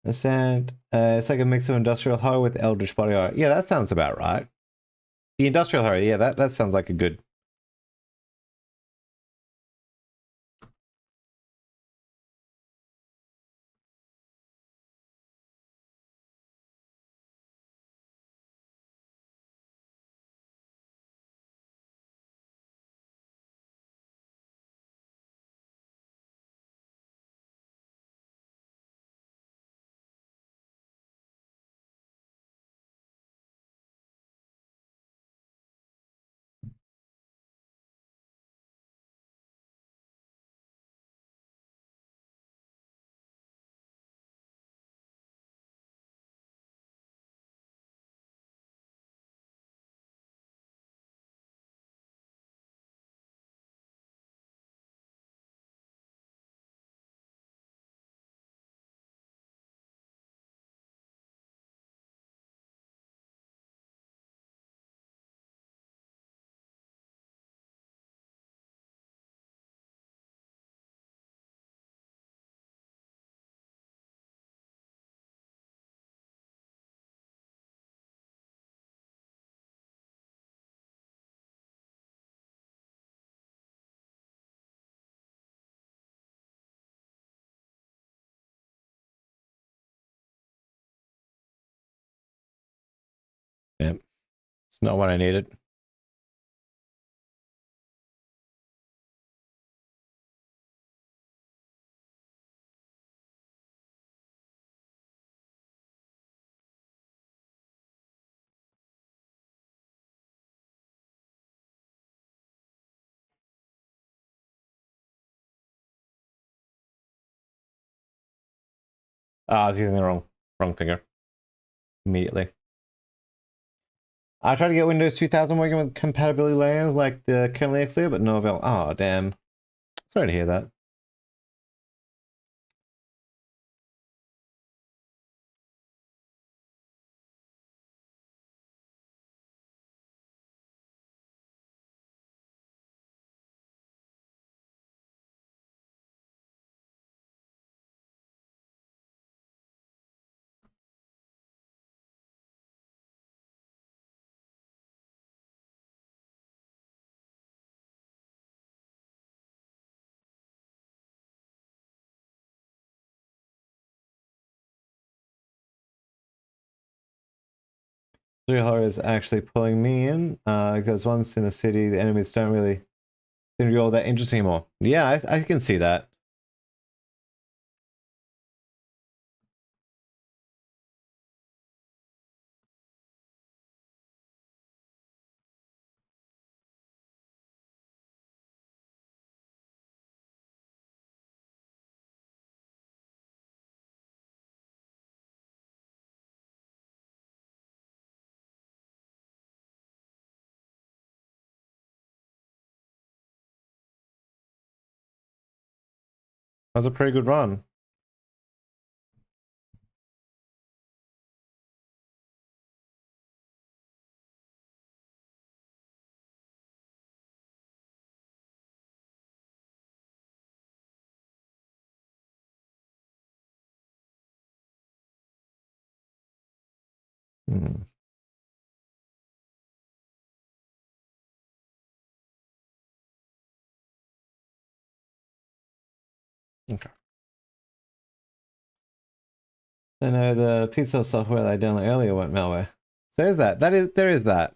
Ascend. It's like a mix of industrial horror with eldritch body horror. Yeah, that sounds about right. The industrial horror, yeah, that sounds like a good. Yeah, it's not what I needed. Ah, I was using the wrong finger. Immediately. I tried to get Windows 2000 working with compatibility layers like the kernel X layer, but no avail. Oh, damn. Sorry to hear that. Horror is actually pulling me in because once in the city, the enemies don't really seem to be all that interesting anymore. Yeah, I can see that. That was a pretty good run. Hmm. Okay. I know the piece of software that I downloaded earlier went malware. So there's that. There is that.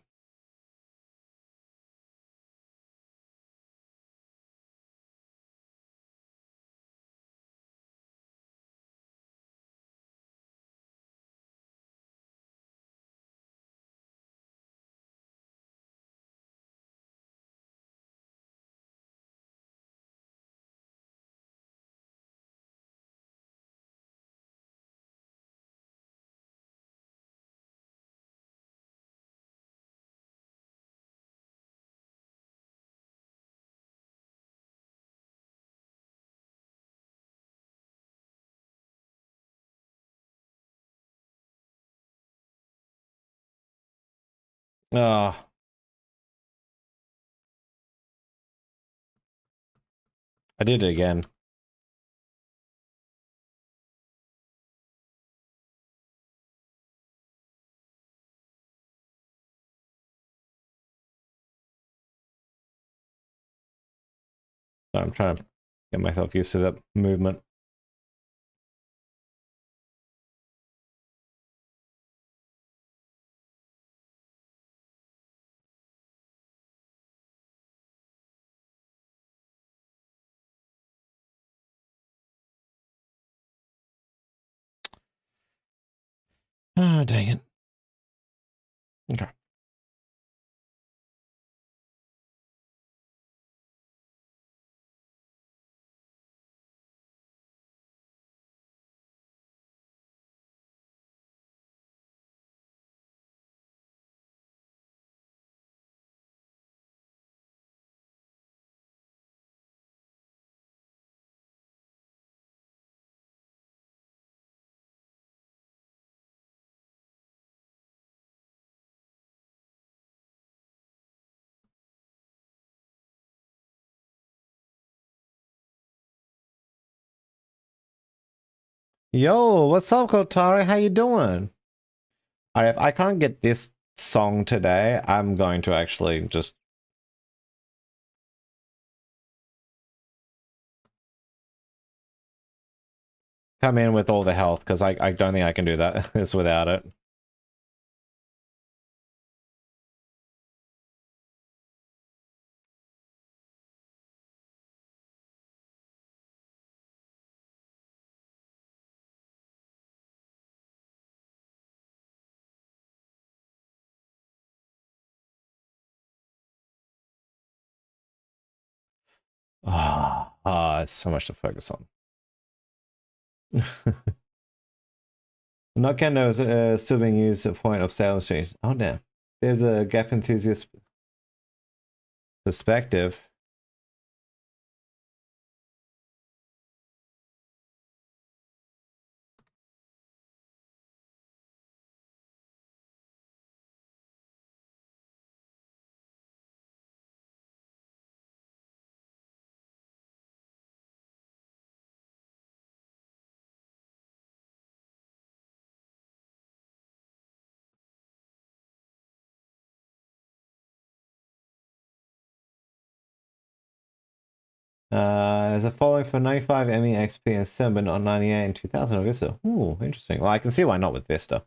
Oh, I did it again. So I'm trying to get myself used to that movement. Ah, dang it. Okay. Yo, what's up, Kotari? How you doing? Alright, if I can't get this song today, I'm going to actually just come in with all the health, because I don't think I can do that this without it. It's so much to focus on. Knockando is still being used at point of sale exchange. Oh damn. There's a Gap enthusiast perspective. There's a following for 95 ME XP and 7, but not 98 and 2000 on Vista. Ooh, interesting. Well, I can see why not with Vista.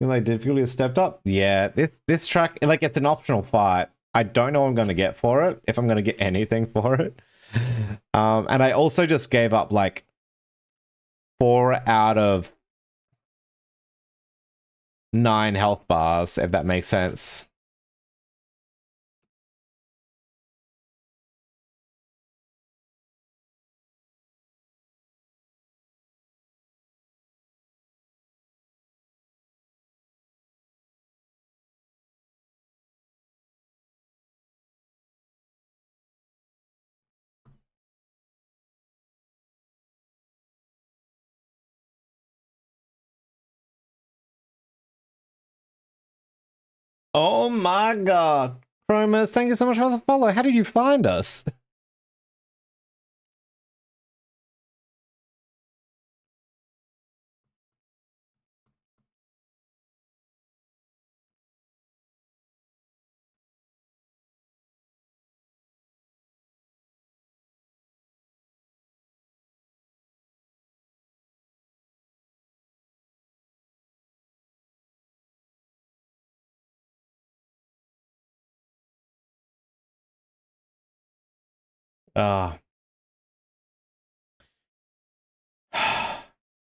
Like difficulty has stepped up. Yeah, this track, like, it's an optional fight. I don't know what I'm gonna get for it, if I'm gonna get anything for it. And I also just gave up like 4 out of 9 health bars, if that makes sense. Oh my god. Chromas, thank you so much for the follow. How did you find us? Ah.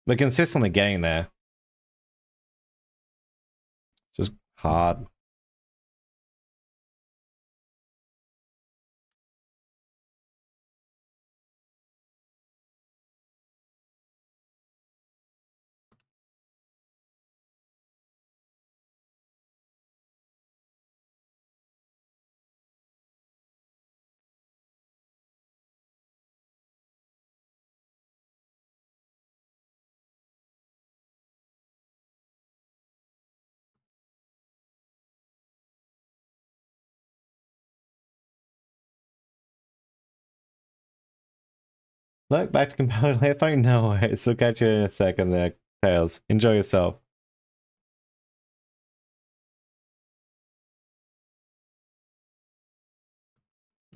We're consistently getting there. Just hard. Look, back to competitive landfighting? No worries. We'll catch you in a second there, Tails. Enjoy yourself.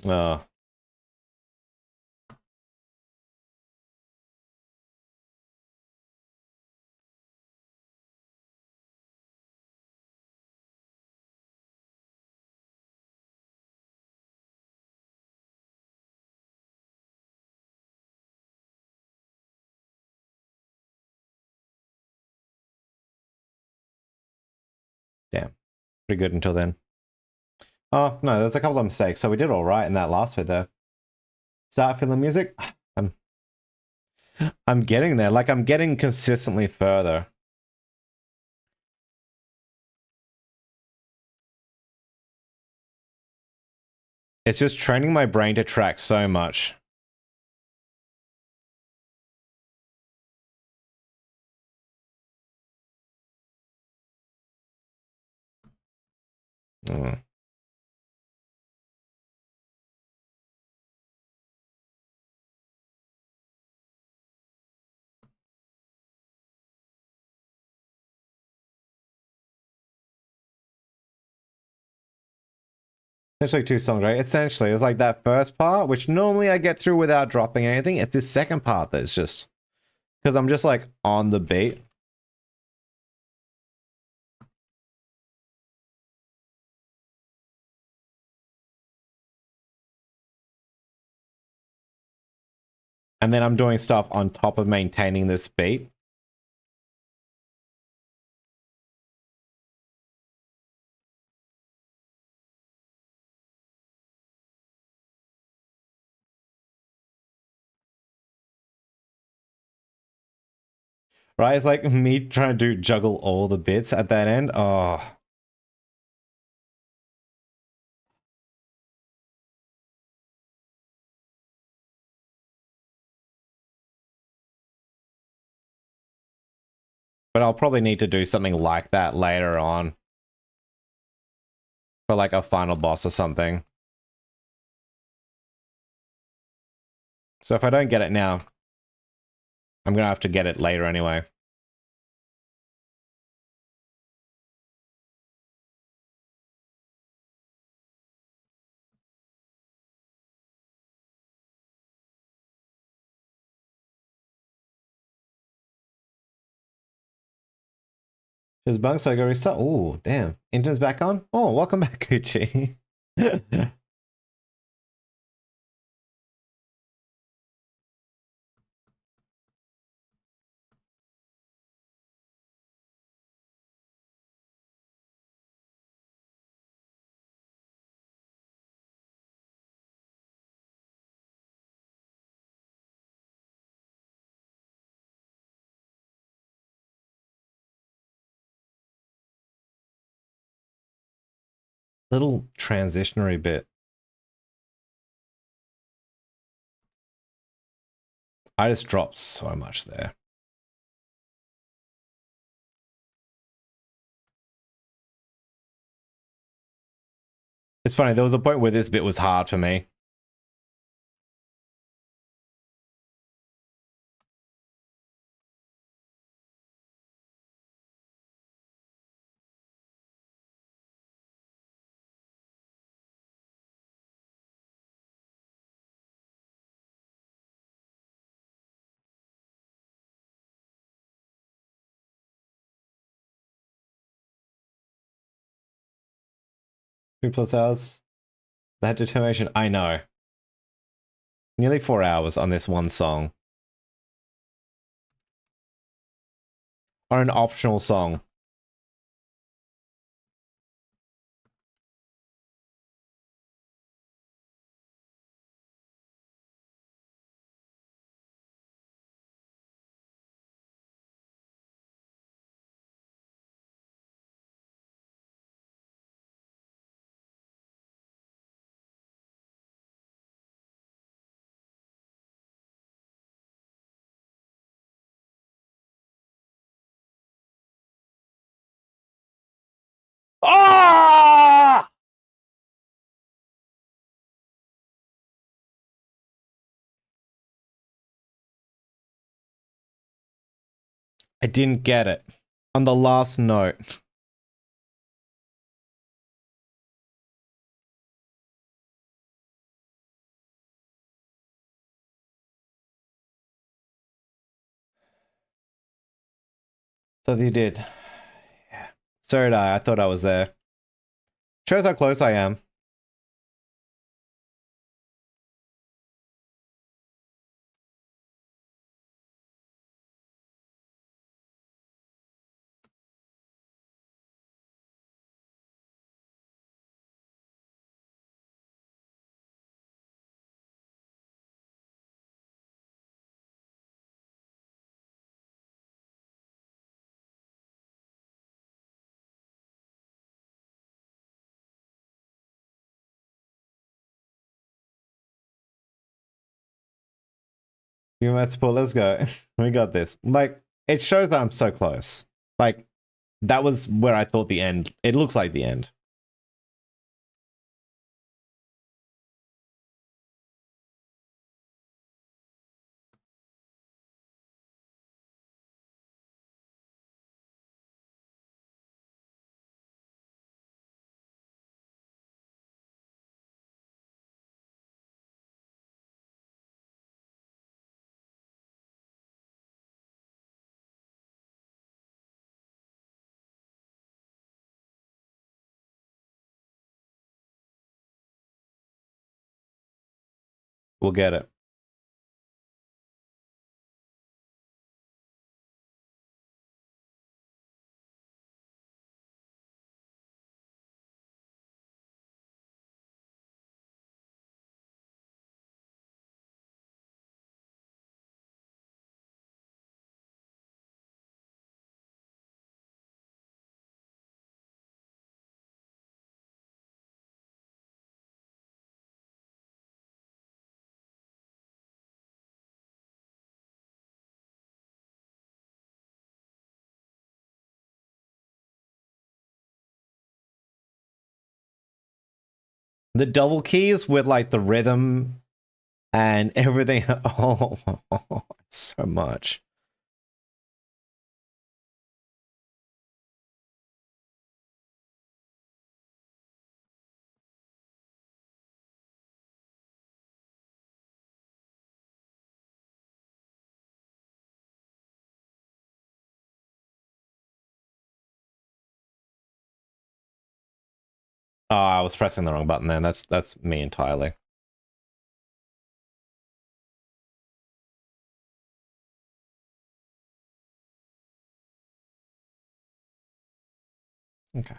Oh. Damn. Pretty good until then. Oh, no, there's a couple of mistakes. So we did all right in that last bit there. Start feeling music? I'm getting there. Like, I'm getting consistently further. It's just training my brain to track so much. Mm. Essentially 2 songs, right? Essentially, it's like that first part, which normally I get through without dropping anything. It's this second part that's just... Because I'm just, like, on the beat. And then I'm doing stuff on top of maintaining this beat. Right? It's like me trying to juggle all the bits at that end. Oh. But I'll probably need to do something like that later on. For like a final boss or something. So if I don't get it now, I'm gonna have to get it later anyway. His bunk so I go restart. Oh, damn. Engine's back on? Oh, welcome back, Gucci. Little transitionary bit. I just dropped so much there. It's funny, there was a point where this bit was hard for me. Plus hours. That determination, I know. Nearly 4 hours on this one song. On an optional song. Ah! I didn't get it. On the last note. Thought you did. Yeah. So did I. I thought I was there. Shows how close I am. You might support. Let's go. We got this. Like, it shows that I'm so close. Like, that was where I thought the end. It looks like the end. We'll get it. The double keys with like the rhythm and everything. Oh, so much. Oh, I was pressing the wrong button then. That's me entirely. Okay.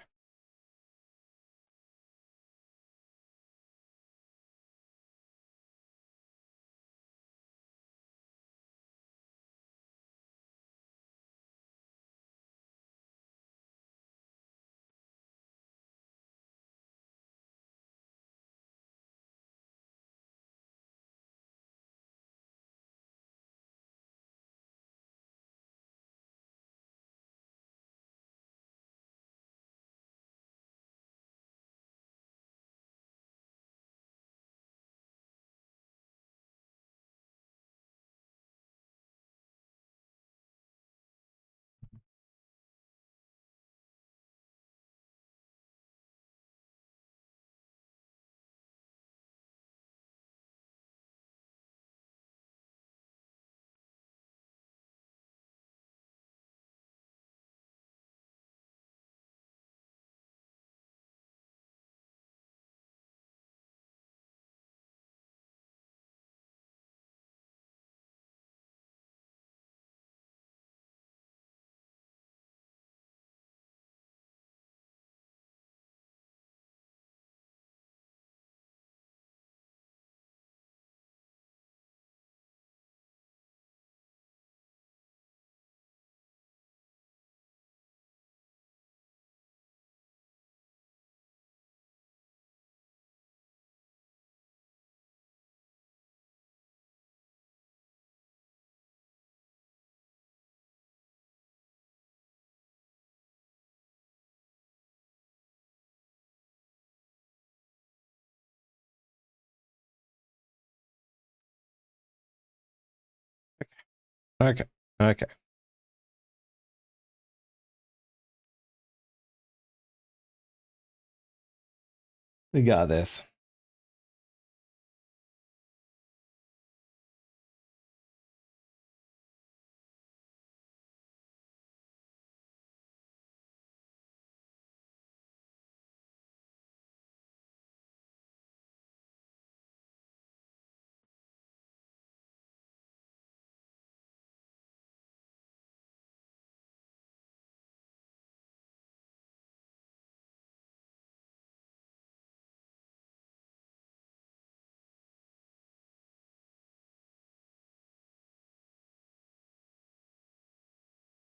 Okay. Okay. We got this.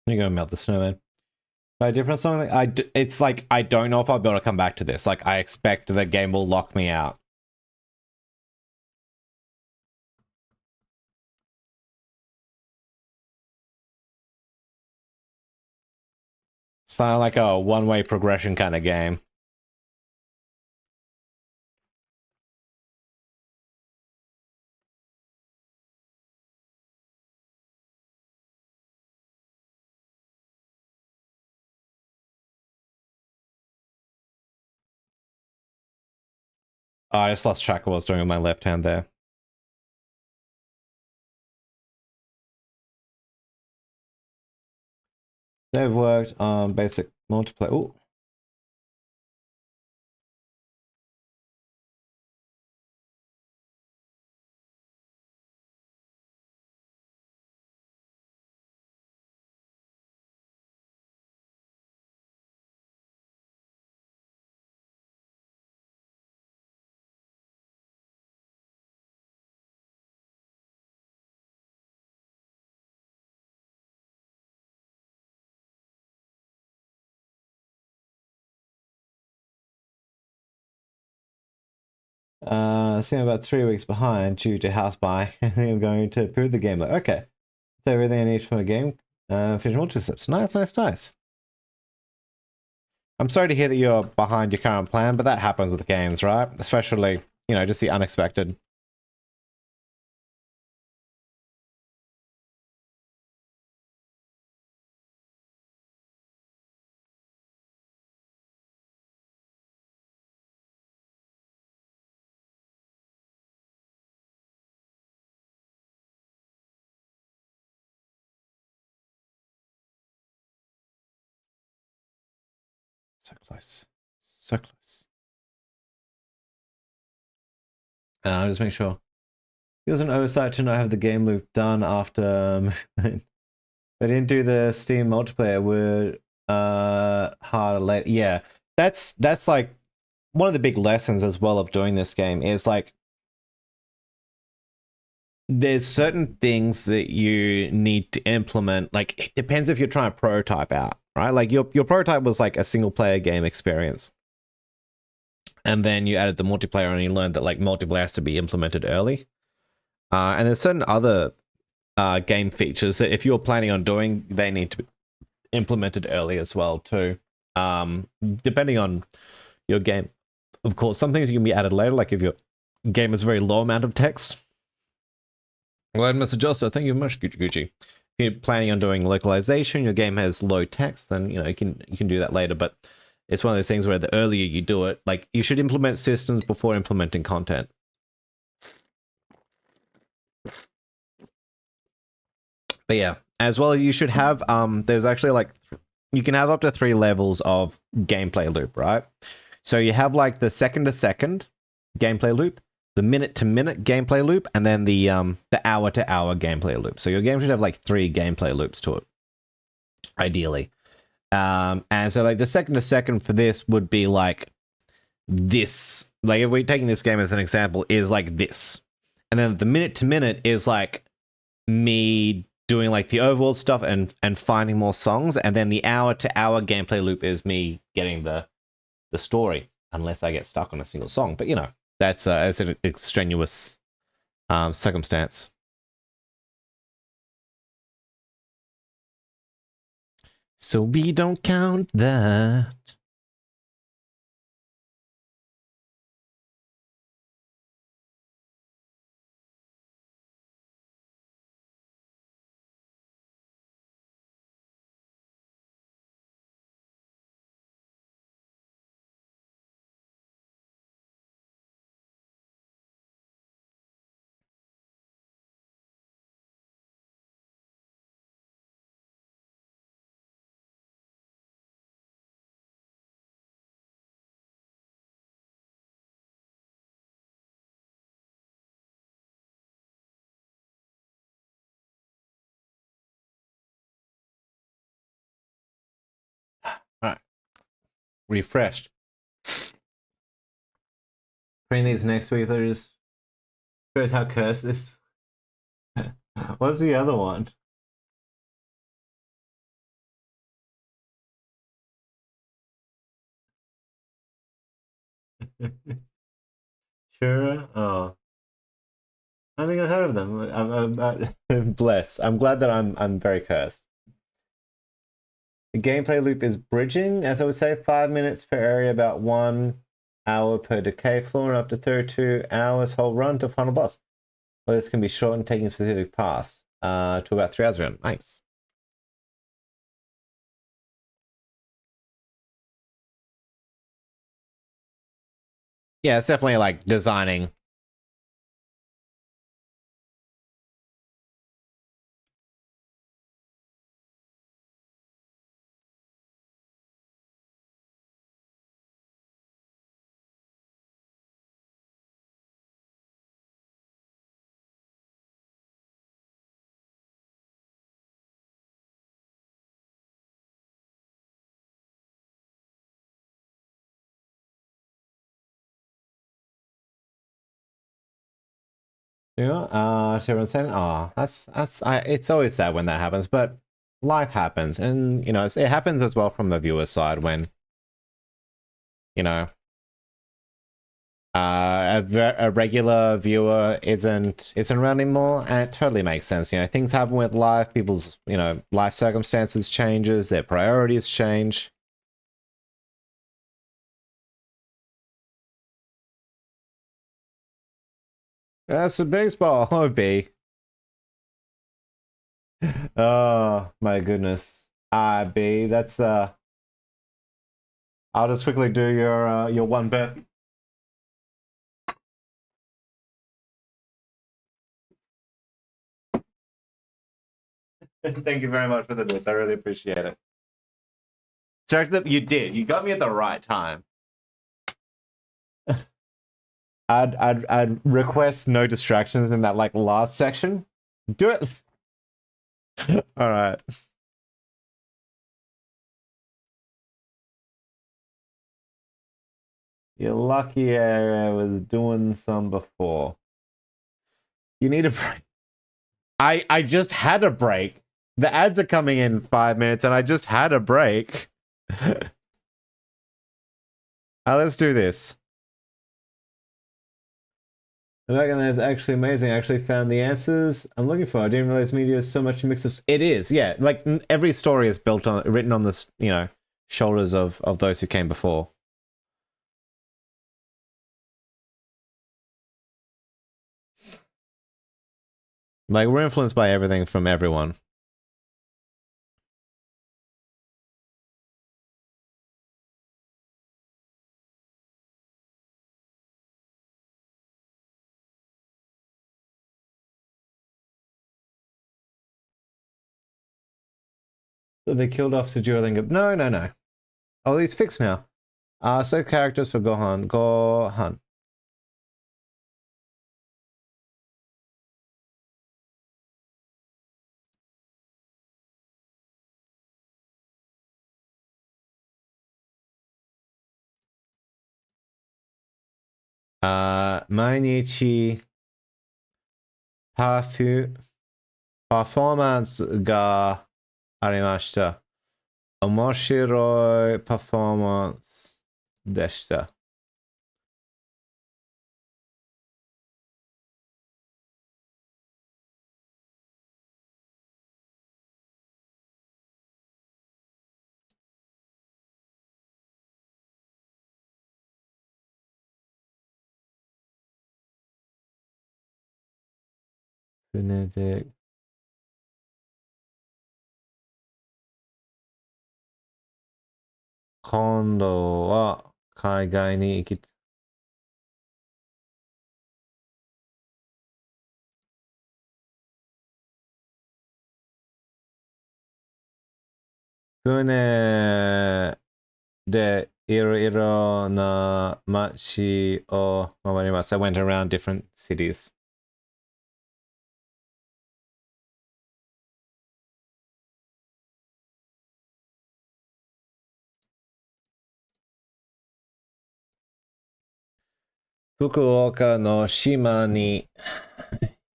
You're gonna melt the snowman. By a different song, it's like I don't know if I'll be able to come back to this. Like I expect the game will lock me out. It's not like a one-way progression kind of game. Oh, I just lost track of what I was doing with my left hand there. They've worked on basic multiplayer. Ooh. See, I'm about 3 weeks behind due to house buy. I think I'm going to improve the game. Like, okay, so everything I need from a game. Finish multiple steps. Nice, nice, nice. I'm sorry to hear that you're behind your current plan, but that happens with games, right? Especially, you know, just the unexpected. So close. So close. Just make sure. It was an oversight to not have the game loop done after. They didn't do the Steam multiplayer. Were harder later. Yeah, that's like one of the big lessons as well of doing this game is like there's certain things that you need to implement. Like it depends if you're trying to prototype out, right? Like your prototype was like a single player game experience. And then you added the multiplayer and you learned that like multiplayer has to be implemented early. And there's certain other game features that if you're planning on doing, they need to be implemented early as well too. Depending on your game. Of course, some things can be added later, like if your game has a very low amount of text. Well, message also, thank you very much, Gucci. If you're planning on doing localization, your game has low text, then you can do that later. But it's one of those things where the earlier you do it, like you should implement systems before implementing content. But yeah, as well, you should have there's actually like you can have up to 3 levels of gameplay loop, right? So you have like the second to second gameplay loop, the minute to minute gameplay loop, and then the hour to hour gameplay loop. So your game should have like 3 gameplay loops to it, ideally. And so like the second to second for this would be like this. Like if we're taking this game as an example, is like this, and then the minute to minute is like me doing like the overworld stuff and finding more songs, and then the hour to hour gameplay loop is me getting the story, unless I get stuck on a single song. But you know, that's an extraneous circumstance. So we don't count that. All right, refreshed. Playing these next week, they're just shows how cursed this. What's the other one? Sure. Oh, I don't think I've heard of them. I'm blessed. I'm glad that I'm very cursed. The gameplay loop is bridging, as I would say, 5 minutes per area, about 1 hour per decay floor, and up to 32 hours whole run to final boss. Well, this can be shortened, taking specific paths to about 3 hours around. Nice. Yeah, it's definitely like designing. Yeah, Sharon saying, "Oh, it's always sad when that happens, but life happens, and you know, it happens as well from the viewer side when, you know, a regular viewer isn't around anymore, and it totally makes sense. You know, things happen with life, people's life circumstances changes, their priorities change." That's a baseball hobby. Oh my goodness. B, that's I'll just quickly do your one bet. Thank you very much for the bits. I really appreciate it. Jack, you did. You got me at the right time. I'd request no distractions in that like last section. Do it. All right. You're lucky I was doing some before. You need a break. I just had a break. The ads are coming in 5 minutes and I just had a break. Let's do this. The back end is actually amazing. I actually found the answers I'm looking for. I didn't realize media is so much a mix of. It is, yeah. Like every story is built on, written on this, shoulders of those who came before. Like we're influenced by everything from everyone. So they killed off Duolingo. No. Oh, he's fixed now. So characters for Gohan. Gohan. Mainichi performance ga arimashita. Omoshiroi performance deshita. Phonetic. 今度は海外に行き船でいろいろな街を回ります。I went around different cities. 福岡の島に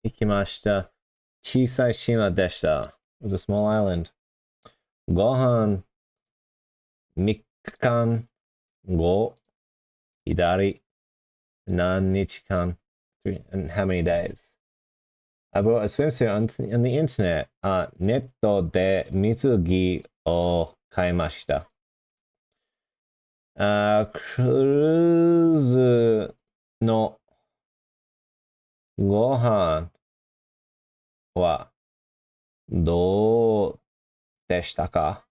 行きました。小さい島でした。It was a small island. ご飯3日間後左何日間 and how many days? I bought a swimsuit on the internet. ネットで水着を買いました。クルーズのご飯はどうでしたか？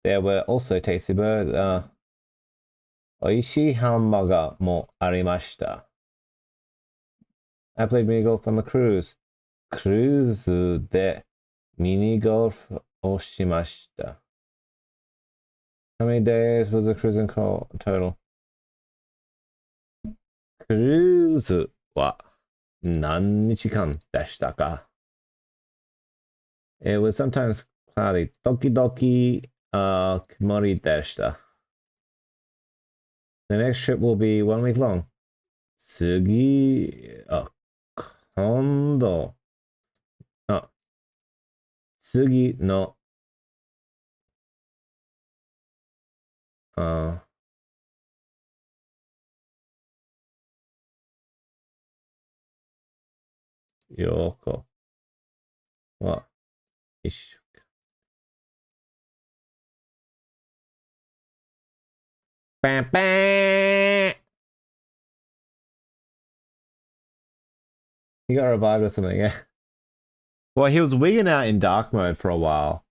There were also tasty burgers. 美味しいハンバーガーもありました。I played mini golf on the cruise. クルーズでミニゴルフをしました。How many days was the cruise in total? クルーズは何日間でしたか？ It was sometimes cloudy. 時々曇りでした。The next trip will be 1 week long. 今度、次の、よこは一緒か。パンパーン He got revived or something, yeah. Well, he was wigging out in dark mode for a while.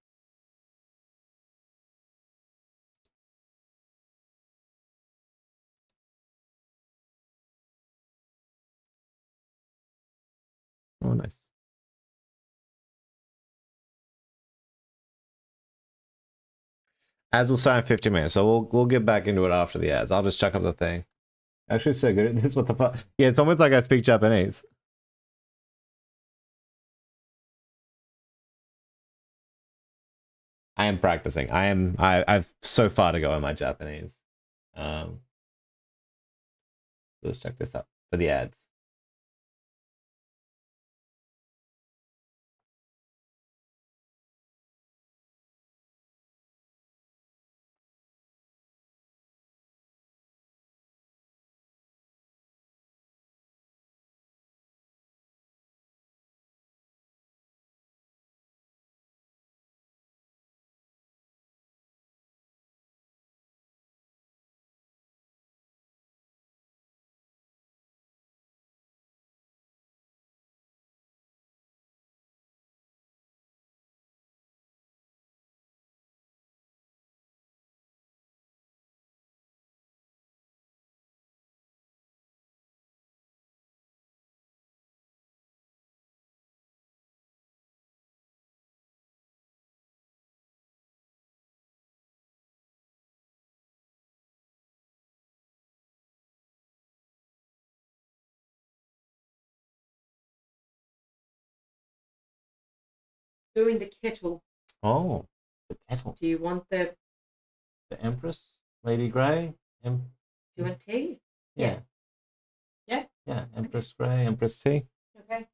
Oh, nice. Ads will start in 50 minutes, so we'll get back into it after the ads. I'll just chuck up the thing. Actually, so good. This is what the fuck. Yeah, it's almost like I speak Japanese. I am practicing. I've so far to go in my Japanese. Let's check this out for the ads. Doing the kettle. Oh, the kettle. Do you want the? The Empress, Lady Grey. Do you want tea? Yeah. Yeah. Yeah. Empress Grey, Empress Tea. Okay.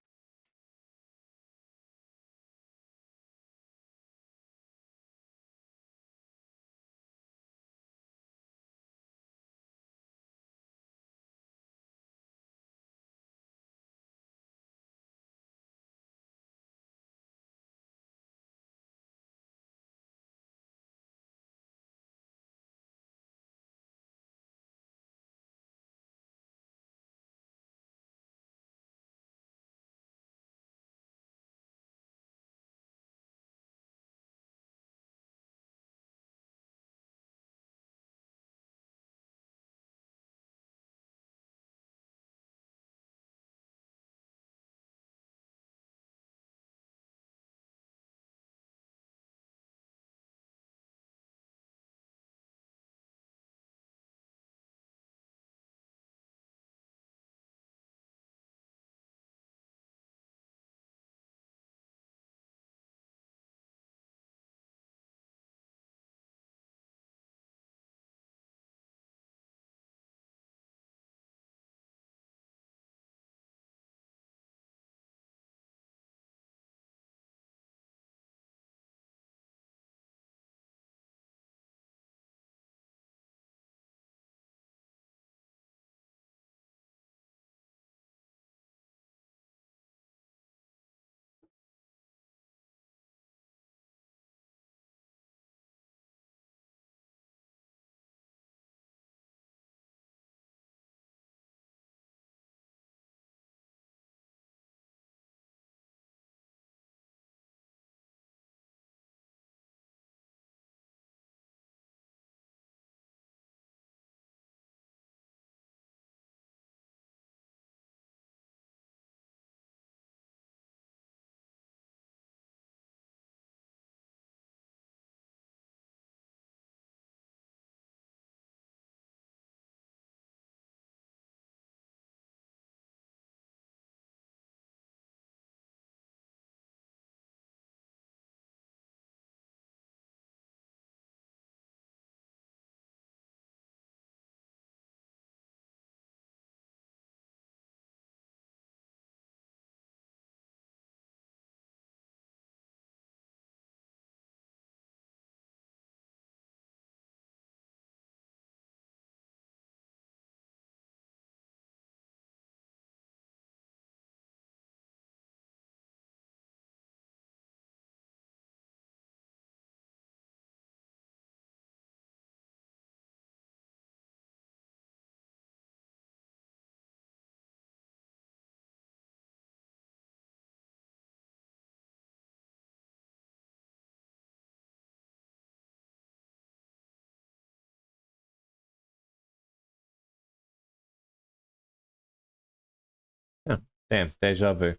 Yeah. Damn. Deja vu.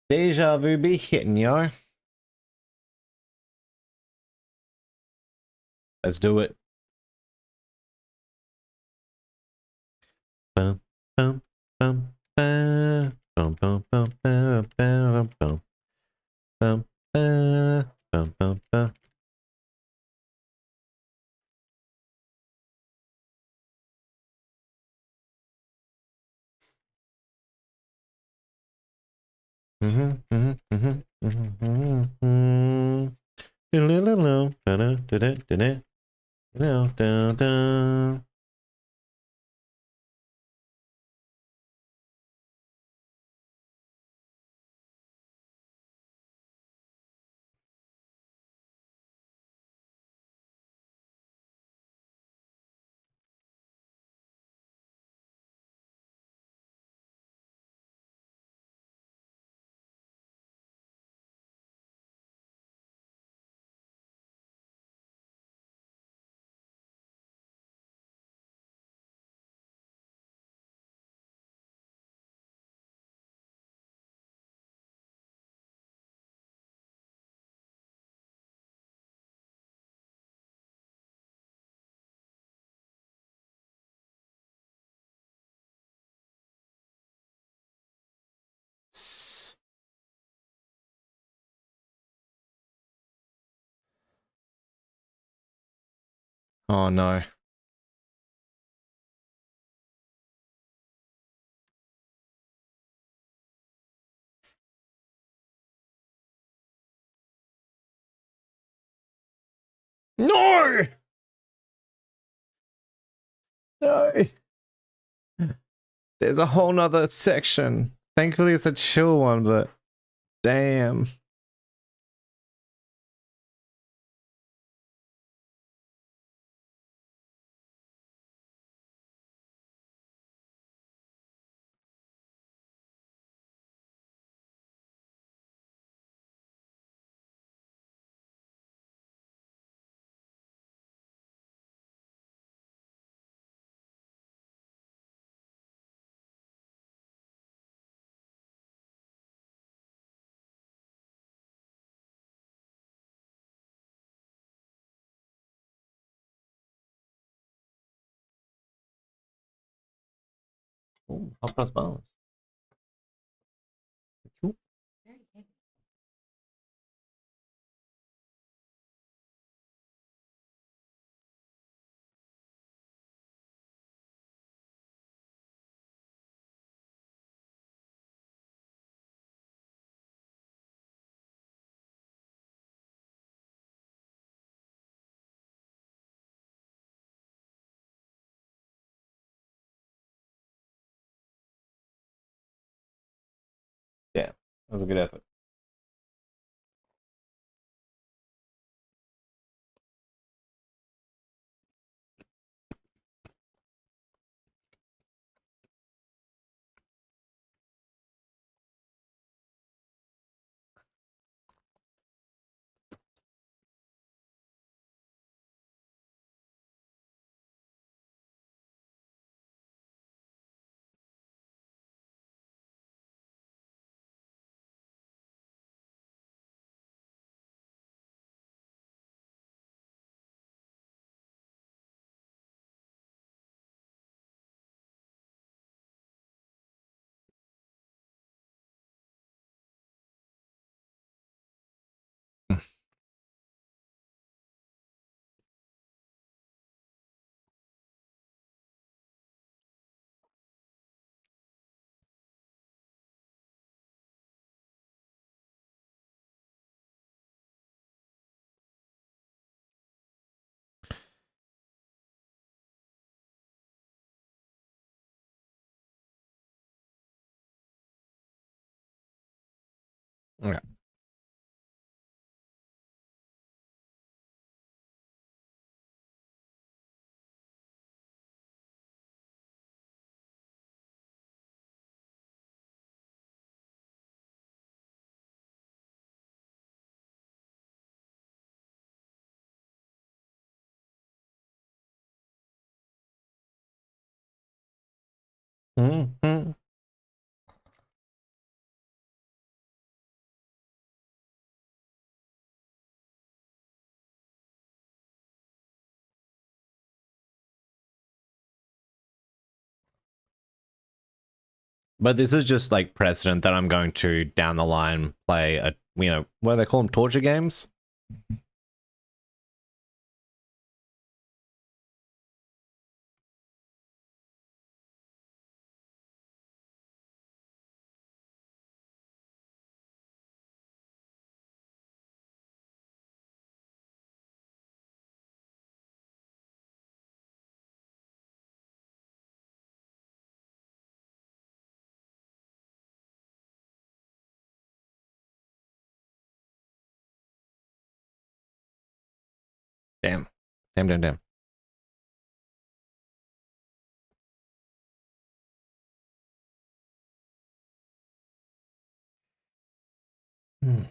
Deja vu be hitting, yo. Let's do it. Bum, bum, bum, bum, bum, bum, bum, bum, bum, bum, bum, bum, bum, bum. Mhm, mhm, mhm, mhm, mhm, mhm. Diddle-diddle-doo, da-da-da-da-da-da. Da-da-da-da. Tss. Oh no. No! No! There's a whole nother section. Thankfully it's a chill one, but damn. Ooh, half past balance. Cool. Very heavy. Yeah, that was a good effort. Okay. Mm-hmm. But this is just like precedent that I'm going to down the line play a, what do they call them, torture games? Damn. Damn. Hmm.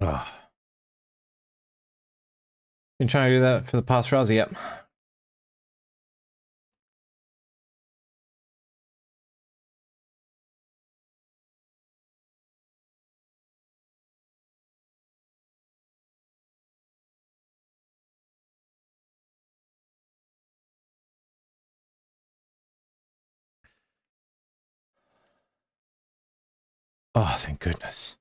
Oh. Been trying to do that for the past few hours. Yep. Oh, thank goodness.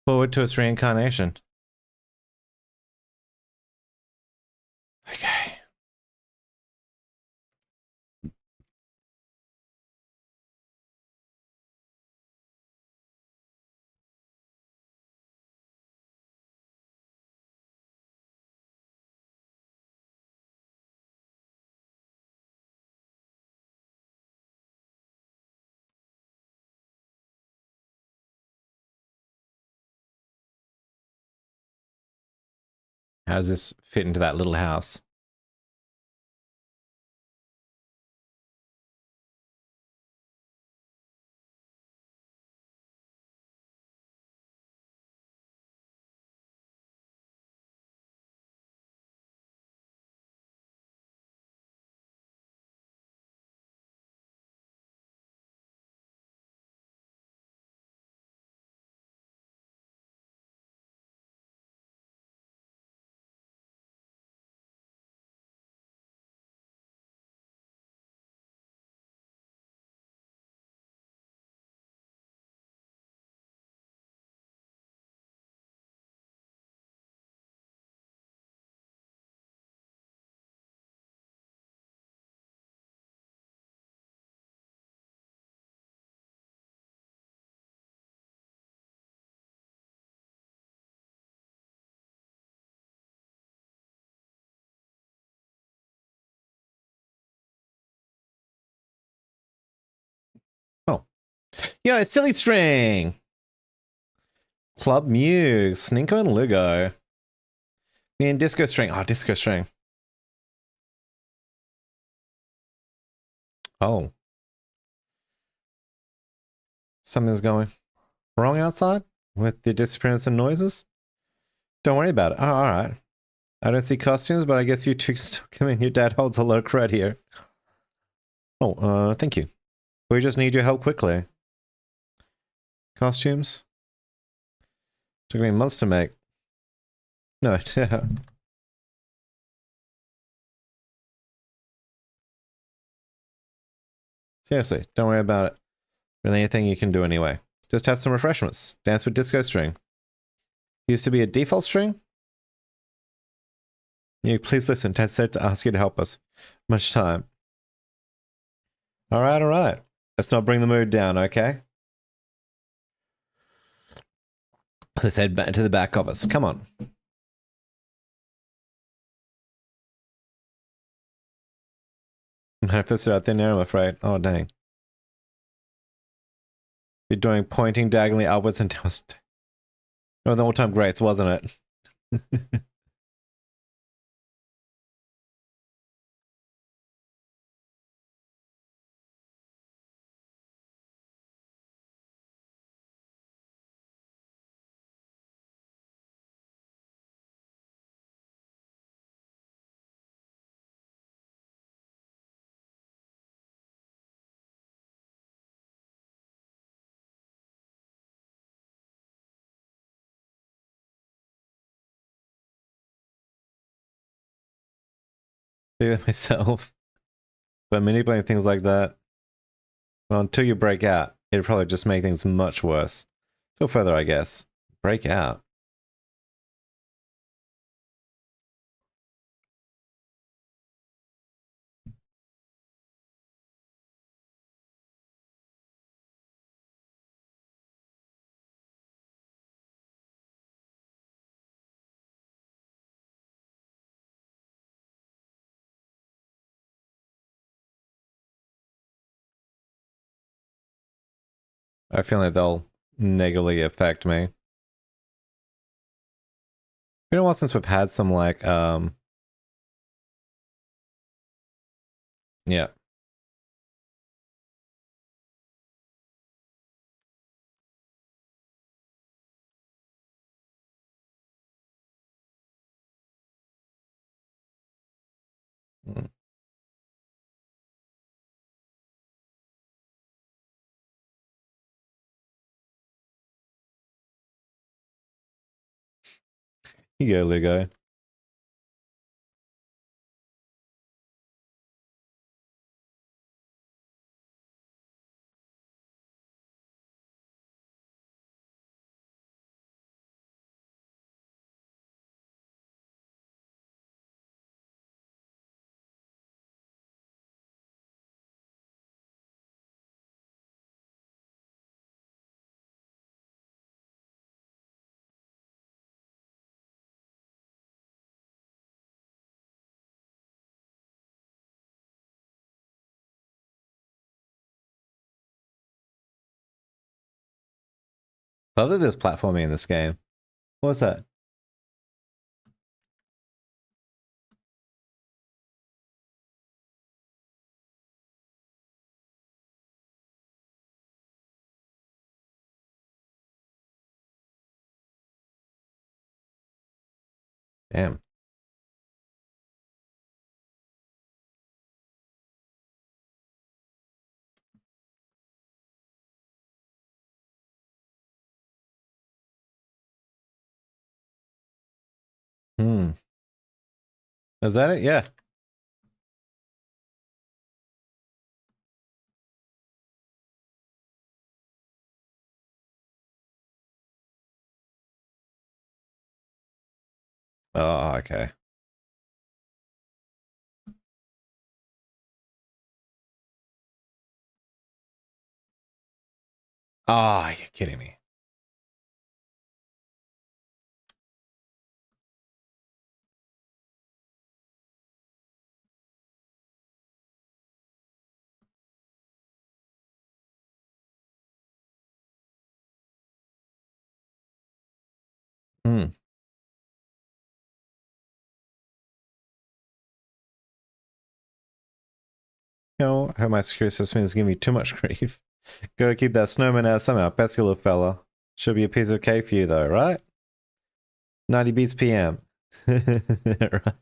Forward to its reincarnation. Okay. How does this fit into that little house? Oh. Yo, Silly String! Club Muse, Sninko and Lugo. Me and Disco String. Oh, Disco String. Oh. Something's going wrong outside with the disappearance and noises? Don't worry about it. Oh, alright. I don't see costumes, but I guess you two still come in. Your dad holds a lot of cred here. Oh, thank you. We just need your help quickly. Costumes? Took me months to make. No, seriously, don't worry about it. Really anything you can do anyway. Just have some refreshments. Dance with Disco String. Used to be a default string? You please listen. Dad said to ask you to help us. Much time. Alright, alright. Let's not bring the mood down, okay? Let's head back to the back office. Come on. Manifested out thin air, I'm afraid. Oh, dang. You're doing pointing diagonally upwards and down. Oh, the all-time greats, wasn't it? Do that myself. But manipulating things like that, well, until you break out, it'd probably just make things much worse. Go further, I guess. Break out. I feel like they'll negatively affect me. Been a while since we've had some like yeah. Mm. You go, Lugo. Love that there's platforming in this game. What was that? Damn. Hmm. Is that it? Yeah. Oh, okay. Ah, you're kidding me. Hmm. You know, how my security system is giving me too much grief. Gotta keep that snowman out somehow. Pesky little fella. Should be a piece of cake for you though, right? 90 beats PM. Right.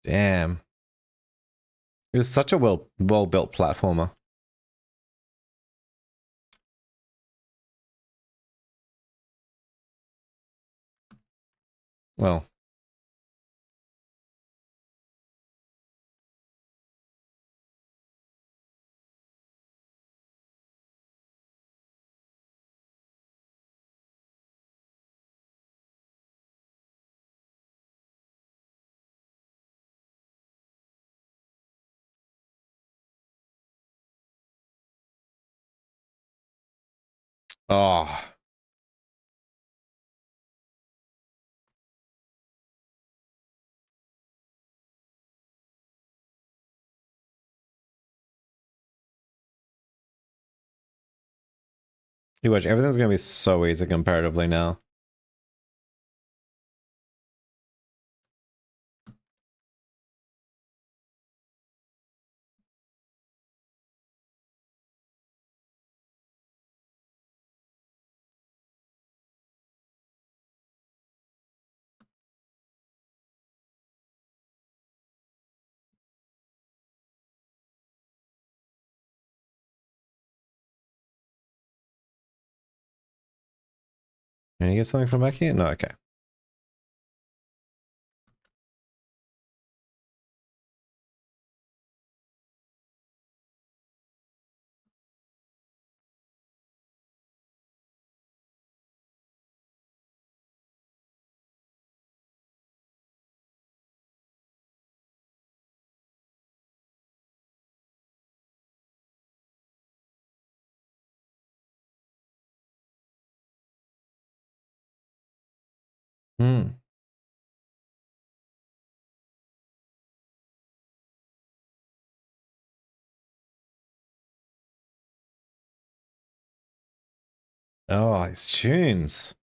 Damn. It's such a well built platformer. Well. Oh. You watch, everything's gonna be so easy comparatively now. Can you get something from back here? No, okay. Hmm. Oh, these tunes.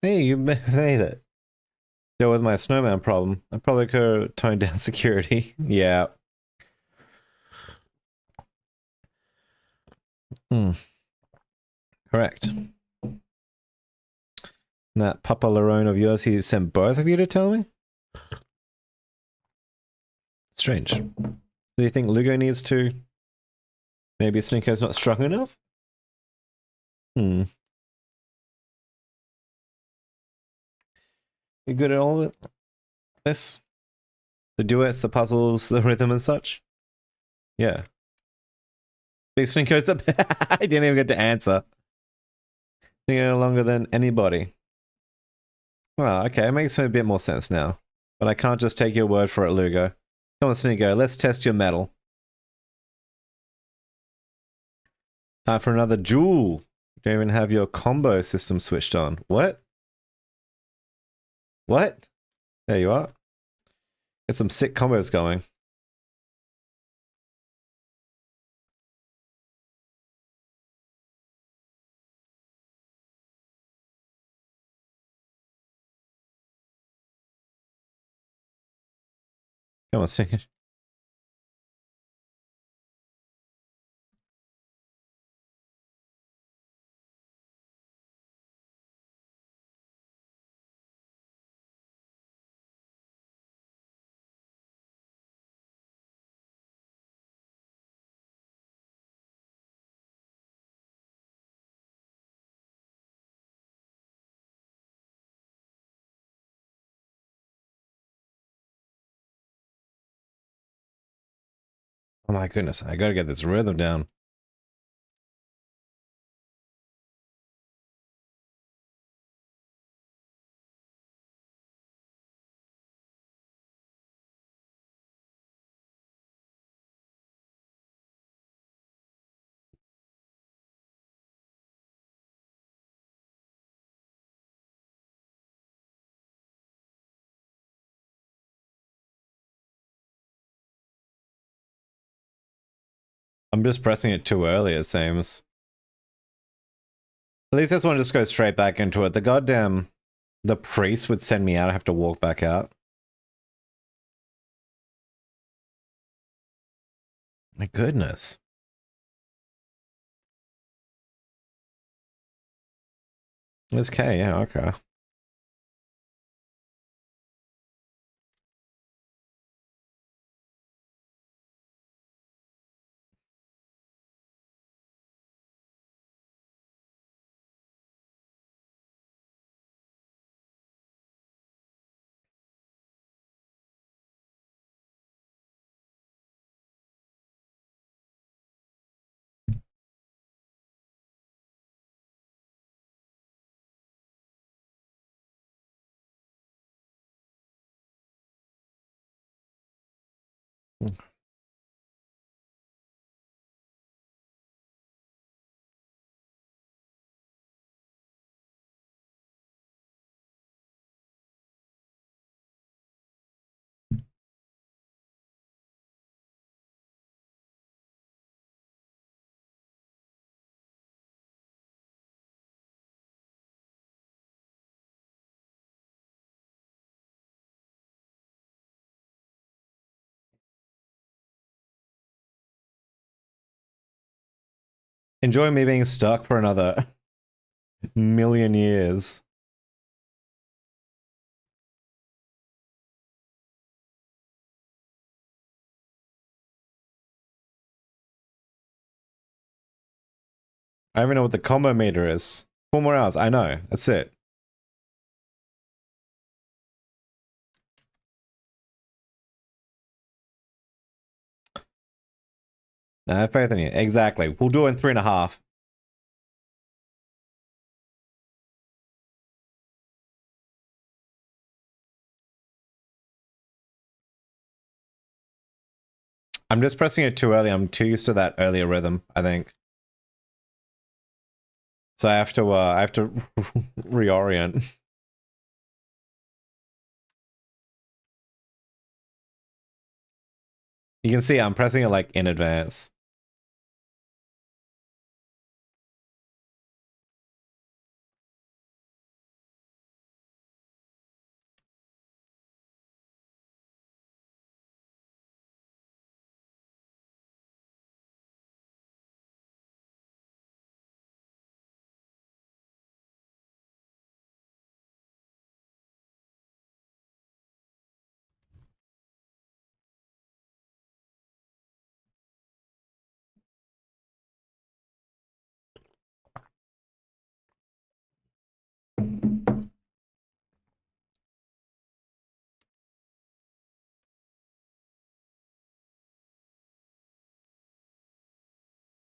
Hey, you made it. Deal with my snowman problem. I probably could have toned down security. Yeah. Hmm. Correct. That Papa Larone of yours, he sent both of you to tell me? Strange. Do you think Lugo needs to? Maybe Sneako's not strong enough? Hmm. You good at all of this? The duets, the puzzles, the rhythm and such? Yeah. Big Sneako's the I didn't even get to answer. Sneako longer than anybody. Well, okay, it makes a bit more sense now. But I can't just take your word for it, Lugo. Come on, Sneako, let's test your metal. Time for another duel. You don't even have your combo system switched on. What? What? There you are. Get some sick combos going. Come on, sing it. Oh my goodness, I gotta get this rhythm down. I'm just pressing it too early, it seems. At least this one just goes straight back into it. The priest would send me out. I have to walk back out. My goodness. It's K, yeah, okay. Enjoy me being stuck for another million years. I don't even know what the combo meter is. 4 more hours, I know. That's it. I have faith in you. Exactly. We'll do it in 3.5. I'm just pressing it too early. I'm too used to that earlier rhythm, I think. So I have to reorient. You can see I'm pressing it like in advance.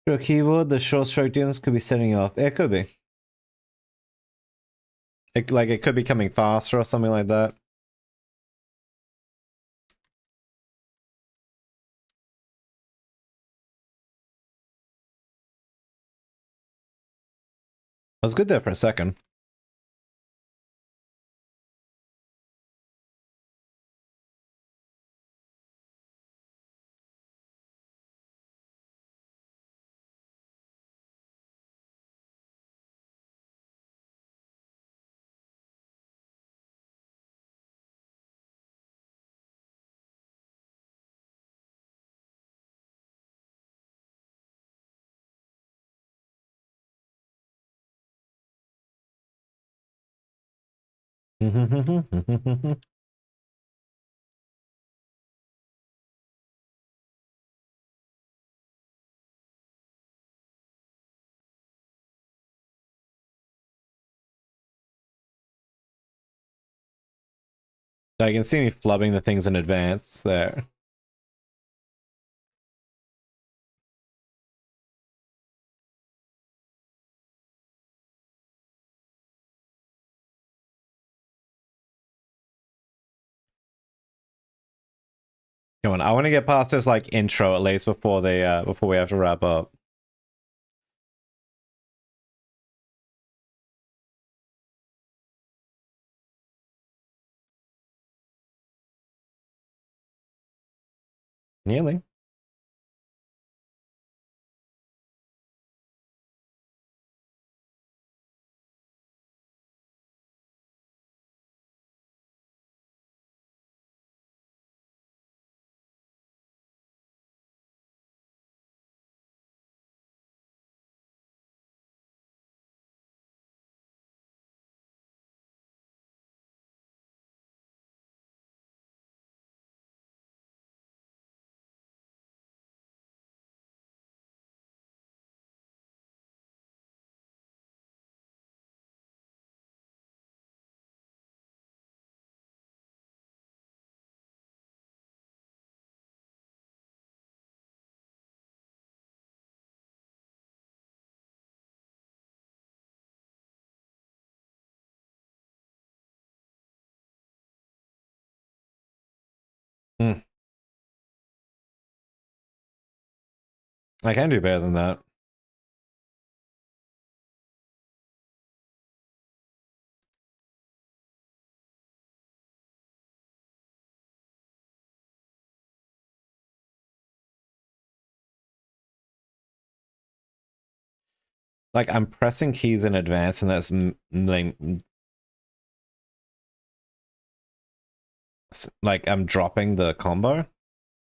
Your keyboard, the short stroke tunes could be setting you off. It could be. It could be coming faster or something like that. I was good there for a second. I can see me flubbing the things in advance there. Come on, I want to get past this like intro at least before before we have to wrap up. Nearly. Hmm. I can do better than that. Like I'm pressing keys in advance, and like I'm dropping the combo,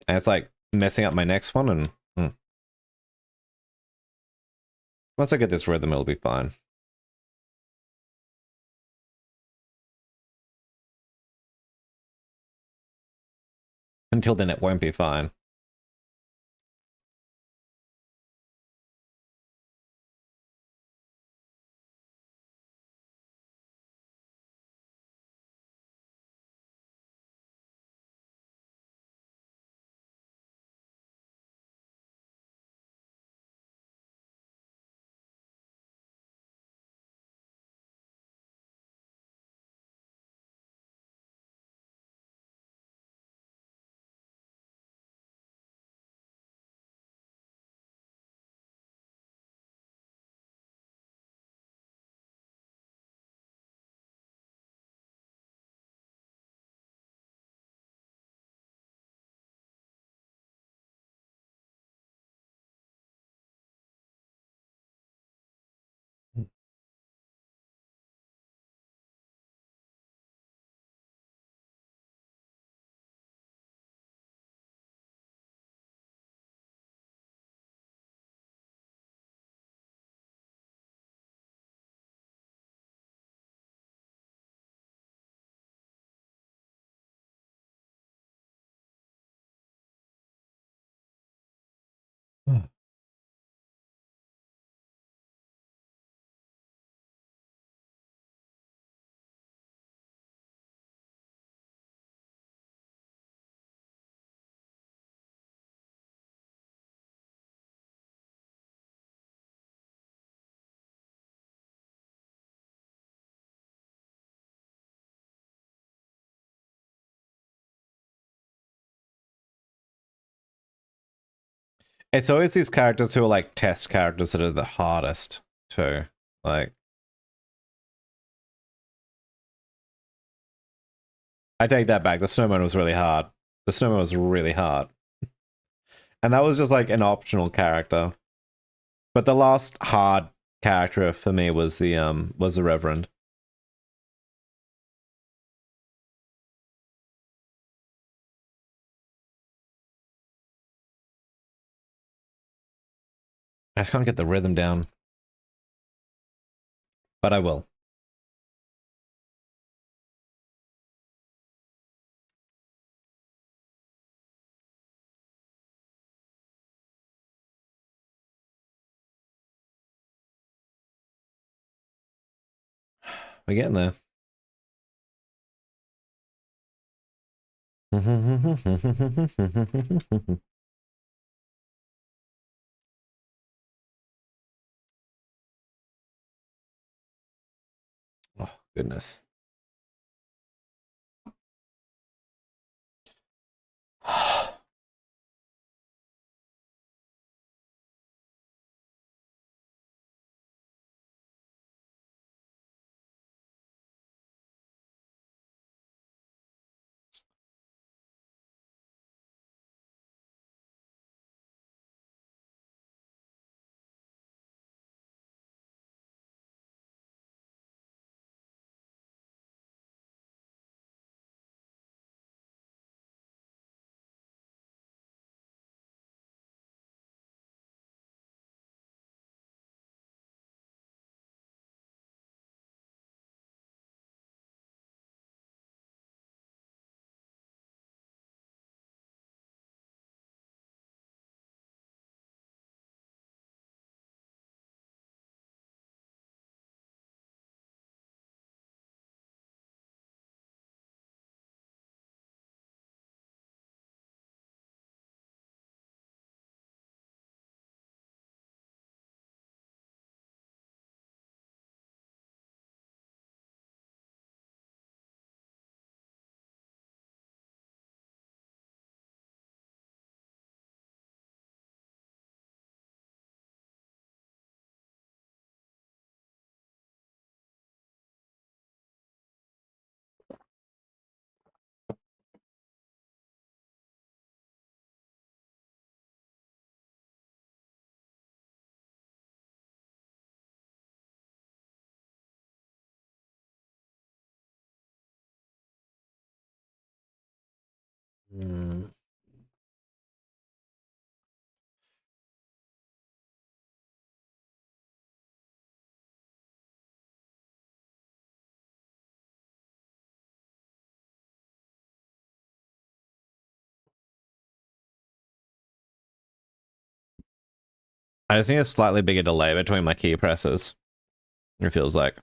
and it's like messing up my next one. And once I get this rhythm, it'll be fine. Until then, it won't be fine. It's always these characters who are like test characters that are the hardest too. Like, I take that back. The snowman was really hard. The snowman was really hard. And that was just like an optional character. But the last hard character for me was the Reverend. I just can't get the rhythm down. But I will. We're getting there. Oh, goodness. Hmm. I just need a slightly bigger delay between my key presses. It feels like.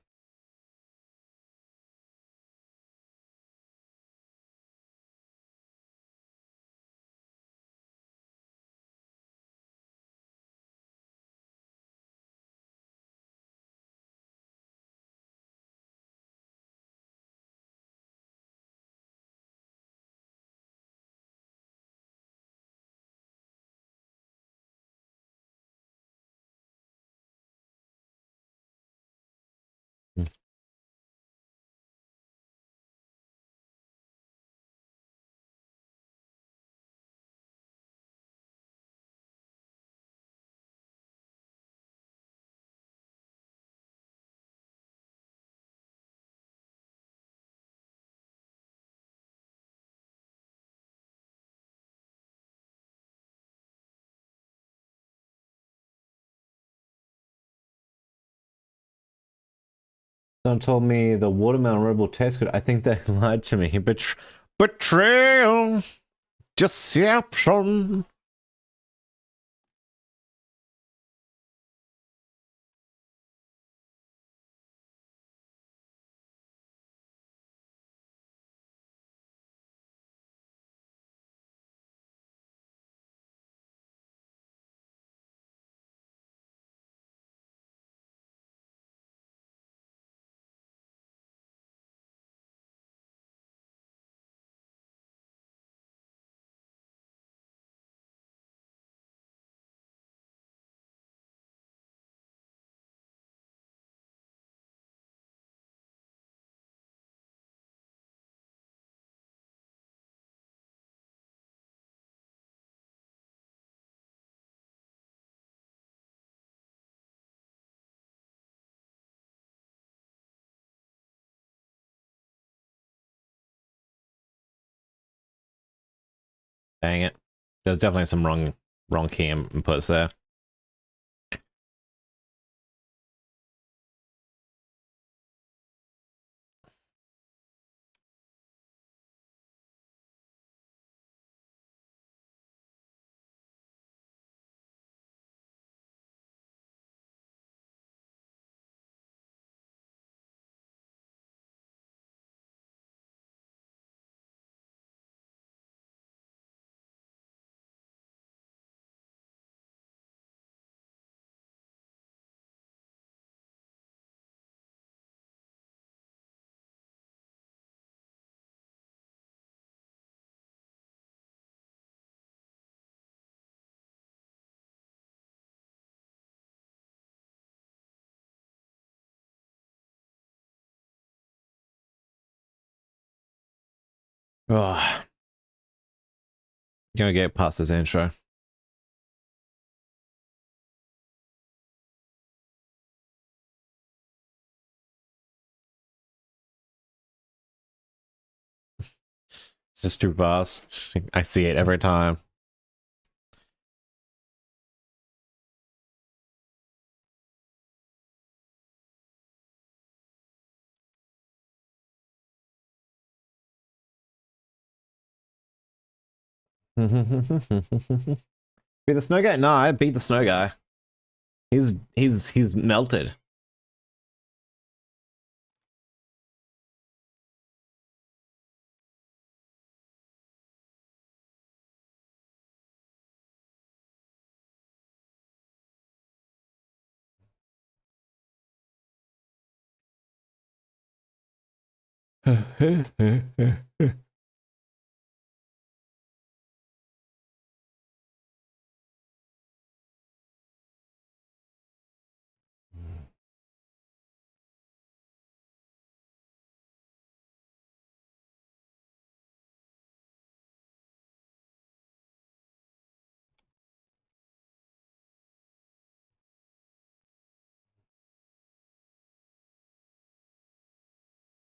Someone told me the watermelon Red Bull tastes good. I think they lied to me. Betrayal, deception. Dang it. There's definitely some wrong key inputs there. Oh, gonna get past this intro. It's just too fast. I see it every time. Be the snow guy? No, I beat the snow guy. He's melted.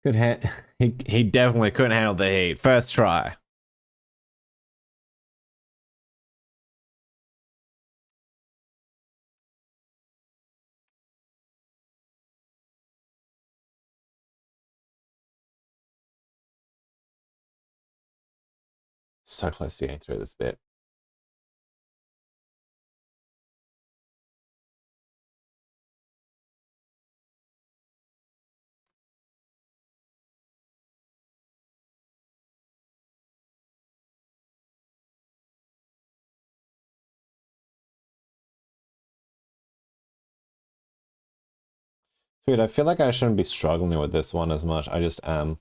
Good hand. He definitely couldn't handle the heat. First try. So close to getting through this bit. Dude, I feel like I shouldn't be struggling with this one as much. I just am.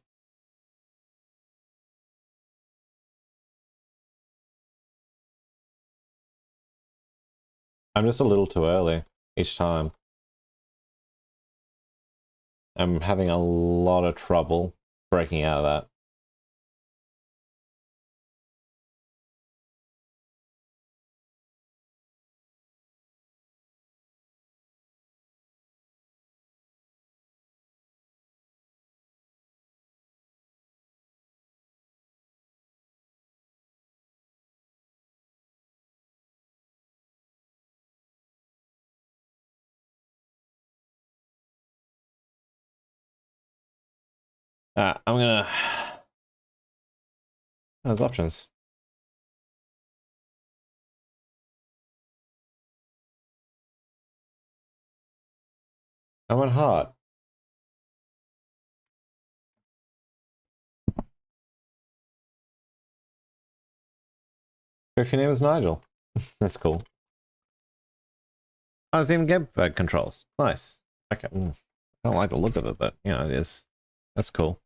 I'm just a little too early each time. I'm having a lot of trouble breaking out of that. I'm gonna. There's options. I went hard. If your name is Nigel, that's cool. I didn't even get bad controls. Nice. Okay. I don't like the look of it, but you know it is. That's cool.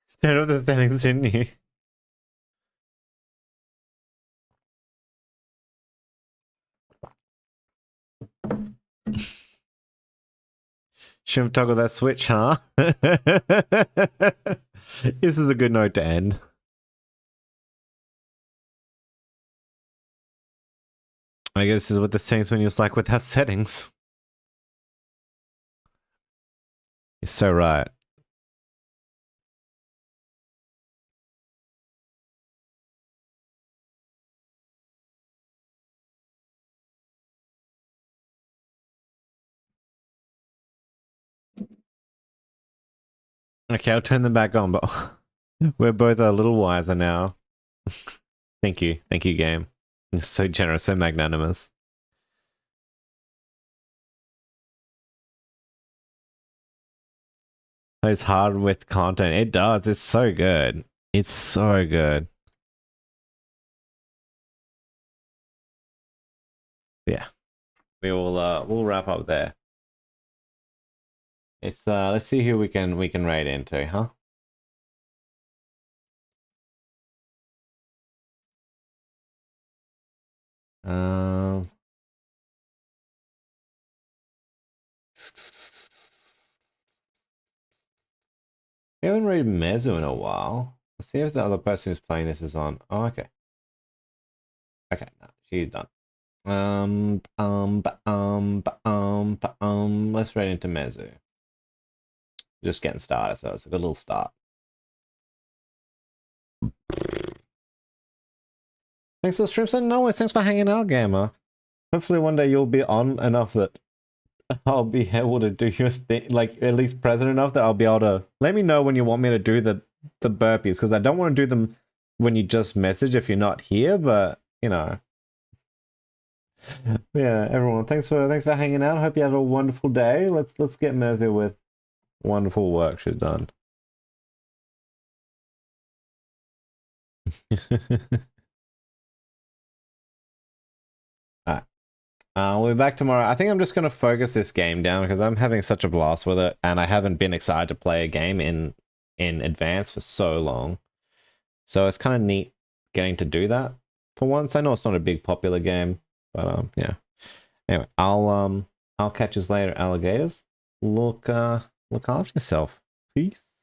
Stand up the standings, didn't you? Shouldn't toggle that switch, huh? This is a good note to end. I guess this is what the settings menu's like without settings. You're so right. Okay, I'll turn them back on, but we're both a little wiser now. Thank you. Thank you, game. You're so generous, so magnanimous. It's hard with content. It does. It's so good. It's so good. Yeah. We'll wrap up there. It's let's see who we can raid into, huh? Um, we haven't read Mezu in a while. Let's see if the other person who's playing this is on. Oh, okay. Okay, no, she's done. Let's read into Mezu. Just getting started, so it's a good little start. Thanks for the stream, son. No worries. Thanks for hanging out, gamer. Hopefully one day you'll be on enough that I'll be able to do your thing, like at least present enough that I'll be able to let me know when you want me to do the burpees, because I don't want to do them when you just message if you're not here, but you know. Yeah, everyone, thanks for hanging out. Hope you have a wonderful day. Let's get Mezu with wonderful work she's done. Alright. We'll be back tomorrow. I think I'm just going to focus this game down because I'm having such a blast with it, and I haven't been excited to play a game in advance for so long. So it's kind of neat getting to do that for once. I know it's not a big popular game, but yeah. Anyway, I'll catch you later, alligators. Look after yourself. Peace.